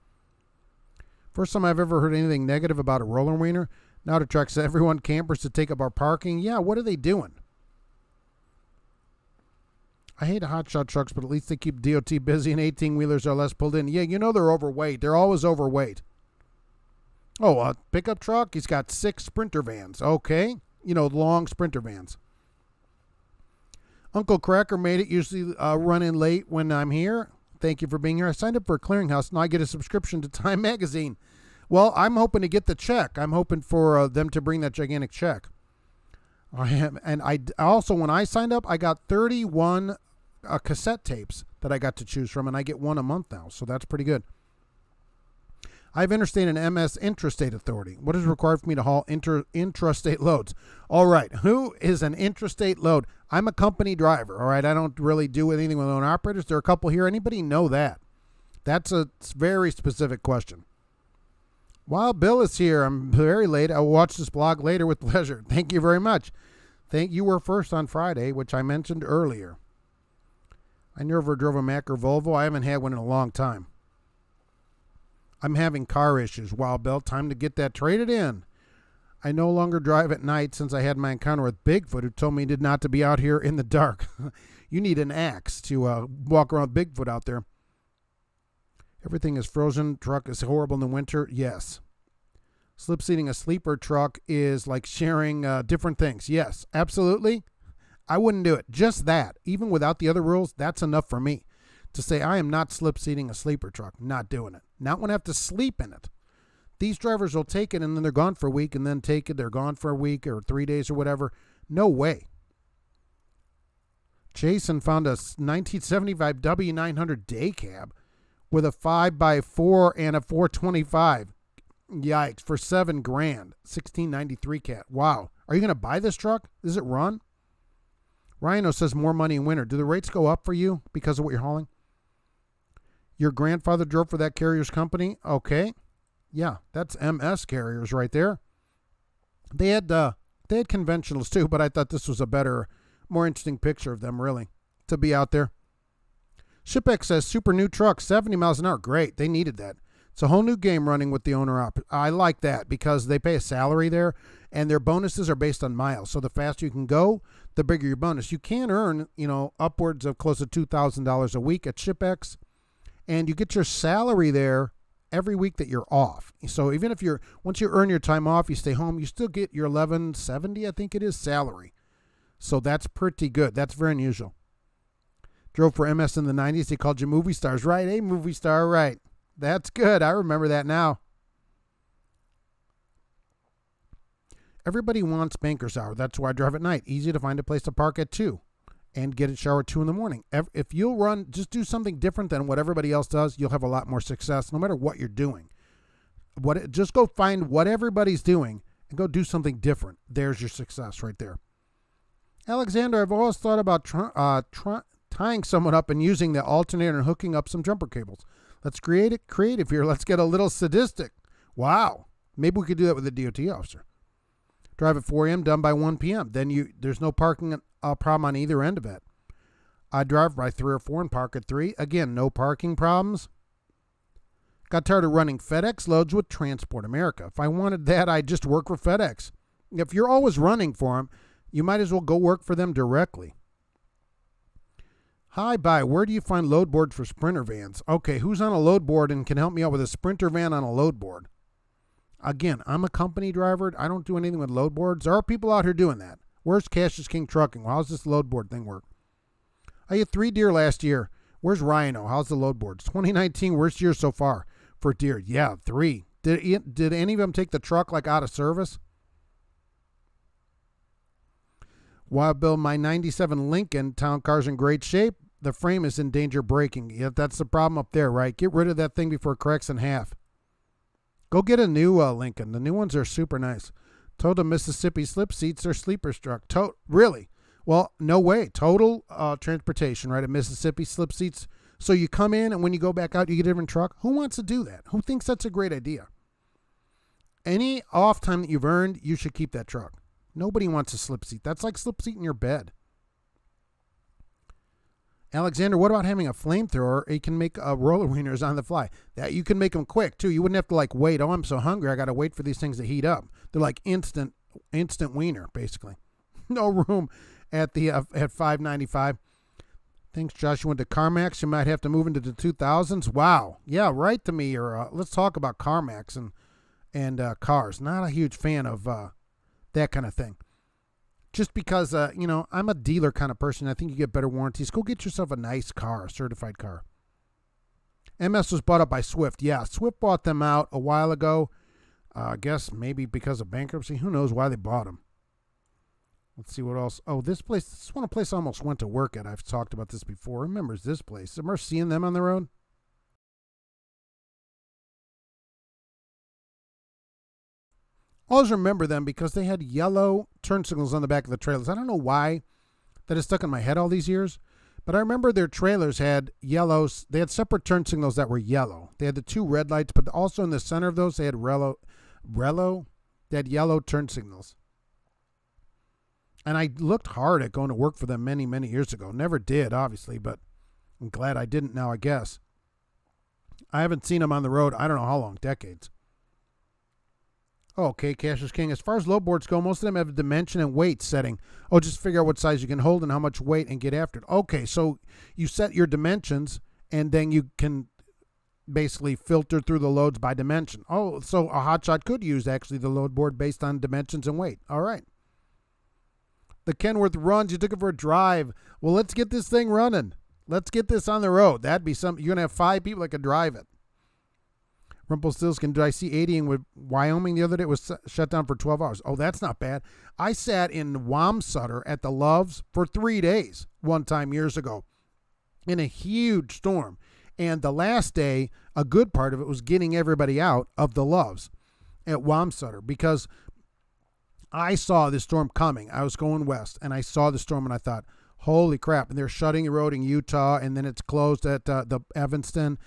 First time I've ever heard anything negative about a roller wiener. Now it attracts everyone, campers, to take up our parking. Yeah, what are they doing? I hate hotshot trucks, but at least they keep DOT busy, and 18-wheelers are less pulled in. Yeah, they're overweight. They're always overweight. Oh, a pickup truck? He's got 6 Sprinter vans. Okay. Long Sprinter vans. Uncle Cracker made it. Usually run in late when I'm here. Thank you for being here. I signed up for a clearinghouse, and I get a subscription to Time Magazine. Well, I'm hoping to get the check. I'm hoping for them to bring that gigantic check. I also, when I signed up, I got 31 cassette tapes that I got to choose from, and I get one a month now, so that's pretty good. I have interstate and MS intrastate authority. What is required for me to haul intrastate loads? All right, who is an intrastate load? I'm a company driver, all right? I don't really do anything with owner operators. There are a couple here. Anybody know that? That's a very specific question. While Bill is here, I'm very late. I'll watch this blog later with pleasure. Thank you very much. You were first on Friday, which I mentioned earlier. I never drove a Mack or Volvo. I haven't had one in a long time. I'm having car issues. Wow, Bill, time to get that traded in. I no longer drive at night since I had my encounter with Bigfoot, who told me not to be out here in the dark. You need an axe to walk around Bigfoot out there. Everything is frozen. Truck is horrible in the winter. Yes. Slip seating a sleeper truck is like sharing different things. Yes, absolutely. I wouldn't do it. Just that. Even without the other rules, that's enough for me to say I am not slip seating a sleeper truck. Not doing it. Not when I have to sleep in it. These drivers will take it and then they're gone for a week and then take it. They're gone for a week or 3 days or whatever. No way. Jason found a 1975 W900 day cab with a 5x4 and a 425. Yikes, for $7,000. 1693 cat. Wow. Are you going to buy this truck? Does it run? Rhino says more money in winter. Do the rates go up for you because of what you're hauling? Your grandfather drove for that carrier's company? Okay. Yeah, that's MS carriers right there. They had conventionals too, but I thought this was a better, more interesting picture of them, really, to be out there. ShipX says super new truck, 70 miles an hour. Great. They needed that. It's a whole new game running with the owner op. I like that because they pay a salary there and their bonuses are based on miles. So the faster you can go, the bigger your bonus. You can earn, upwards of close to $2,000 a week at ShipX, and you get your salary there every week that you're off. So even if once you earn your time off, you stay home, you still get your $11.70, I think it is, salary. So that's pretty good. That's very unusual. Drove for MS in the 90s. They called you movie stars, right? Hey, movie star, right. That's good. I remember that now. Everybody wants banker's hour. That's why I drive at night. Easy to find a place to park at 2 and get a shower at 2 in the morning. If you'll run, just do something different than what everybody else does, you'll have a lot more success no matter what you're doing. Just go find what everybody's doing and go do something different. There's your success right there. Alexander, I've always thought about tying someone up and using the alternator and hooking up some jumper cables. Let's create it creative here. Let's get a little sadistic. Wow. Maybe we could do that with a DOT officer. Drive at 4 a.m., done by 1 p.m. Then there's no parking problem on either end of it. I drive by 3 or 4 and park at 3. Again, no parking problems. Got tired of running FedEx loads with Transport America. If I wanted that, I'd just work for FedEx. If you're always running for them, you might as well go work for them directly. Hi, bye. Where do you find load boards for Sprinter vans? Okay, who's on a load board and can help me out with a Sprinter van on a load board? Again, I'm a company driver. I don't do anything with load boards. There are people out here doing that. Where's Cash is King Trucking? Well, how's this load board thing work? I had 3 deer last year. Where's Rhino? How's the load boards? 2019, worst year so far for deer. Yeah, 3. Did any of them take the truck like out of service? Wild Bill, my 97 Lincoln town car's in great shape. The frame is in danger of breaking. Yeah, that's the problem up there, right? Get rid of that thing before it cracks in half. Go get a new Lincoln. The new ones are super nice. Total Mississippi slip seats are sleeper struck. Really? Well, no way. Total transportation, right? At Mississippi slip seats. So you come in and when you go back out, you get a different truck. Who wants to do that? Who thinks that's a great idea? Any off time that you've earned, you should keep that truck. Nobody wants a slip seat. That's like slip seat in your bed. Alexander, what about having a flamethrower? You can make roller wieners on the fly. That you can make them quick too. You wouldn't have to like wait. Oh, I'm so hungry. I got to wait for these things to heat up. They're like instant wiener, basically. No room at the at $5.95. Thanks, Josh. You went to CarMax. You might have to move into the 2000s. Wow. Yeah, write to me or let's talk about CarMax and cars. Not a huge fan of that kind of thing. Just because, I'm a dealer kind of person. I think you get better warranties. Go get yourself a nice car, a certified car. MS was bought up by Swift. Yeah, Swift bought them out a while ago. I guess maybe because of bankruptcy. Who knows why they bought them. Let's see what else. Oh, this place. This is one place I almost went to work at. I've talked about this before. Remembers this place. Remember seeing them on the road? Always remember them because they had yellow turn signals on the back of the trailers. I don't know why that is stuck in my head all these years, but I remember their trailers had yellows. They had separate turn signals that were yellow. They had the 2 red lights, but also in the center of those, they had they had yellow turn signals. And I looked hard at going to work for them many, many years ago. Never did, obviously, but I'm glad I didn't now, I guess. I haven't seen them on the road, I don't know how long, decades. Okay, Cash is King. As far as load boards go, most of them have a dimension and weight setting. Oh, just figure out what size you can hold and how much weight and get after it. Okay, so you set your dimensions and then you can basically filter through the loads by dimension. Oh, so a hotshot could use actually the load board based on dimensions and weight. All right. The Kenworth runs. You took it for a drive. Well, let's get this thing running. Let's get this on the road. That'd be something. You're going to have 5 people that could drive it. Rumpelstiltskin, did I see 80 with Wyoming the other day? It was shut down for 12 hours. Oh, that's not bad. I sat in Wamsutter at the Loves for 3 days one time years ago in a huge storm. And the last day, a good part of it was getting everybody out of the Loves at Wamsutter because I saw this storm coming. I was going west, and I saw the storm, and I thought, holy crap. And they're shutting the road in Utah, and then it's closed at the Evanston.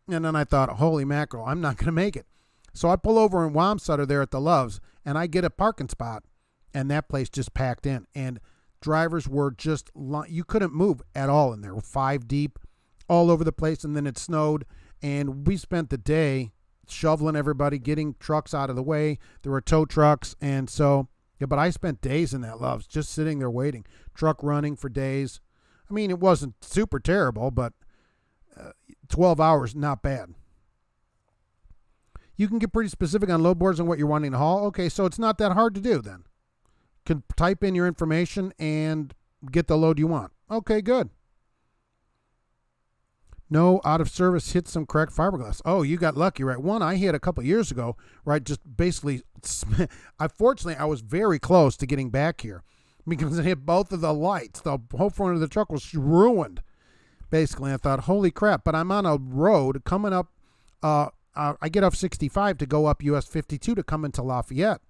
And then I thought, holy mackerel, I'm not going to make it. So I pull over in Wamsutter there at the Loves, and I get a parking spot, and that place just packed in. And drivers were just, you couldn't move at all in there. 5 deep, all over the place, and then it snowed. And we spent the day shoveling everybody, getting trucks out of the way. There were tow trucks, and so, yeah, but I spent days in that Loves, just sitting there waiting. Truck running for days. I mean, it wasn't super terrible, but 12 hours, not bad. You can get pretty specific on load boards and what you're wanting to haul. Okay, so it's not that hard to do then. You can type in your information and get the load you want. Okay, good. No out of service hit some cracked fiberglass. Oh, you got lucky, right? One I hit a couple years ago, right? Just basically, unfortunately, I was very close to getting back here because it hit both of the lights. The whole front of the truck was ruined. Basically, I thought, holy crap, but I'm on a road coming up. I get off 65 to go up US 52 to come into Lafayette.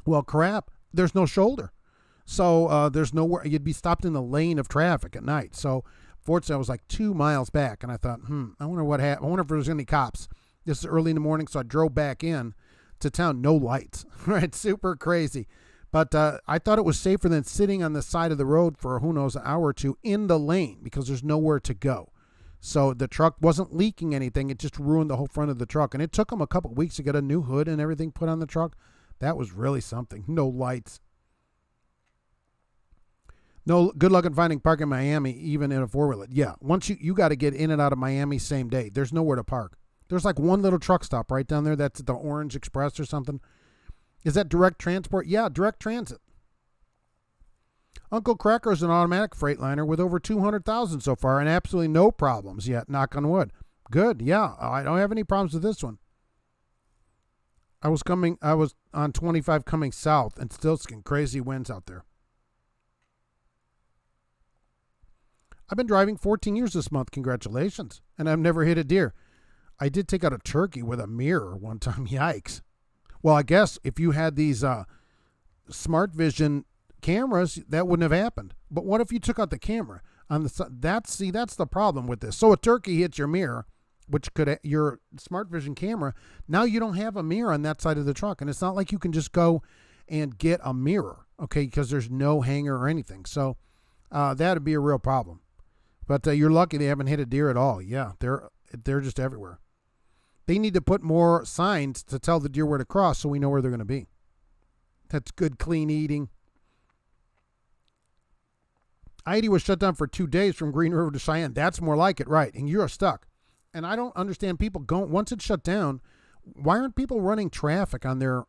Well, crap, there's no shoulder. So there's nowhere. You'd be stopped in the lane of traffic at night. So fortunately, I was like 2 miles back, and I thought, I wonder what happened. I wonder if there's any cops. This is early in the morning, so I drove back in to town. No lights, right? Super crazy. But I thought it was safer than sitting on the side of the road for who knows an hour or two in the lane because there's nowhere to go. So the truck wasn't leaking anything. It just ruined the whole front of the truck. And it took them a couple weeks to get a new hood and everything put on the truck. That was really something. No lights. No good luck in finding parking in Miami, even in a four-wheeler. Yeah, once you got to get in and out of Miami same day. There's nowhere to park. There's like one little truck stop right down there. That's the Orange Express or something. Is that direct transport? Yeah, direct transit. Uncle Cracker is an automatic Freightliner with over 200,000 so far and absolutely no problems yet, knock on wood. Good, yeah, I don't have any problems with this one. I was on 25 coming south and still getting crazy winds out there. I've been driving 14 years this month, congratulations, and I've never hit a deer. I did take out a turkey with a mirror one time, yikes. Well, I guess if you had these smart vision cameras, that wouldn't have happened. But what if you took out the camera on the that's the problem with this. So a turkey hits your mirror, which could your smart vision camera. Now you don't have a mirror on that side of the truck, and it's not like you can just go and get a mirror, okay? Because there's no hanger or anything. So that'd be a real problem. But you're lucky they haven't hit a deer at all. Yeah, they're just everywhere. They need to put more signs to tell the deer where to cross so we know where they're going to be. That's good, clean eating. I-80 was shut down for 2 days from Green River to Cheyenne. That's more like it, right? And you're stuck. And I don't understand people going, once it's shut down, why aren't people running traffic on their,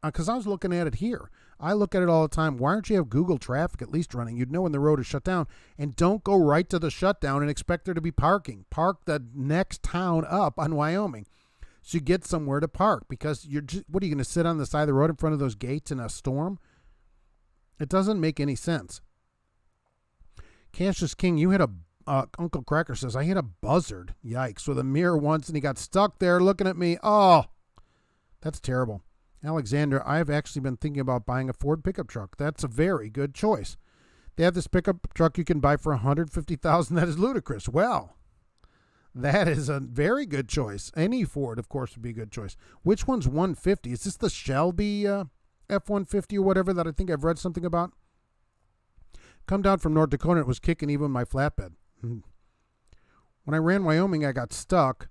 because I was looking at it here. I look at it all the time. Why don't you have Google Traffic at least running? You'd know when the road is shut down. And don't go right to the shutdown and expect there to be parking. Park the next town up on Wyoming so you get somewhere to park, because you're just, what are you going to sit on the side of the road in front of those gates in a storm? It doesn't make any sense. Cassius King, you hit a, Uncle Cracker says, I hit a buzzard, yikes, with a mirror once and he got stuck there looking at me. Oh, that's terrible. Alexander, I've actually been thinking about buying a Ford pickup truck. That's a very good choice. They have this pickup truck you can buy for $150,000. That is ludicrous. Well, that is a very good choice. Any Ford, of course, would be a good choice. Which one's $150,000? Is this the Shelby F-150 or whatever that I think I've read something about? Come down from North Dakota, it was kicking even my flatbed. When I ran Wyoming, I got stuck.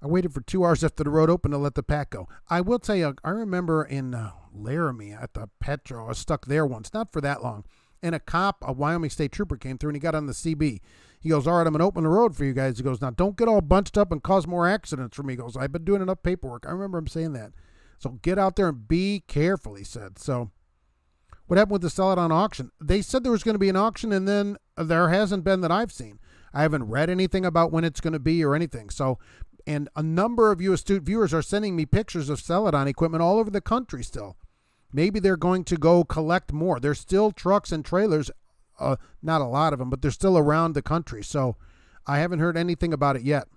I waited for 2 hours after the road opened to let the pack go. I will tell you, I remember in Laramie at the Petro, I was stuck there once, not for that long. And a Wyoming State Trooper came through and he got on the CB. He goes, all right, I'm going to open the road for you guys. He goes, now don't get all bunched up and cause more accidents for me. He goes, I've been doing enough paperwork. I remember him saying that. So get out there and be careful, he said. So what happened with the sell it on auction? They said there was going to be an auction, and then there hasn't been that I've seen. I haven't read anything about when it's going to be or anything. So, and a number of you astute viewers are sending me pictures of Celadon equipment all over the country still. Maybe they're going to go collect more. There's still trucks and trailers, not a lot of them, but they're still around the country. So I haven't heard anything about it yet.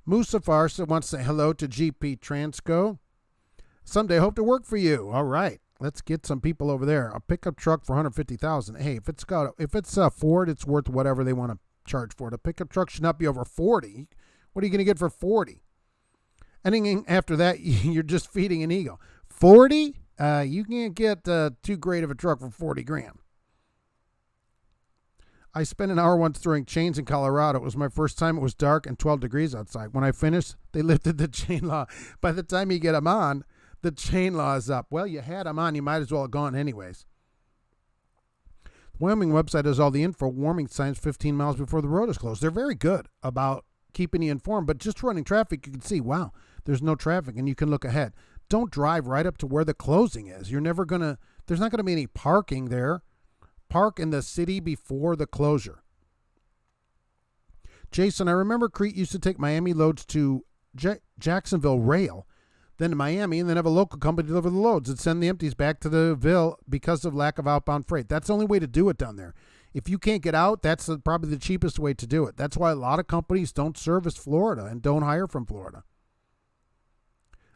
Musafar wants to say hello to GP Transco. Someday hope to work for you. All right. Let's get some people over there. A pickup truck for $150,000. Hey, if it's a Ford, it's worth whatever they want to charge for it. A pickup truck should not be over $40,000. What are you going to get for $40,000? Anything after that, you're just feeding an ego. $40,000? You can't get too great of a truck for $40,000. I spent an hour once throwing chains in Colorado. It was my first time. It was dark and 12 degrees outside. When I finished, they lifted the chain law. By the time you get them on, the chain law is up. Well, you had them on. You might as well have gone anyways. The Wyoming website has all the info. Warning signs 15 miles before the road is closed. They're very good about keeping you informed, but just running traffic, you can see, wow, there's no traffic, and you can look ahead. Don't drive right up to where the closing is. There's not going to be any parking there. Park in the city before the closure. Jason, I remember Crete used to take Miami loads to Jacksonville Rail, then to Miami, and then have a local company deliver the loads and send the empties back to the Ville because of lack of outbound freight. That's the only way to do it down there. If you can't get out, that's probably the cheapest way to do it. That's why a lot of companies don't service Florida and don't hire from Florida.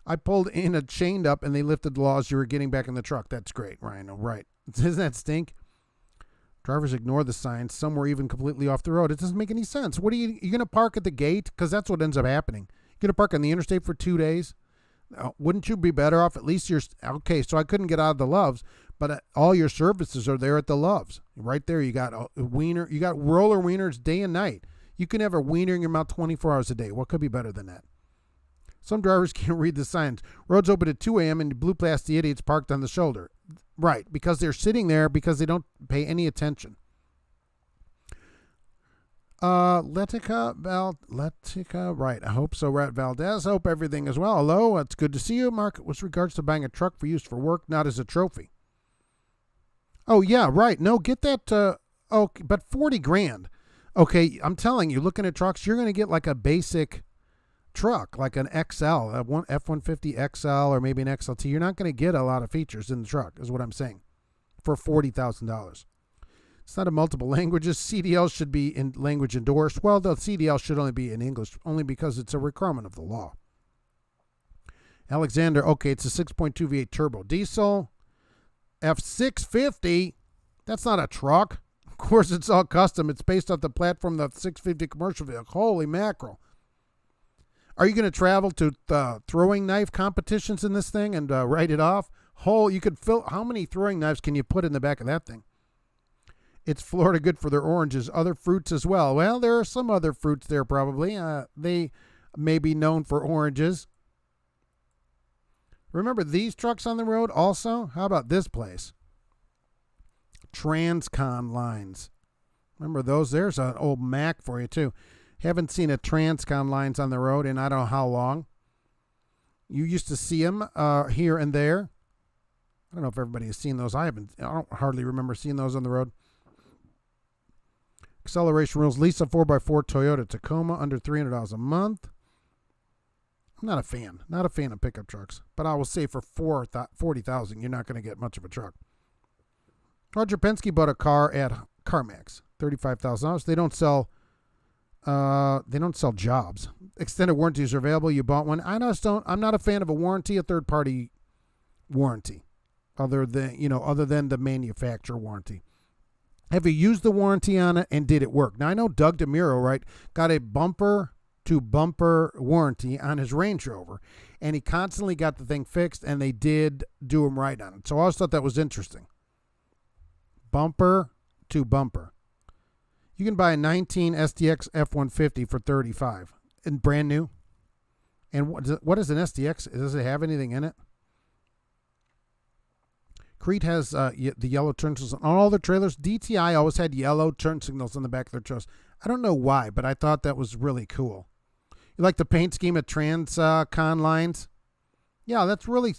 I pulled in a chained up and they lifted the law as you were getting back in the truck. That's great, Ryan. Oh, right. Doesn't that stink? Drivers ignore the signs. Some were even completely off the road. It doesn't make any sense. What are you going to park at the gate? Because that's what ends up happening. You're going to park on the interstate for 2 days? Wouldn't you be better off? At least you're okay. So I couldn't get out of the Loves, But all your services are there at the Loves. Right there, you got a wiener. You got roller wieners day and night. You can have a wiener in your mouth 24 hours a day. What could be better than that? Some drivers can't read the signs. Roads open at 2 a.m. and blue plastic idiots parked on the shoulder. Right, because they're sitting there because they don't pay any attention. Letica, right. I hope so. Rat Valdez, hope everything is well. Hello, it's good to see you. Mark, with regards to buying a truck for use for work, not as a trophy. Oh, yeah, right. No, get that. But 40 grand. Okay, I'm telling you, looking at trucks, you're going to get like a basic truck, like an XL, a F-150 XL or maybe an XLT. You're not going to get a lot of features in the truck, is what I'm saying, for $40,000. It's not in multiple languages. CDL should be in language endorsed. Well, the CDL should only be in English, only because it's a requirement of the law. Alexander, okay, it's a 6.2 V8 turbo diesel. F650, that's not a truck. Of course, it's all custom. It's based off the platform of the 650 commercial vehicle. Holy mackerel. Are you going to travel to throwing knife competitions in this thing and write it off? You could fill. How many throwing knives can you put in the back of that thing? It's Florida good for their oranges, other fruits as well. Well, there are some other fruits there probably. They may be known for oranges. Remember these trucks on the road also? How about this place? Transcon lines. Remember those? There's an old Mac for you too. Haven't seen a Transcon lines on the road in I don't know how long. You used to see them here and there. I don't know if everybody has seen those. I don't hardly remember seeing those on the road. Acceleration rules. Lease a 4x4 Toyota Tacoma under $300 a month. I'm not a fan. Not a fan of pickup trucks. But I will say for $40,000, you're not going to get much of a truck. Roger Penske bought a car at CarMax. $35,000. They don't sell jobs. Extended warranties are available. You bought one. I'm not a fan of a warranty, a third-party warranty, other than the manufacturer warranty. Have you used the warranty on it, and did it work? Now, I know Doug DeMuro, right, got a bumper-to-bumper warranty on his Range Rover, and he constantly got the thing fixed, and they did do him right on it. So I always thought that was interesting. Bumper-to-bumper. You can buy a 19 SDX F-150 for $35,000 and brand new. And what is an SDX? Does it have anything in it? Crete has the yellow turn signals on all their trailers. DTI always had yellow turn signals on the back of their trailers. I don't know why, but I thought that was really cool. You like the paint scheme of Transcon lines? Yeah, that's really,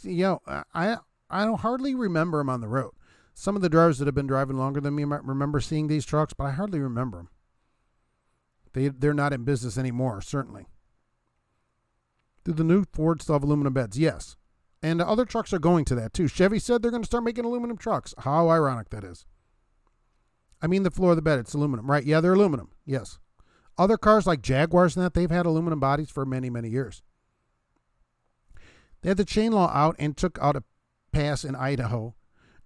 I don't hardly remember them on the road. Some of the drivers that have been driving longer than me might remember seeing these trucks, but I hardly remember them. They're not in business anymore, certainly. Do the new Ford still have aluminum beds? Yes. And other trucks are going to that, too. Chevy said they're going to start making aluminum trucks. How ironic that is. I mean the floor of the bed, it's aluminum, right? Yeah, they're aluminum, yes. Other cars like Jaguars and that, they've had aluminum bodies for many, many years. They had the chain law out and took out a pass in Idaho.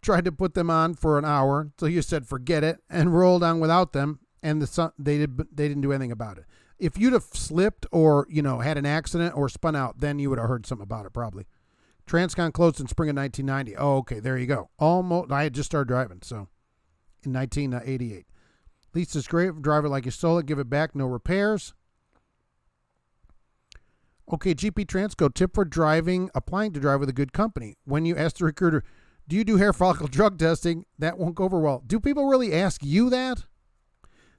Tried to put them on for an hour, so you said forget it, and rolled on without them, and they didn't do anything about it. If you'd have slipped or had an accident or spun out, then you would have heard something about it probably. Transcon closed in spring of 1990. Oh, okay, there you go. Almost, I had just started driving, so in 1988. Lease is great. Drive it like you stole it. Give it back. No repairs. Okay, GP Transco tip for applying to drive with a good company. When you ask the recruiter, do you do hair follicle drug testing? That won't go over well. Do people really ask you that?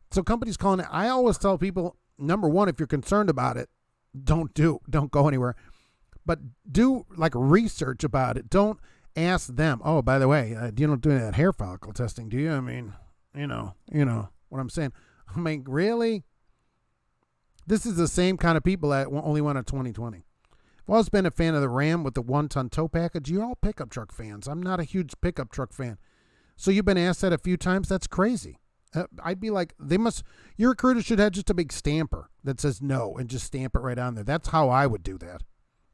So companies calling it. I always tell people, number one, if you're concerned about it, don't go anywhere. But do like research about it. Don't ask them. Oh, by the way, you don't do that hair follicle testing, do you? I mean, you know what I'm saying. I mean, really? This is the same kind of people that only won a 2020. I've always been a fan of the Ram with the 1-ton tow package. You're all pickup truck fans. I'm not a huge pickup truck fan. So you've been asked that a few times? That's crazy. I'd be like, your recruiter should have just a big stamper that says no and just stamp it right on there. That's how I would do that.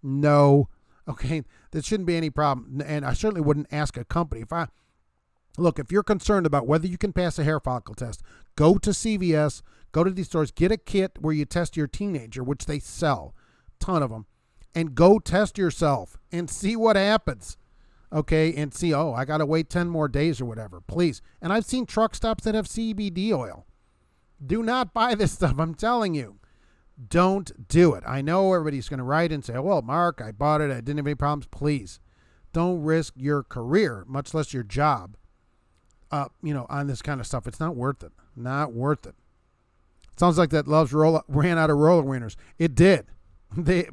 No. Okay, there shouldn't be any problem. And I certainly wouldn't ask a company. If you're concerned about whether you can pass a hair follicle test, go to CVS, go to these stores, get a kit where you test your teenager, which they sell, ton of them, and go test yourself and see what happens. okay, and see, oh, I got to wait 10 more days or whatever, please. And I've seen truck stops that have CBD oil. Do not buy this stuff. I'm telling you, don't do it. I know everybody's going to write and say, well, Mark, I bought it. I didn't have any problems. Please don't risk your career, much less your job, on this kind of stuff. It's not worth it. Not worth it. Sounds like that Loves ran out of roller wieners. It did.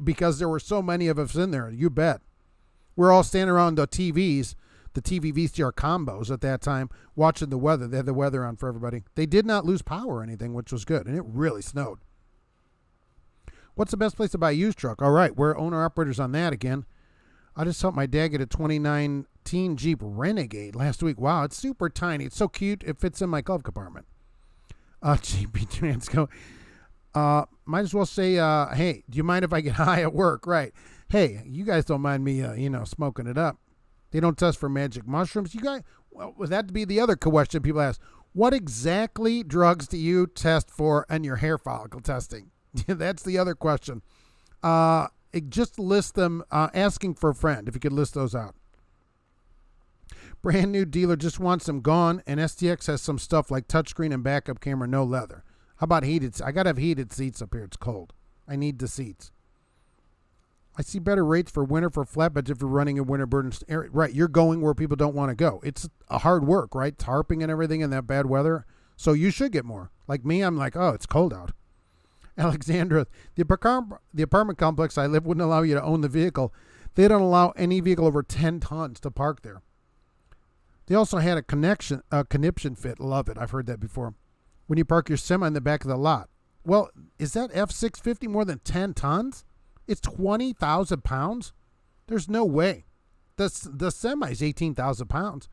Because there were so many of us in there. You bet. We're all standing around the TVs, the TV VCR combos at that time, watching the weather. They had the weather on for everybody. They did not lose power or anything, which was good, and it really snowed. What's the best place to buy a used truck? All right, we're owner-operators on that again. I just helped my dad get a 2019 Jeep Renegade last week. Wow, it's super tiny. It's so cute. It fits in my glove compartment. GP Transco. Might as well say, hey, do you mind if I get high at work? Right. Hey, you guys don't mind me, smoking it up. They don't test for magic mushrooms. You guys, well, would that be the other question people ask? What exactly drugs do you test for in your hair follicle testing? That's the other question. Just list them, asking for a friend, if you could list those out. Brand new dealer just wants them gone, and STX has some stuff like touchscreen and backup camera, no leather. How about heated? I got to have heated seats up here. It's cold. I need the seats. I see better rates for winter for flatbeds if you're running in winter burden area. Right, you're going where people don't want to go. It's a hard work, right? Tarping and everything in that bad weather. So you should get more. Like me, I'm like, oh, it's cold out. Alexandra, the apartment complex I live wouldn't allow you to own the vehicle. They don't allow any vehicle over 10 tons to park there. They also had a conniption fit. Love it. I've heard that before. When you park your semi in the back of the lot. Well, is that F650 more than 10 tons? It's 20,000 pounds? There's no way. The semi is 18,000 pounds.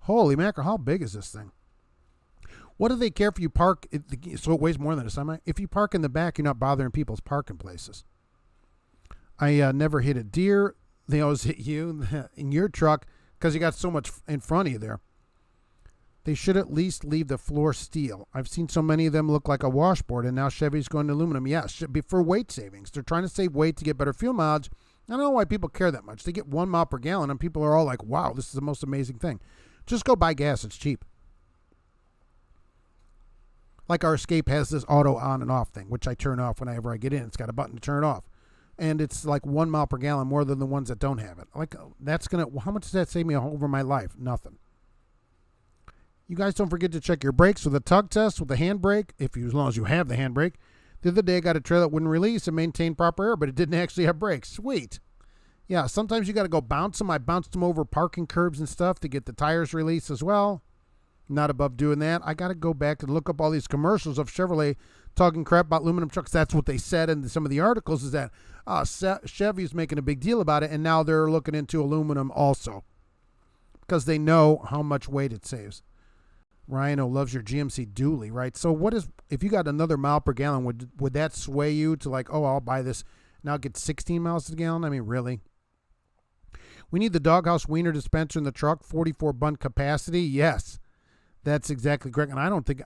Holy mackerel, how big is this thing? What do they care if you park, so it weighs more than a semi? If you park in the back, you're not bothering people's parking places. I never hit a deer. They always hit you in your truck because you got so much in front of you there. They should at least leave the floor steel. I've seen so many of them look like a washboard, and now Chevy's going to aluminum. Yes, should be for weight savings. They're trying to save weight to get better fuel mileage. I don't know why people care that much. They get 1 mile per gallon, and people are all like, wow, this is the most amazing thing. Just go buy gas. It's cheap. Like our Escape has this auto on and off thing, which I turn off whenever I get in. It's got a button to turn it off. And it's like 1 mile per gallon more than the ones that don't have it. Like, how much does that save me over my life? Nothing. You guys don't forget to check your brakes with a tug test with the handbrake, as long as you have the handbrake. The other day I got a trailer that wouldn't release and maintain proper air, but it didn't actually have brakes. Sweet. Yeah, sometimes you got to go bounce them. I bounced them over parking curbs and stuff to get the tires released as well. Not above doing that. I got to go back and look up all these commercials of Chevrolet talking crap about aluminum trucks. That's what they said in some of the articles, is that Chevy's making a big deal about it, and now they're looking into aluminum also because they know how much weight it saves. Rhino loves your GMC dually, right? So if you got another mile per gallon, would that sway you to like, oh, I'll buy this, now get 16 miles per gallon? I mean, really? We need the doghouse wiener dispenser in the truck, 44 bun capacity. Yes, that's exactly correct. And I don't think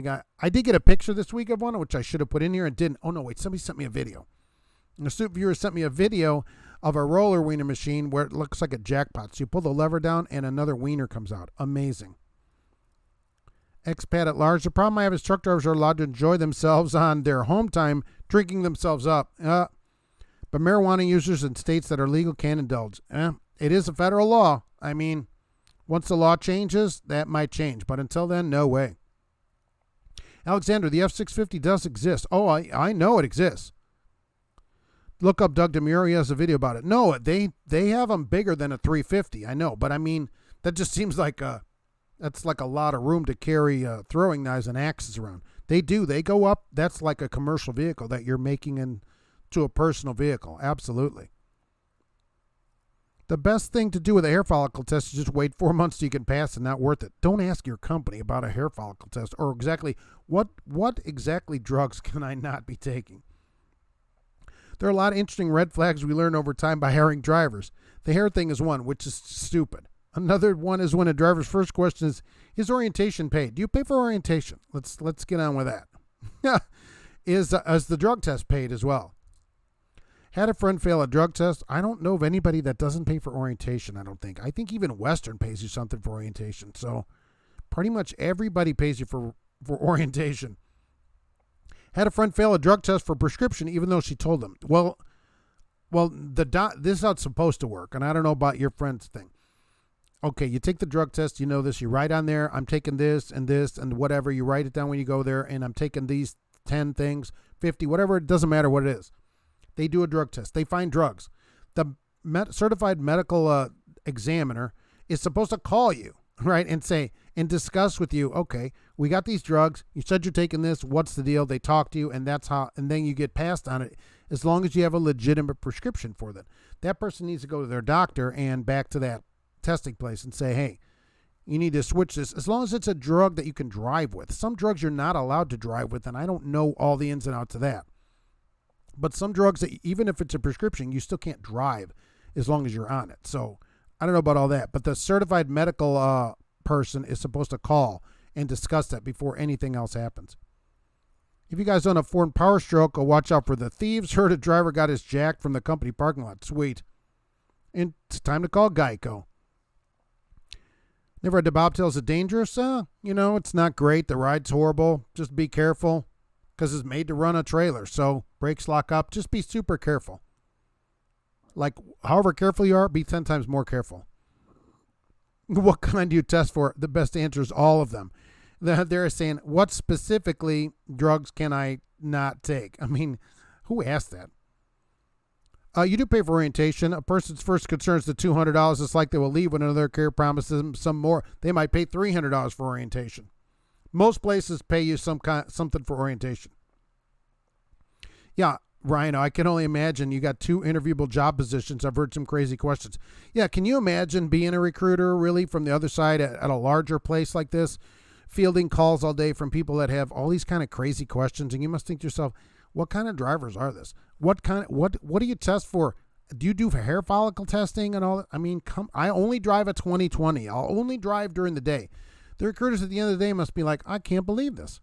I did get a picture this week of one, which I should have put in here and didn't. Oh no, wait, somebody sent me a video. A astute viewer sent me a video of a roller wiener machine where it looks like a jackpot. So you pull the lever down and another wiener comes out. Amazing. Expat at large. The problem I have is truck drivers are allowed to enjoy themselves on their home time, drinking themselves up. But marijuana users in states that are legal can indulge. It is a federal law. I mean, once the law changes, that might change. But until then, no way. Alexander, the F650 does exist. Oh, I know it exists. Look up Doug DeMuro. He has a video about it. No, they have them bigger than a 350. I know. But I mean, that just seems like that's like a lot of room to carry throwing knives and axes around. They do. They go up. That's like a commercial vehicle that you're making into a personal vehicle. Absolutely. The best thing to do with a hair follicle test is just wait 4 months so you can pass and not worth it. Don't ask your company about a hair follicle test or exactly what exactly drugs can I not be taking. There are a lot of interesting red flags we learn over time by hiring drivers. The hair thing is one, which is stupid. Another one is when a driver's first question is orientation paid? Do you pay for orientation? Let's get on with that. Is the drug test paid as well? Had a friend fail a drug test. I don't know of anybody that doesn't pay for orientation, I don't think. I think even Western pays you something for orientation. So pretty much everybody pays you for orientation. Had a friend fail a drug test for prescription even though she told them. Well, this is how it's supposed to work, and I don't know about your friend's thing. Okay, you take the drug test, you know this, you write on there, I'm taking this and whatever, you write it down when you go there, and I'm taking these 10 things, 50, whatever, it doesn't matter what it is. They do a drug test. They find drugs. The certified medical examiner is supposed to call you, right, and discuss with you, okay, we got these drugs. You said you're taking this. What's the deal? They talk to you, and then you get passed on it as long as you have a legitimate prescription for that. That person needs to go to their doctor and back to that testing place and say, hey, you need to switch this, as long as it's a drug that you can drive with. Some drugs you're not allowed to drive with, and I don't know all the ins and outs of that. But some drugs, that even if it's a prescription, you still can't drive as long as you're on it. So I don't know about all that. But the certified medical person is supposed to call and discuss that before anything else happens. If you guys own a Ford Power Stroke, watch out for the thieves. Heard a driver got his jacked from the company parking lot. Sweet. And it's time to call Geico. Never had the bobtails are dangerous? It's not great. The ride's horrible. Just be careful. Because it's made to run a trailer, so brakes lock up. Just be super careful. Like, however careful you are, be 10 times more careful. What kind do you test for? The best answer is all of them. They're saying, what specifically drugs can I not take? I mean, who asked that? You do pay for orientation. A person's first concern is the $200. It's like they will leave when another carrier promises them some more. They might pay $300 for orientation. Most places pay you something for orientation. Yeah, Ryan, I can only imagine you got 2 interviewable job positions. I've heard some crazy questions. Yeah, can you imagine being a recruiter really from the other side at a larger place like this, fielding calls all day from people that have all these kind of crazy questions, and you must think to yourself, what kind of drivers are this? What do you test for? Do you do hair follicle testing and all that? I mean, I only drive a 2020. I'll only drive during the day. The recruiters at the end of the day must be like, I can't believe this.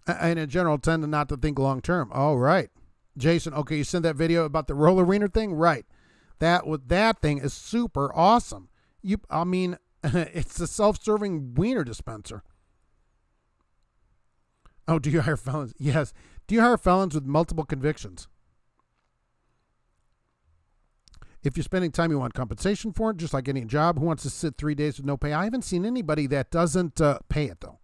And in general, tend to not to think long term. Oh, right. Jason, okay, you sent that video about the roller wiener thing? Right. That thing is super awesome. It's a self-serving wiener dispenser. Oh, do you hire felons? Yes. Do you hire felons with multiple convictions? If you're spending time you want compensation for it, just like any job, who wants to sit 3 days with no pay? I haven't seen anybody that doesn't pay it, though.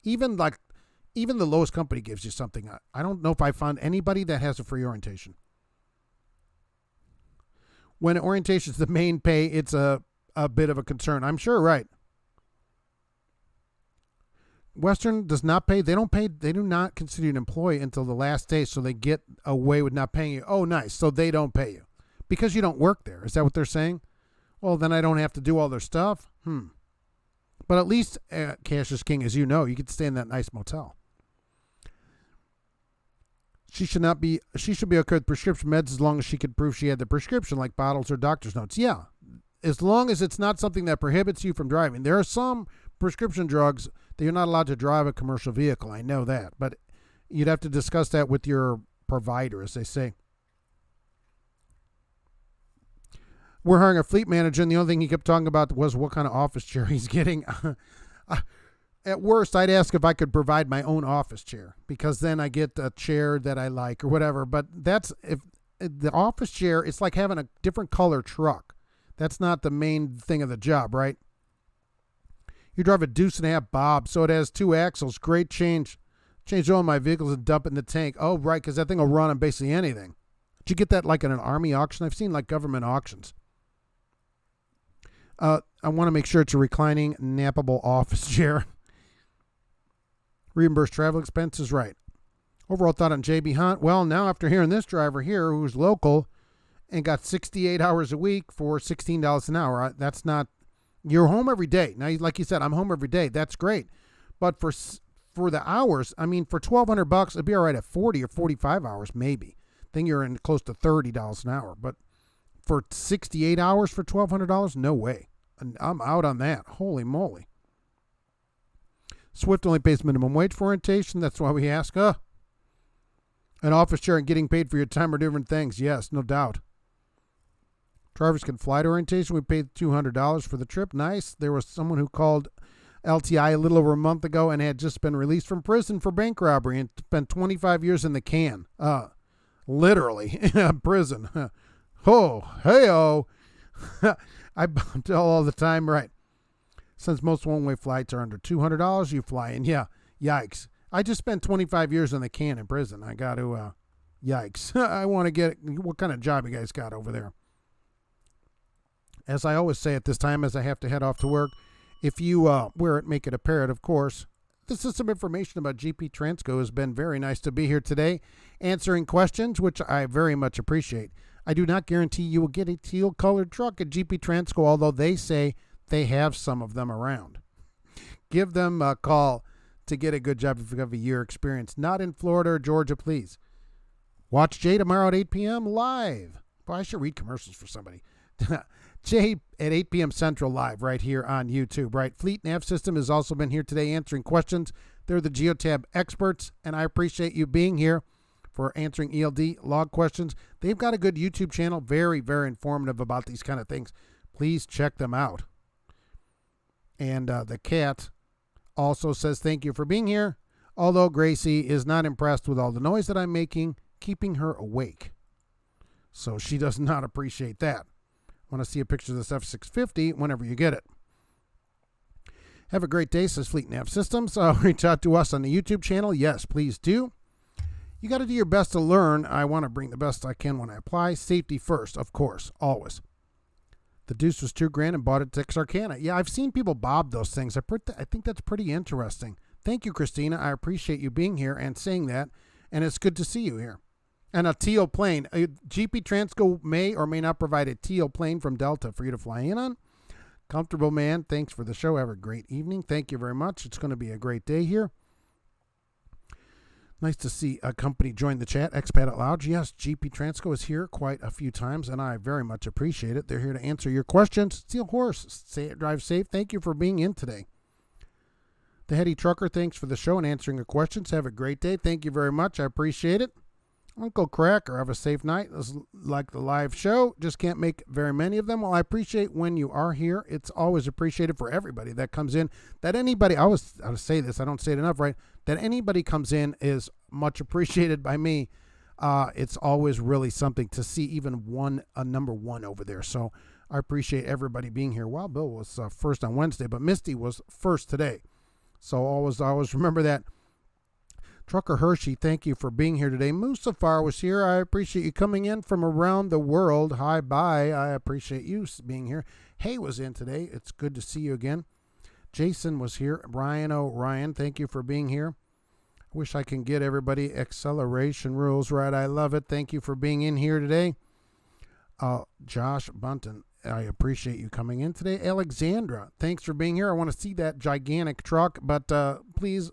Even the lowest company gives you something. I don't know if I found anybody that has a free orientation. When orientation is the main pay, it's a bit of a concern. I'm sure, right. Western does not pay. They don't pay. They do not consider you an employee until the last day, so they get away with not paying you. Oh, nice. So they don't pay you because you don't work there. Is that what they're saying? Well, then I don't have to do all their stuff. But at least cash is king, as you know. You could stay in that nice motel. She should be okay with prescription meds as long as she could prove she had the prescription, like bottles or doctor's notes. Yeah, as long as it's not something that prohibits you from driving. There are some prescription drugs that you're not allowed to drive a commercial vehicle. I know that, but you'd have to discuss that with your provider, as they say. We're hiring a fleet manager, and the only thing he kept talking about was what kind of office chair he's getting. At worst, I'd ask if I could provide my own office chair, because then I get a chair that I like or whatever. But if the office chair, it's like having a different color truck. That's not the main thing of the job, right? You drive a Deuce and a half Bob, so it has 2 axles. Great change oil in my vehicles and dump it in the tank. Oh, right, because that thing will run on basically anything. Did you get that like in an army auction? I've seen like government auctions. I want to make sure it's a reclining, nappable office chair. Reimburse travel expenses, right. Overall thought on JB Hunt. Well, now after hearing this driver here who's local and got 68 hours a week for $16 an hour, that's not, you're home every day. Now, like you said, I'm home every day. That's great. But for the hours, I mean, for $1,200, it'd be all right at 40 or 45 hours, maybe. Then you're in close to $30 an hour. But for 68 hours for $1,200, no way. And I'm out on that. Holy moly. Swift only pays minimum wage for orientation. That's why we ask, An office chair and getting paid for your time are different things. Yes, no doubt. Drivers can fly to orientation. We paid $200 for the trip. Nice. There was someone who called LTI a little over a month ago and had just been released from prison for bank robbery and spent 25 years in the can. Literally in prison. Oh, hey-oh. I tell all the time, right. Since most one-way flights are under $200, you fly in. Yeah, yikes. I just spent 25 years in the can in prison. I got to, yikes. I want to get, what kind of job you guys got over there? As I always say at this time, as I have to head off to work, if you wear it, make it a parrot, of course. This is some information about GP Transco. It's been very nice to be here today, answering questions, which I very much appreciate. I do not guarantee you will get a teal-colored truck at GP Transco, although they say they have some of them around. Give them a call to get a good job if you have a year experience. Not in Florida or Georgia, please. Watch Jay tomorrow at 8 p.m. live. Boy, I should read commercials for somebody. Jay at 8 p.m. Central live right here on YouTube, right? Fleet Nav System has also been here today answering questions. They're the Geotab experts, and I appreciate you being here for answering ELD log questions. They've got a good YouTube channel, very, very informative about these kind of things. Please check them out. And the cat also says thank you for being here, although Gracie is not impressed with all the noise that I'm making, keeping her awake. So she does not appreciate that. Want to see a picture of this F650 whenever you get it. Have a great day, says Fleet Nav Systems. Reach out to us on the YouTube channel. Yes, please do. You got to do your best to learn. I want to bring the best I can when I apply. Safety first, of course, always. The Deuce was $2,000 and bought it to Texarkana. Yeah, I've seen people bob those things. I think that's pretty interesting. Thank you, Christina. I appreciate you being here and saying that, and it's good to see you here. And a teal plane. GP Transco may or may not provide a teal plane from Delta for you to fly in on. Comfortable man, thanks for the show. Have a great evening. Thank you very much. It's going to be a great day here. Nice to see a company join the chat. Expat Out Loud. Yes, GP Transco is here quite a few times, and I very much appreciate it. They're here to answer your questions. Steel Horse, drive safe. Thank you for being in today. The Heady Trucker, thanks for the show and answering your questions. Have a great day. Thank you very much. I appreciate it. Uncle Cracker, have a safe night. This is like the live show. Just can't make very many of them. Well, I appreciate when you are here. It's always appreciated for everybody that comes in. That anybody, I say this, I don't say it enough, right? That anybody comes in is much appreciated by me. It's always really something to see even a number one over there. So I appreciate everybody being here. Well, Bill was first on Wednesday, but Misty was first today. So always remember that. Trucker Hershey, thank you for being here today. Musafar was here. I appreciate you coming in from around the world. Hi, bye. I appreciate you being here. Hay was in today. It's good to see you again. Jason was here. Ryan, thank you for being here. I wish I can get everybody acceleration rules right. I love it. Thank you for being in here today. Josh Bunton, I appreciate you coming in today. Alexandra, thanks for being here. I want to see that gigantic truck, but please,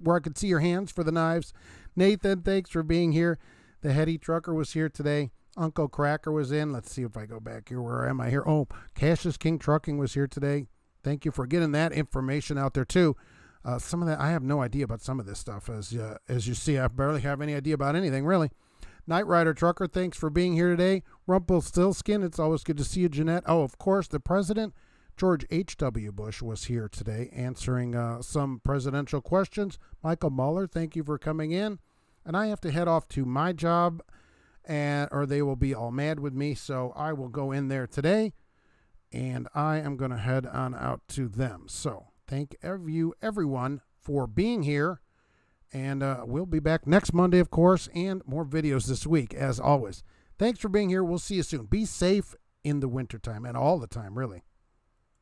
where I could see your hands for the knives. Nathan, thanks for being here. The Heady Trucker was here today. Uncle Cracker was in. Let's see if I go back here. Where am I here? Oh, Cassius King Trucking was here today. Thank you for getting that information out there too. Some of that, I have no idea about some of this stuff. As you see, I barely have any idea about anything, really. Night Rider Trucker, thanks for being here today. Rumpelstiltskin, it's always good to see you, Jeanette. Oh, of course, the President, George H.W. Bush, was here today answering some presidential questions. Michael Mueller, thank you for coming in. And I have to head off to my job, or they will be all mad with me, so I will go in there today, and I am going to head on out to them. So thank everyone, for being here, and we'll be back next Monday, of course, and more videos this week, as always. Thanks for being here. We'll see you soon. Be safe in the wintertime, and all the time, really.